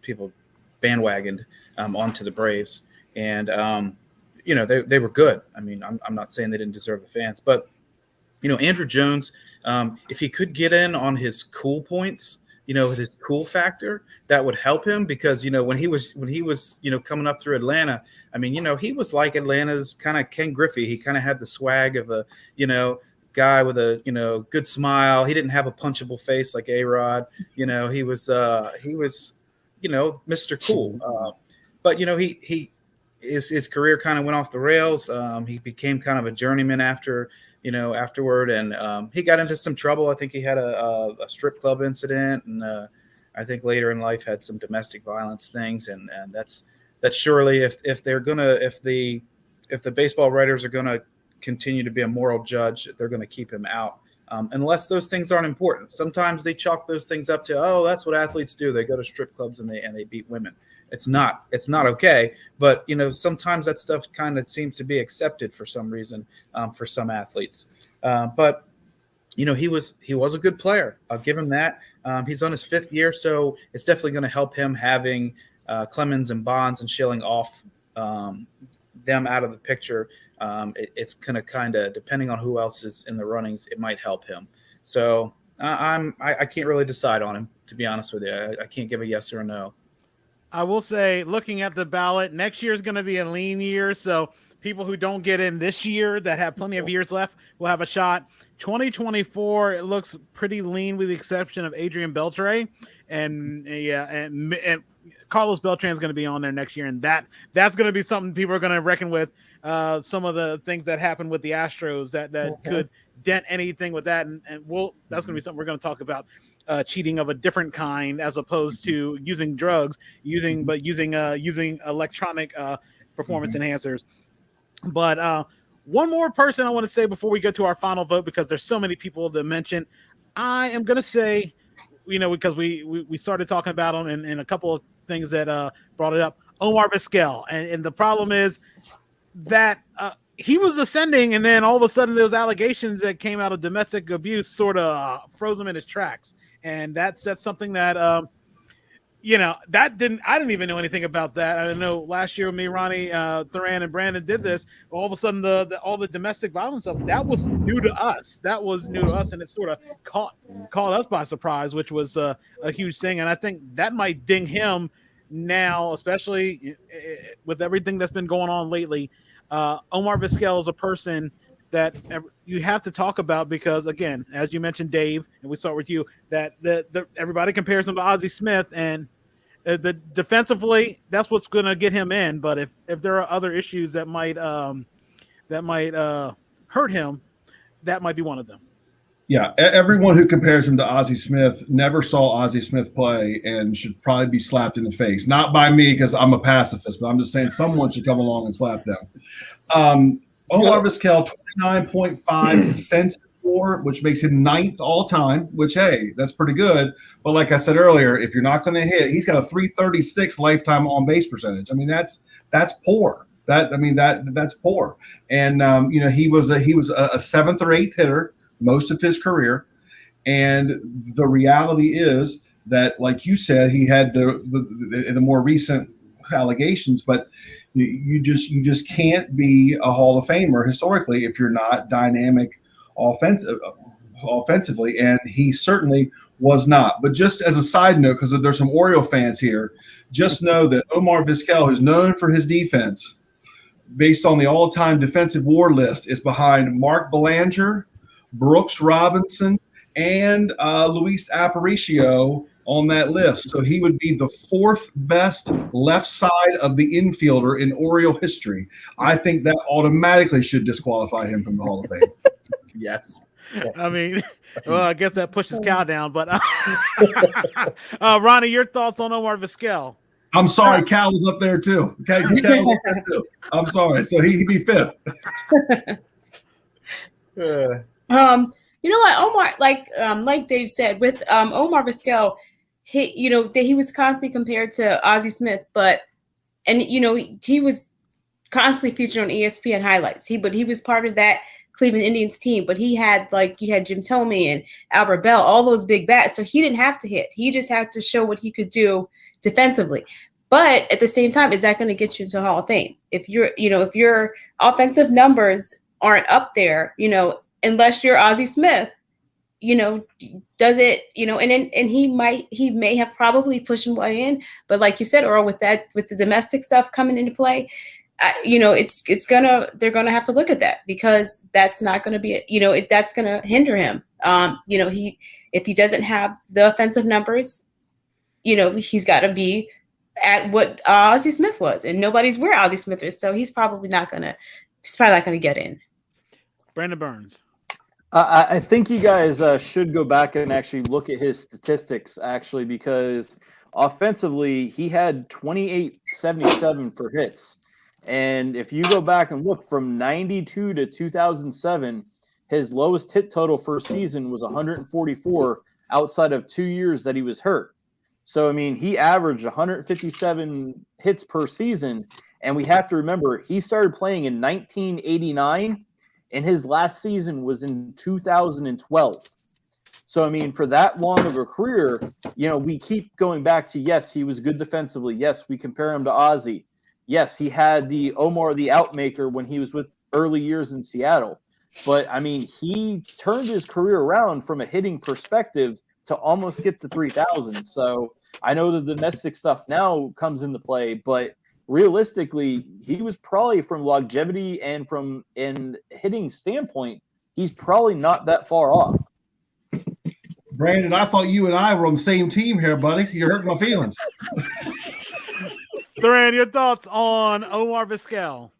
Speaker 4: people bandwagoned onto the Braves, and they were good. I'm not saying they didn't deserve the fans, but Andrew Jones, if he could get in on his cool points, with his cool factor, that would help him, because when he was coming up through Atlanta, he was like Atlanta's kind of Ken Griffey. He kind of had the swag of a guy with a good smile. He didn't have a punchable face like A-Rod. He was Mr. Cool. But his career kind of went off the rails. He became kind of a journeyman afterward, and he got into some trouble. I think he had a strip club incident, and I think later in life had some domestic violence things, and that's surely if the baseball writers are gonna continue to be a moral judge, they're gonna keep him out, unless those things aren't important. Sometimes they chalk those things up to, that's what athletes do. They go to strip clubs and they beat women. It's not okay, but sometimes that stuff kind of seems to be accepted for some reason, for some athletes. But he was a good player. I'll give him that. He's on his 5th year, so it's definitely going to help him having Clemens and Bonds and Schilling off, them out of the picture. It's going to kind of, depending on who else is in the runnings, it might help him. So I can't really decide on him, to be honest with you. I can't give a yes or a no.
Speaker 1: I will say, looking at the ballot, next year is going to be a lean year. So people who don't get in this year that have plenty of years left will have a shot. 2024, it looks pretty lean with the exception of Adrian Beltre. And Carlos Beltran is going to be on there next year. And that's going to be something people are going to reckon with. Some of the things that happened with the Astros that could dent anything with that. And that's going to be something we're going to talk about. Cheating of a different kind, as opposed to using drugs, using electronic performance enhancers. But one more person I want to say before we go to our final vote, because there's so many people to mention. I am going to say, because we started talking about him and a couple of things that brought it up. Omar Vizquel, and the problem is that he was ascending, and then all of a sudden those allegations that came out of domestic abuse sort of froze him in his tracks. And that's something that, I didn't even know anything about that. I know last year when me, Ronnie, Thuran, and Brandon did this, all of a sudden all the domestic violence stuff, that was new to us. And it sort of caught us by surprise, which was a huge thing. And I think that might ding him now, especially with everything that's been going on lately. Omar Vizquel is a person that you have to talk about, because, again, as you mentioned, Dave, and we start with you, that everybody compares him to Ozzie Smith, and the defensively, that's what's going to get him in. But if there are other issues that might hurt him, that might be one of them.
Speaker 5: Yeah, everyone who compares him to Ozzie Smith never saw Ozzie Smith play and should probably be slapped in the face. Not by me, because I'm a pacifist, but I'm just saying someone should come along and slap them. Omar Vizquel, 29.5 defensive WAR, which makes him 9th all time, which, hey, that's pretty good. But like I said earlier, if you're not going to hit, he's got a 336 lifetime on base percentage. That's poor. That's poor. And he was a 7th or 8th hitter most of his career. And the reality is that, like you said, he had the more recent allegations, but you just can't be a Hall of Famer historically if you're not dynamic offensively, and he certainly was not. But just as a side note, because there's some Oriole fans here, just know that Omar Vizquel, who's known for his defense, based on the all-time defensive WAR list, is behind Mark Belanger, Brooks Robinson, and Luis Aparicio on that list. So he would be the fourth best left side of the infielder in Oriole history. I think that automatically should disqualify him from the Hall of Fame.
Speaker 4: Yes.
Speaker 1: I mean, well, I guess that pushes Cal down. But Ronnie, your thoughts on Omar Vizquel?
Speaker 5: I'm sorry, Cal was up there too. Okay, Cal was up there too. I'm sorry. So he'd be fifth.
Speaker 7: You know what, Omar, like Dave said, with Omar Vizquel, he was constantly compared to Ozzie Smith, and he was constantly featured on ESPN highlights. But he was part of that Cleveland Indians team, but you had Jim Thome and Albert Bell, all those big bats. So he didn't have to hit. He just had to show what he could do defensively. But at the same time, is that going to get you to Hall of Fame? If your offensive numbers aren't up there, unless you're Ozzie Smith, does it, and he may have probably pushed him way in, but like you said, Earl, with the domestic stuff coming into play, they're gonna have to look at that, because that's not going to be, that's going to hinder him. If he doesn't have the offensive numbers, he's got to be at what Ozzie Smith was, and nobody's where Ozzie Smith is, so he's probably not gonna get in.
Speaker 1: Brandon Burns.
Speaker 3: I think you guys should go back and actually look at his statistics, actually, because offensively he had 2877 for hits. And if you go back and look from 92 to 2007, his lowest hit total for a season was 144 outside of 2 years that he was hurt. So, I mean, he averaged 157 hits per season. And we have to remember, he started playing in 1989, and his last season was in 2012. So, I mean, for that long of a career, we keep going back to, yes, he was good defensively. Yes, we compare him to Ozzie. Yes, he had the Omar the Outmaker when he was with early years in Seattle. But, I mean, he turned his career around from a hitting perspective to almost get to 3,000. So I know the domestic stuff now comes into play, but realistically, he was probably, from longevity and from an hitting standpoint, he's probably not that far off.
Speaker 5: Brandon, I thought you and I were on the same team here, buddy. You're hurting my feelings.
Speaker 1: Duran, your thoughts on Omar Vizquel?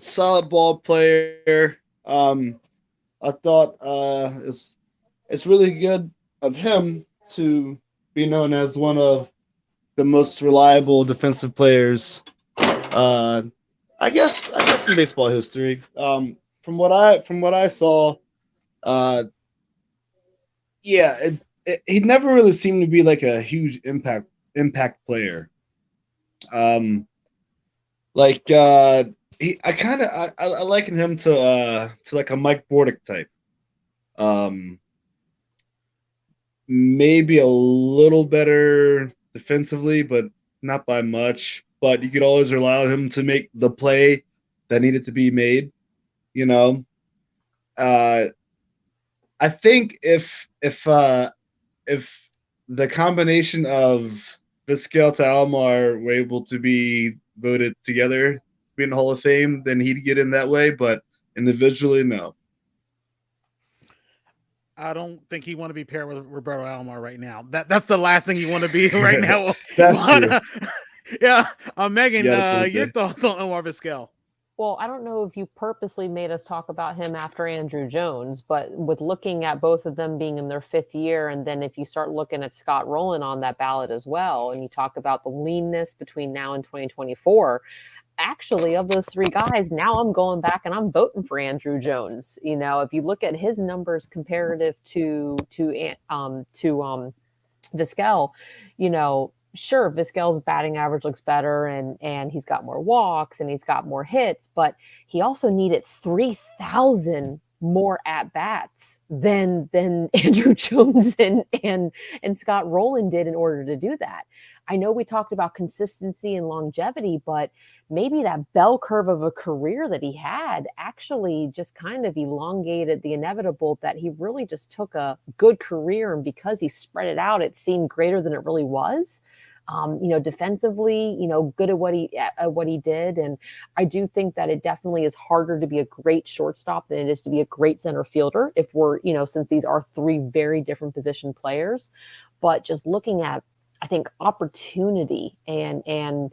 Speaker 6: Solid ball player. I thought it's really good of him to be known as one of the most reliable defensive players, I guess in baseball history. From what I saw, he never really seemed to be like a huge impact player. I liken him to like a Mike Bordick type. Maybe a little better defensively, but not by much. But you could always rely on him to make the play that needed to be made. I think if the combination of Vizquel to Alomar were able to be voted together to be in the Hall of Fame, then he'd get in that way. But individually, no.
Speaker 1: I don't think he want to be paired with Roberto Alomar right now. That's the last thing he want to be right now.
Speaker 6: That's true.
Speaker 1: Yeah, Megan, your thoughts on Omar Vizquel?
Speaker 2: Well, I don't know if you purposely made us talk about him after Andrew Jones, but with looking at both of them being in their fifth year, and then if you start looking at Scott Rowland on that ballot as well, and you talk about the leanness between now and 2024, actually, of those three guys, now I'm going back and I'm voting for Andrew Jones. If you look at his numbers comparative to Vizquel, sure, Vizquel's batting average looks better and he's got more walks and he's got more hits, but he also needed 3,000 more at bats than Andrew Jones and Scott Rowland did in order to do that. I know we talked about consistency and longevity, but maybe that bell curve of a career that he had actually just kind of elongated the inevitable, that he really just took a good career, and because he spread it out, it seemed greater than it really was. defensively, good at what he did. And I do think that it definitely is harder to be a great shortstop than it is to be a great center fielder if we're, since these are three very different position players. But just looking at, I think, opportunity and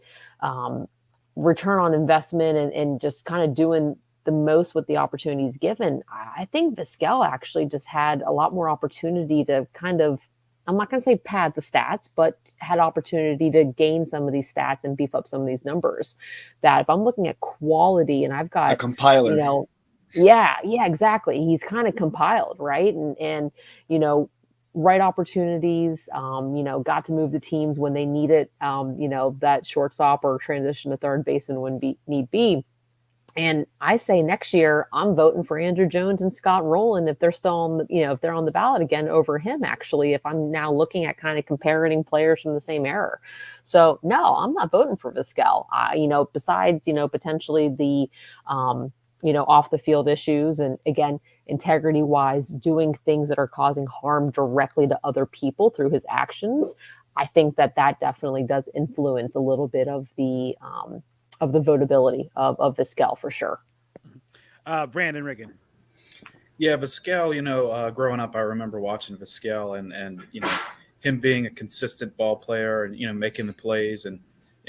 Speaker 2: return on investment and just kind of doing the most with the opportunities given, I think Vizquel actually just had a lot more opportunity to kind of, I'm not going to say pad the stats, but had opportunity to gain some of these stats and beef up some of these numbers. That if I'm looking at quality and I've got
Speaker 8: a compiler,
Speaker 2: yeah, exactly. He's kind of compiled, right? And right opportunities, got to move the teams when they need it, that shortstop or transition to third base and when need be. And I say next year, I'm voting for Andrew Jones and Scott Rowland if they're still on, if they're on the ballot again over him, actually, if I'm now looking at kind of comparing players from the same era. So no, I'm not voting for Vizquel. Besides, potentially the, off the field issues and again, integrity wise, doing things that are causing harm directly to other people through his actions. I think that definitely does influence a little bit of the votability of Vizquel for sure.
Speaker 1: Brandon Riggin.
Speaker 4: Yeah, Vizquel, growing up, I remember watching Vizquel and him being a consistent ball player and, making the plays. And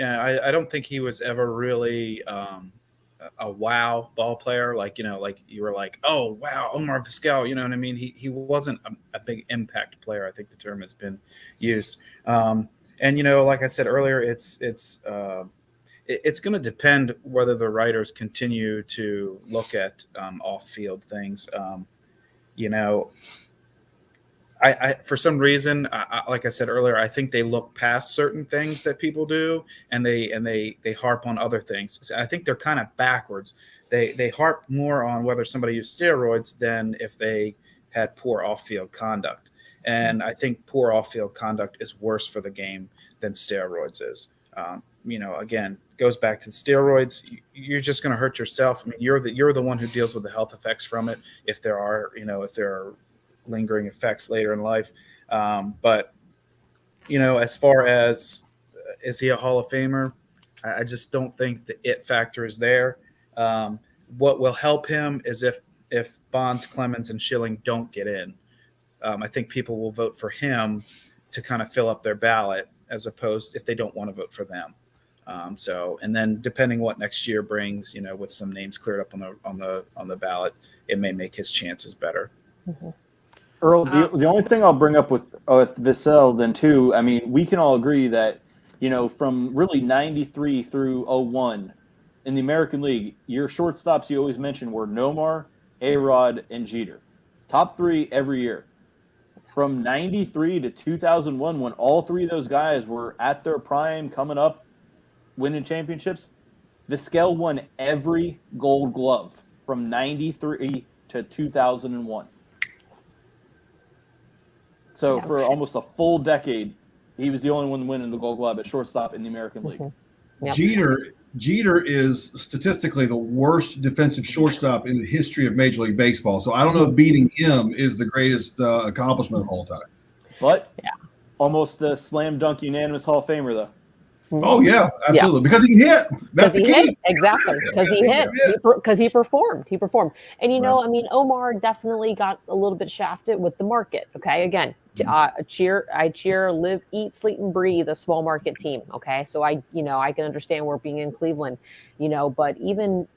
Speaker 4: I don't think he was ever really a wow ball player. Like you were like, oh, wow, Omar Vizquel, you know what I mean? He wasn't a big impact player. I think the term has been used. And, like I said earlier, it's going to depend whether the writers continue to look at off-field things. I for some reason, like I said earlier, I think they look past certain things that people do, and they harp on other things. I think they're kind of backwards. They harp more on whether somebody used steroids than if they had poor off-field conduct. And I think poor off-field conduct is worse for the game than steroids is. Again, goes back to the steroids. You're just going to hurt yourself. I mean, you're the one who deals with the health effects from it. If there are lingering effects later in life. But as far as, is he a Hall of Famer? I just don't think the it factor is there. What will help him is if Bonds, Clemens, and Schilling don't get in. I think people will vote for him to kind of fill up their ballot, as opposed if they don't want to vote for them. And then depending what next year brings, with some names cleared up on the ballot, it may make his chances better.
Speaker 2: Mm-hmm.
Speaker 3: Earl, the only thing I'll bring up with Vizquel then too, I mean, we can all agree that, from really 93 through 01 in the American League, your shortstops you always mentioned were Nomar, A-Rod, and Jeter. Top three every year. From 93 to 2001, when all three of those guys were at their prime, coming up, winning championships, Vizquel won every Gold Glove from 93 to 2001. So for almost a full decade, he was the only one winning the Gold Glove at shortstop in the American League.
Speaker 2: Yep.
Speaker 5: Jeter is statistically the worst defensive shortstop in the history of Major League Baseball. So I don't know if beating him is the greatest accomplishment of all time.
Speaker 3: But almost a slam dunk unanimous Hall of Famer, though.
Speaker 5: Oh, yeah, absolutely. Yeah. Because he hit. That's the key.
Speaker 2: Exactly. Because he hit. Because he performed. And, I mean, Omar definitely got a little bit shafted with the market. Okay. Again, I cheer, live, eat, sleep, and breathe a small market team. Okay. So I can understand where being in Cleveland, but even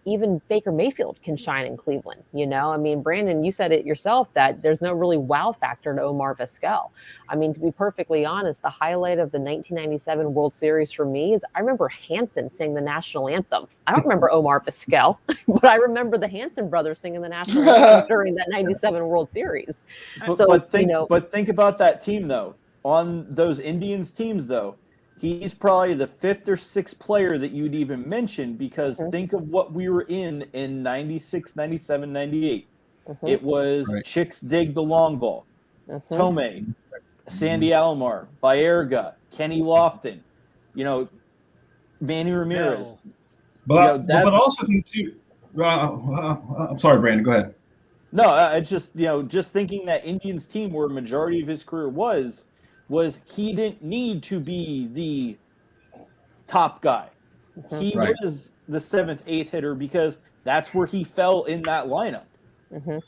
Speaker 2: Baker Mayfield can shine in Cleveland. I mean, Brandon, you said it yourself that there's no really wow factor to Omar Vizquel. I mean, to be perfectly honest, the highlight of the 1997 World Series for me is I remember Hanson sing the national anthem. I don't remember Omar Vizquel, but I remember the Hanson brothers singing the national anthem during that 97 World Series.
Speaker 3: But think about that team, though. On those Indians teams, though, he's probably the fifth or sixth player that you'd even mention, because think of what we were in 96, 97, 98. It was Chicks Dig the Long Ball, Tomei, Sandy Alomar, Baerga, Kenny Lofton, Manny Ramirez.
Speaker 5: But also think too. I'm sorry, Brandon. Go ahead.
Speaker 3: No, it's just just thinking that Indians team, where a majority of his career was was he didn't need to be the top guy. He
Speaker 5: Right.
Speaker 3: was the 7th, 8th hitter because that's where he fell in that lineup.
Speaker 2: Mm-hmm.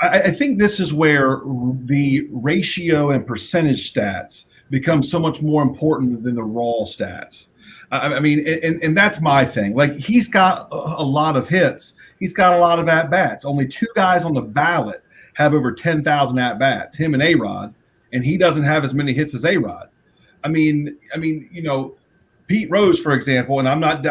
Speaker 5: I think this is where the ratio and percentage stats become so much more important than the raw stats. I mean, and that's my thing. Like, he's got a lot of hits. He's got a lot of at-bats. Only 2 guys on the ballot have over 10,000 at-bats, him and A-Rod, and he doesn't have as many hits as A-Rod. I mean, you know, Pete Rose, for example, and I'm not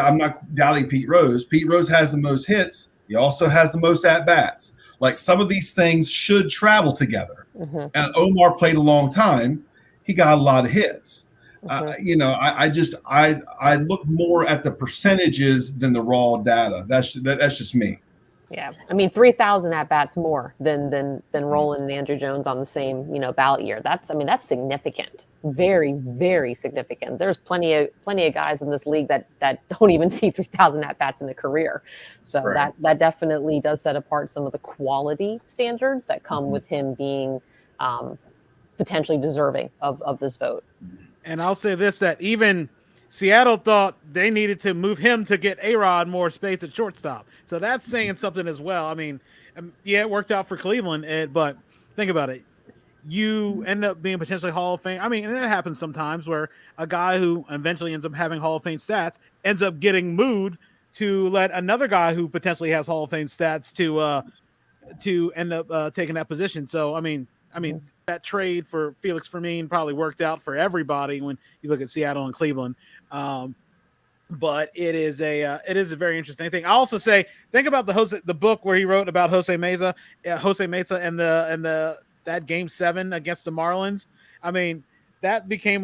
Speaker 5: doubting Pete Rose. Pete Rose has the most hits. He also has the most at-bats. Like, some of these things should travel together.
Speaker 2: Mm-hmm.
Speaker 5: And Omar played a long time. He got a lot of hits.
Speaker 2: Mm-hmm.
Speaker 5: You know, I look more at the percentages than the raw data. That's just me.
Speaker 2: Yeah, I mean 3,000 at bats more than Roland and Andrew Jones on the same ballot year. That's significant, very very significant. There's plenty of guys in this league that don't even see 3,000 at bats in a career. So
Speaker 5: Right.
Speaker 2: that definitely does set apart some of the quality standards that come with him being potentially deserving of this vote.
Speaker 1: And I'll say this, that even Seattle thought they needed to move him to get A-Rod more space at shortstop. So that's saying something as well. I mean, yeah, it worked out for Cleveland, but think about it. You end up being potentially Hall of Fame. I mean, and it happens sometimes where a guy who eventually ends up having Hall of Fame stats ends up getting moved to let another guy who potentially has Hall of Fame stats to end up taking that position. So, I mean, that trade for Felix Fermin probably worked out for everybody when you look at Seattle and Cleveland. But it is a very interesting thing. I also say, think about the book where he wrote about Jose Mesa and that Game 7 against the Marlins. I mean, that became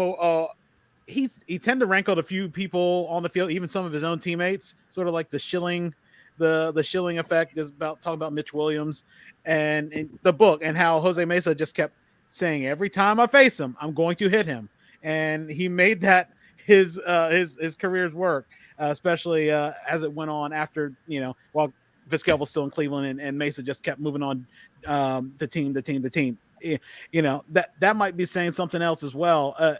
Speaker 1: he tended to rankle a few people on the field, even some of his own teammates, sort of like the Schilling effect is about talking about Mitch Williams and the book, and how Jose Mesa just kept saying, every time I face him, I'm going to hit him. And he made that his career's work, especially as it went on after, while Vizquel was still in Cleveland and Mesa just kept moving on the team. That might be saying something else as well.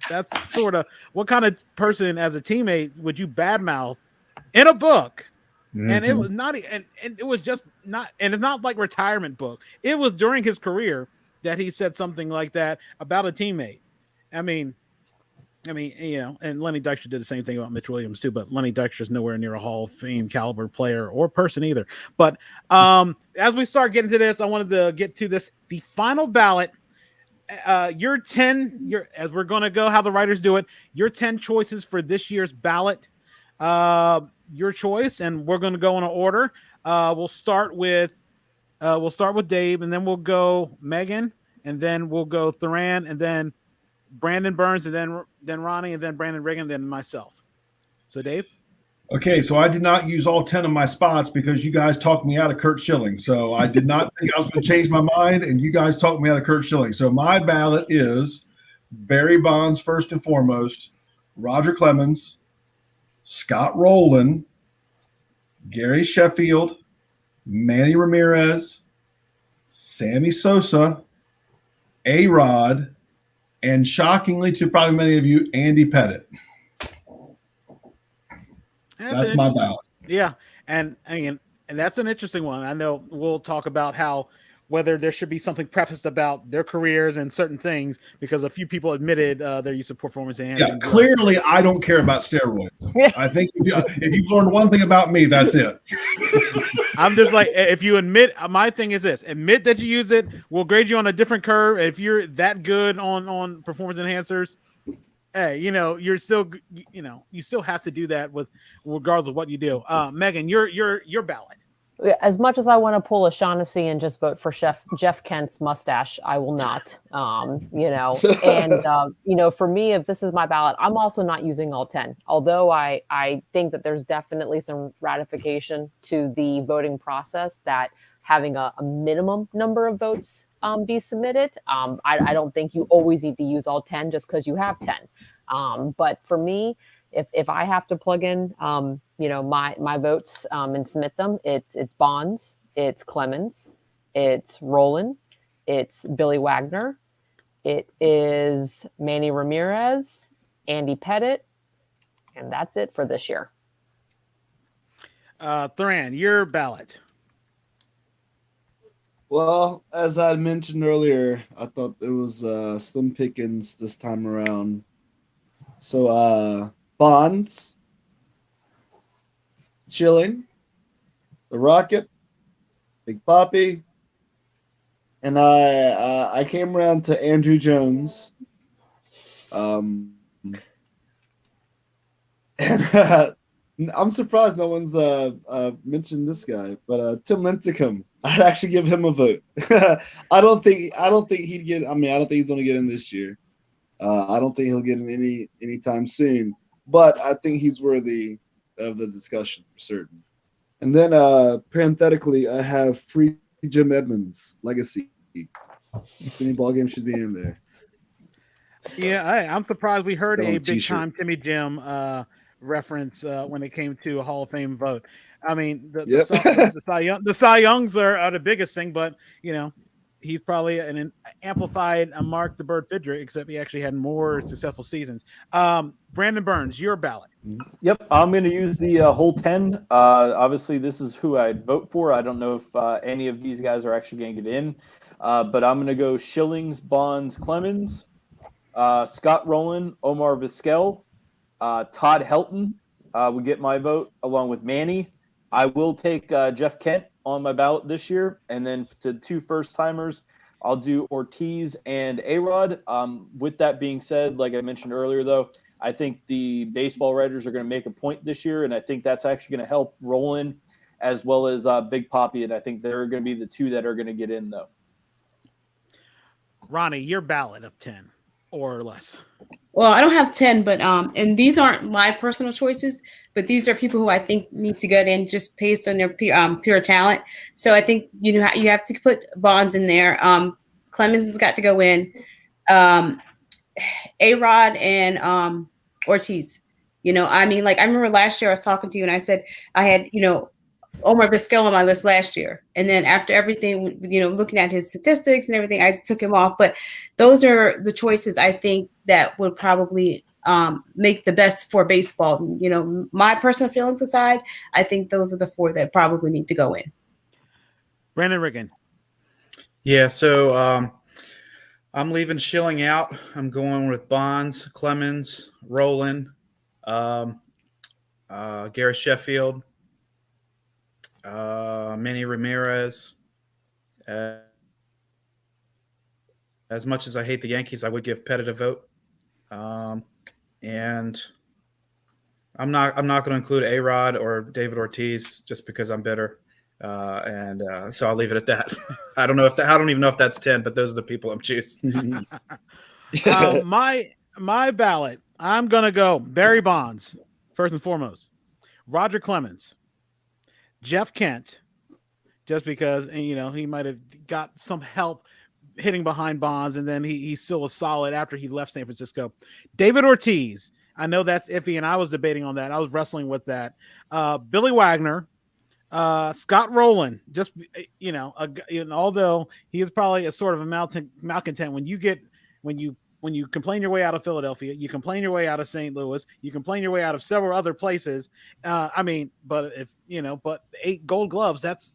Speaker 1: That's sort of what kind of person as a teammate would you badmouth in a book? Mm-hmm. And it was not, and it was just not, and it's not like retirement book. It was during his career that he said something like that about a teammate. I mean, and Lenny Dykstra did the same thing about Mitch Williams too, but Lenny Dykstra is nowhere near a Hall of Fame caliber player or person either. But as we start getting to this, I wanted to get to this, the final ballot. Your 10, as we're going to go how the writers do it, your 10 choices for this year's ballot. Your choice, and we're going to go in order. We'll start with Dave, and then we'll go Megan, and then we'll go Thuran, and then Brandon Burns, and then Ronnie, and then Brandon Riggin, and then myself. So Dave.
Speaker 5: Okay, so I did not use all 10 of my spots because you guys talked me out of Kurt Schilling. So I did not think I was going to change my mind, and you guys talked me out of Kurt Schilling. So my ballot is Barry Bonds first and foremost, Roger Clemens, Scott Rowland, Gary Sheffield, Manny Ramirez, Sammy Sosa, A-Rod, and shockingly to probably many of you, Andy Pettit. That's my ballot.
Speaker 1: Yeah, and I mean, and that's an interesting one. I know we'll talk about how whether there should be something prefaced about their careers and certain things, because a few people admitted their use of performance enhancing.
Speaker 5: Yeah, clearly I don't care about steroids. I think if you've learned one thing about me, that's it.
Speaker 1: I'm just like, if you admit, my thing is this: admit that you use it. We'll grade you on a different curve. If you're that good on performance enhancers, hey, you're still, you still have to do that with regardless of what you do. Megan, your ballot.
Speaker 2: As much as I want to pull a Shaughnessy and just vote for Jeff Kent's mustache, I will not. For me, if this is my ballot, I'm also not using all 10. Although I think that there's definitely some ratification to the voting process that having a minimum number of votes be submitted. I don't think you always need to use all 10 just because you have 10. But for me, if I have to plug in, my votes and submit them, it's Bonds, it's Clemens, it's Rowland, it's Billy Wagner, It is Manny Ramirez, Andy Pettit, and that's it for this year.
Speaker 1: Thuran, your ballot.
Speaker 6: Well, as I mentioned earlier, I thought it was slim pickings this time around. So Bonds, Chilling, the Rocket, Big Poppy, and I came around to Andrew Jones. And I'm surprised no one's mentioned this guy, but Tim Lincecum. I'd actually give him a vote. I don't think he'd get. I mean, I don't think he's going to get in this year. I don't think he'll get in anytime soon. But I think he's worthy of the discussion for certain. And then parenthetically, I have free Jim Edmonds legacy. Any ball game should be in there.
Speaker 1: Yeah, I'm surprised we heard
Speaker 6: Got on
Speaker 1: a
Speaker 6: a
Speaker 1: big
Speaker 6: t-shirt.
Speaker 1: time Timmy Jim reference when it came to a Hall of Fame vote. I mean,
Speaker 6: Yep.
Speaker 1: the Cy Youngs are the biggest thing, but he's probably an amplified Mark the Bird Fidry, except he actually had more successful seasons. Brandon Burns, your ballot.
Speaker 3: Yep, I'm going to use the whole 10. Obviously, this is who I'd vote for. I don't know if any of these guys are actually going to get in, but I'm going to go Shillings, Bonds, Clemens, Scott Rowland, Omar Vizquel, Todd Helton would get my vote along with Manny. I will take Jeff Kent on my ballot this year, and then to 2 first-timers, I'll do Ortiz and A-Rod. With that being said, like I mentioned earlier, though, I think the baseball writers are going to make a point this year, and I think that's actually going to help Roland as well as Big Poppy, and I think they're going to be the 2 that are going to get in, though.
Speaker 1: Ronnie, your ballot of 10 or less.
Speaker 7: Well, I don't have 10, but and these aren't my personal choices, but these are people who I think need to get in just based on their pure talent. So I think you have to put Bonds in there. Clemens has got to go in. A-Rod and Ortiz. I mean, like I remember last year I was talking to you and I said I had Omar Vizquel on my list last year. And then after everything, looking at his statistics and everything, I took him off. But those are the choices I think that would probably make the best for baseball. My personal feelings aside, I think those are the 4 that probably need to go in.
Speaker 1: Brandon Riggin.
Speaker 4: Yeah, so I'm leaving Schilling out. I'm going with Bonds, Clemens, Rowland, Gary Sheffield, Manny Ramirez. As much as I hate the Yankees, I would give Pettit a vote. And I'm not going to include A-Rod or David Ortiz just because I'm bitter. So I'll leave it at that. I don't even know if that's 10, but those are the people I'm choosing.
Speaker 1: My ballot, I'm gonna go Barry Bonds first and foremost, Roger Clemens, Jeff Kent, just because he might have got some help hitting behind Bonds, and then he still was solid after he left San Francisco. David Ortiz, I know that's iffy, and I was debating on that. I was wrestling with that. Billy Wagner, Scott Rowland, just although he is probably a sort of a malcontent when you complain your way out of Philadelphia, you complain your way out of St. Louis, you complain your way out of several other places. But 8 Gold Gloves, that's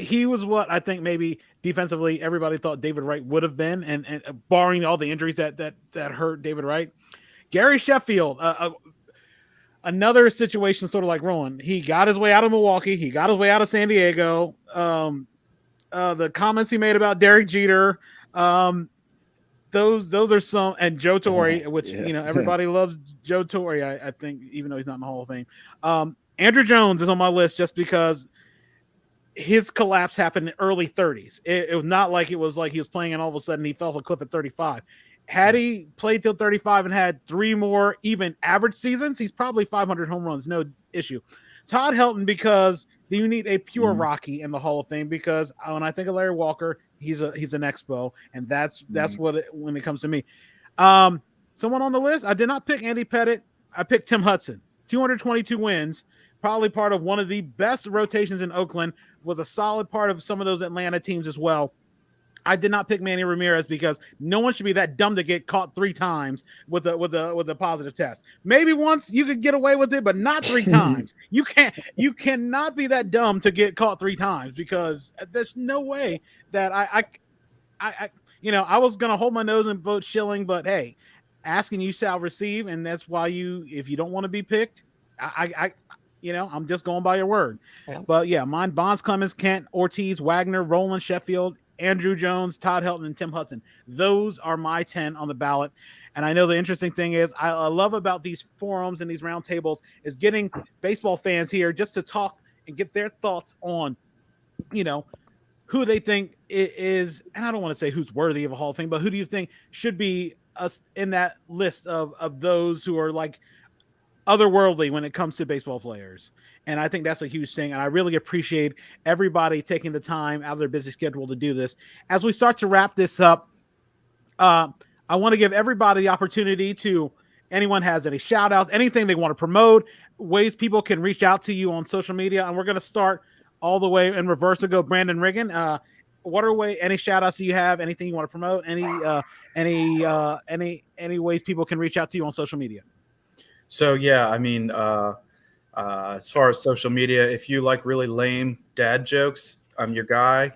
Speaker 1: he was what I think maybe defensively everybody thought David Wright would have been, and barring all the injuries that hurt David Wright. Gary Sheffield, another situation sort of like Rowan. He got his way out of Milwaukee. He got his way out of San Diego. The comments he made about Derek Jeter, those are some, and Joe Torre, which everybody loves Joe Torre. I think even though he's not in the Hall of Fame. Andrew Jones is on my list just because his collapse happened in early 30s. It was not like it was like he was playing and all of a sudden he fell off a cliff at 35. Had he played till 35 and had 3 more even average seasons, he's probably 500 home runs, no issue. Todd Helton, because you need a pure Rocky in the Hall of Fame, because when I think of Larry Walker, he's an Expo, and that's what when it comes to me. Someone on the list, I did not pick Andy Pettit. I picked Tim Hudson. 222 wins, probably part of one of the best rotations in Oakland, was a solid part of some of those Atlanta teams as well. I did not pick Manny Ramirez because no one should be that dumb to get caught 3 times with a positive test. Maybe once you could get away with it, but not 3 times. You cannot be that dumb to get caught 3 times because there's no way that I I was gonna hold my nose and vote Schilling, but hey, asking you shall receive, and that's why if you don't want to be picked, I'm just going by your word.
Speaker 2: Yeah.
Speaker 1: But yeah, mine: Bonds, Clemens, Kent, Ortiz, Wagner, Rowland, Sheffield, Andrew Jones, Todd Helton, and Tim Hudson. Those are my 10 on the ballot. And I know the interesting thing is I love about these forums and these roundtables is getting baseball fans here just to talk and get their thoughts on, who they think is, and I don't want to say who's worthy of a Hall of Fame, but who do you think should be us in that list of those who are like otherworldly when it comes to baseball players? And I think that's a huge thing. And I really appreciate everybody taking the time out of their busy schedule to do this. As we start to wrap this up, I want to give everybody the opportunity to, anyone has any shout outs, anything they want to promote, ways people can reach out to you on social media. And we're going to start all the way in reverse to go Brandon Riggin. Any shout outs that you have, anything you want to promote, any ways people can reach out to you on social media?
Speaker 4: So, yeah, I mean, as far as social media, if you like really lame dad jokes, I'm your guy.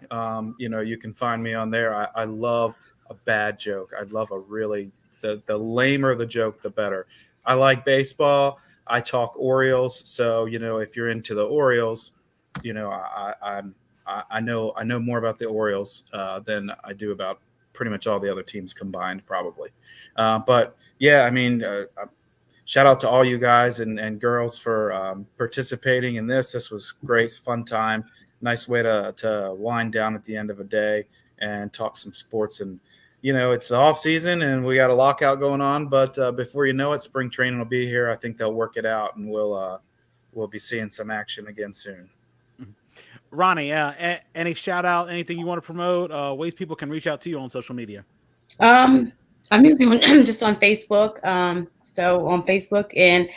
Speaker 4: You can find me on there. I love a bad joke. I love the lamer the joke, the better. I like baseball. I talk Orioles. So, if you're into the Orioles, I know more about the Orioles than I do about pretty much all the other teams combined, probably. But yeah, I mean, shout out to all you guys and girls for participating in this. This was great, fun time. Nice way to wind down at the end of a day and talk some sports. And, it's the off season and we got a lockout going on, but before you know it, spring training will be here. I think they'll work it out and we'll be seeing some action again soon.
Speaker 1: Ronnie, any shout out, anything you want to promote, ways people can reach out to you on social media?
Speaker 7: I'm usually just on Facebook. So on Facebook, and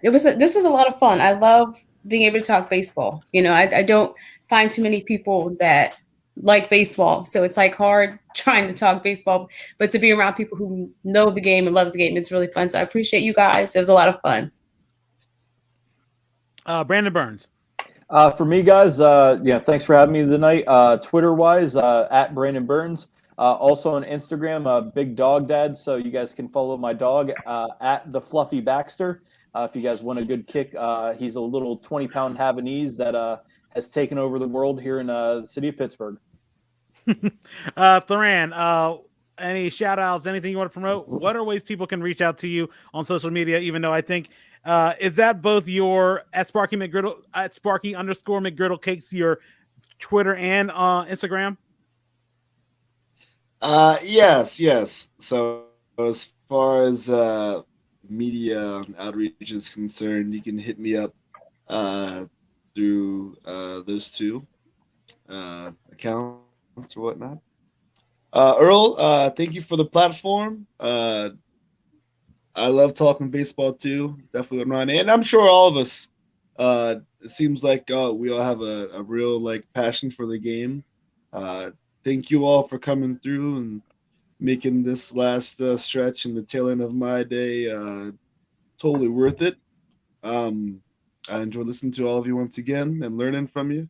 Speaker 7: this was a lot of fun. I love being able to talk baseball. I don't find too many people that like baseball, so it's like hard trying to talk baseball. But to be around people who know the game and love the game, it's really fun. So I appreciate you guys. It was a lot of fun.
Speaker 1: Brandon Burns.
Speaker 3: For me, guys, thanks for having me tonight. Twitter-wise, at Brandon Burns. Also on Instagram, Big Dog Dad, so you guys can follow my dog at the Fluffy Baxter. If you guys want a good kick, he's a little 20-pound Havanese that has taken over the world here in the city of Pittsburgh.
Speaker 1: Thoran, any shout outs, anything you want to promote? What are ways people can reach out to you on social media? Even though I think, is that both your at Sparky _McGriddle Cakes, your Twitter and Instagram?
Speaker 6: Yes. So as far as media outreach is concerned, you can hit me up through those two accounts or whatnot. Earl, thank you for the platform. I love talking baseball too. Definitely with Ronnie, and I'm sure all of us. It seems like we all have a real passion for the game. Thank you all for coming through and making this last stretch and the tail end of my day totally worth it. I enjoy listening to all of you once again and learning from you.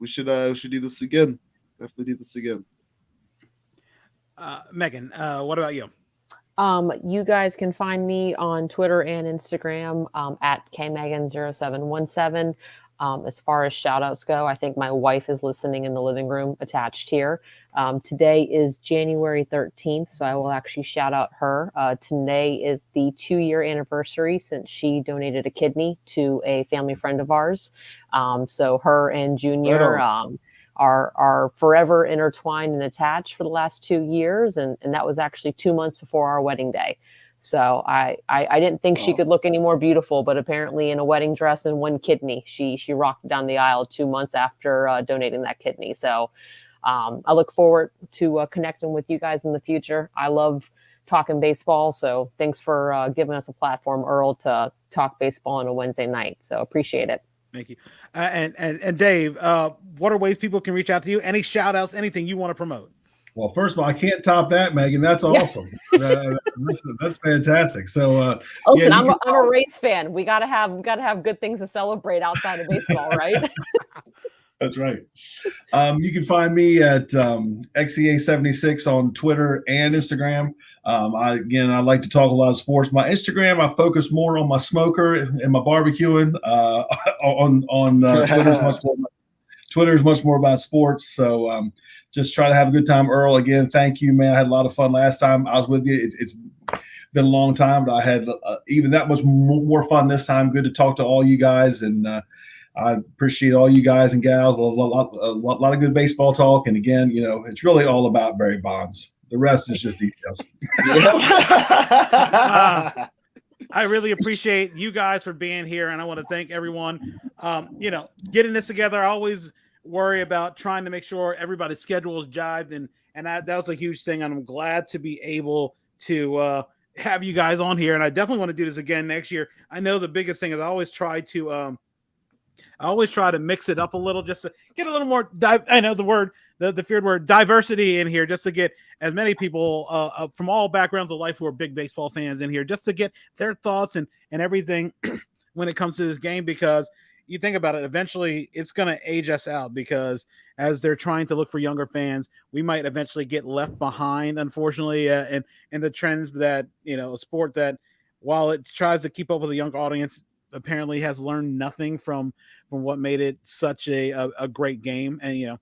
Speaker 6: We should do this again. Definitely do this again.
Speaker 1: Megan, what about you?
Speaker 2: You guys can find me on Twitter and Instagram at kmegan0717. As far as shout outs go, I think my wife is listening in the living room attached here. Today is January 13th, so I will actually shout out her. Today is the 2-year anniversary since she donated a kidney to a family friend of ours. So her and Junior are forever intertwined and attached for the last 2 years. And that was actually 2 months before our wedding day. So I didn't think she could look any more beautiful, but apparently in a wedding dress and 1 kidney, she rocked down the aisle 2 months after donating that kidney. So I look forward to connecting with you guys in the future. I love talking baseball. So thanks for giving us a platform, Earl, to talk baseball on a Wednesday night. So appreciate it.
Speaker 1: Thank you. And Dave, what are ways people can reach out to you? Any shout outs, anything you want to promote?
Speaker 5: Well, first of all, I can't top that, Megan. That's awesome. That's fantastic. So,
Speaker 2: listen,
Speaker 5: yeah,
Speaker 2: I'm a Rays fan. We gotta have good things to celebrate outside of baseball, right?
Speaker 5: That's right. You can find me at XEA76 on Twitter and Instagram. I like to talk a lot of sports. My Instagram, I focus more on my smoker and my barbecuing. On Twitter's much more about sports. So just try to have a good time. Earl, again, thank you, man. I had a lot of fun last time I was with you. It's been a long time, but I had even that much more fun this time. Good to talk to all you guys, and I appreciate all you guys and gals. A lot of good baseball talk. And again, it's really all about Barry Bonds. The rest is just details.
Speaker 1: I really appreciate you guys for being here, and I want to thank everyone. Getting this together. I always worry about trying to make sure everybody's schedule is jived, and that was a huge thing. And I'm glad to be able to have you guys on here, and I definitely want to do this again next year. I know the biggest thing is I always try to mix it up a little, just to get a little more. I know the feared word, diversity in here, just to get as many people from all backgrounds of life who are big baseball fans in here, just to get their thoughts and everything when it comes to this game. Because you think about it, eventually it's going to age us out, because as they're trying to look for younger fans, we might eventually get left behind, unfortunately, in the trends that, a sport that, while it tries to keep up with a young audience, apparently has learned nothing from what made it such a great game. And,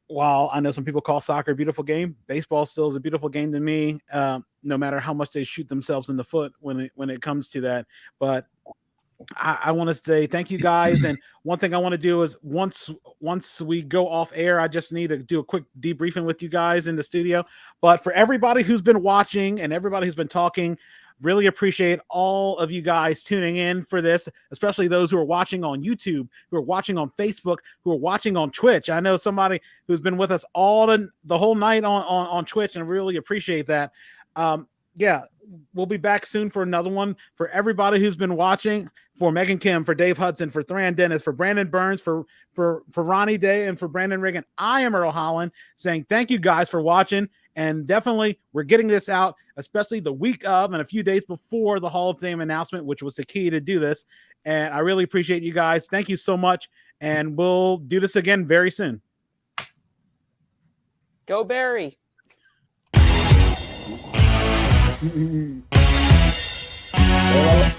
Speaker 1: while I know some people call soccer a beautiful game, baseball still is a beautiful game to me, no matter how much they shoot themselves in the foot when it comes to that. But I want to say thank you guys. And one thing I want to do is once we go off air, I just need to do a quick debriefing with you guys in the studio. But for everybody who's been watching and everybody who's been talking, really appreciate all of you guys tuning in for this, especially those who are watching on YouTube, who are watching on Facebook, who are watching on Twitch. I know somebody who's been with us all the whole night on Twitch, and really appreciate that. We'll be back soon for another one. For everybody who's been watching, for Megan Kim, for Dave Hudson, for Thran Dennis, for Brandon Burns, for Ronnie Day, and for Brandon Riggin, I am Earl Holland, saying thank you guys for watching. And definitely, we're getting this out, especially the week of and a few days before the Hall of Fame announcement, which was the key to do this. And I really appreciate you guys. Thank you so much. And we'll do this again very soon.
Speaker 2: Go Barry.
Speaker 5: Well,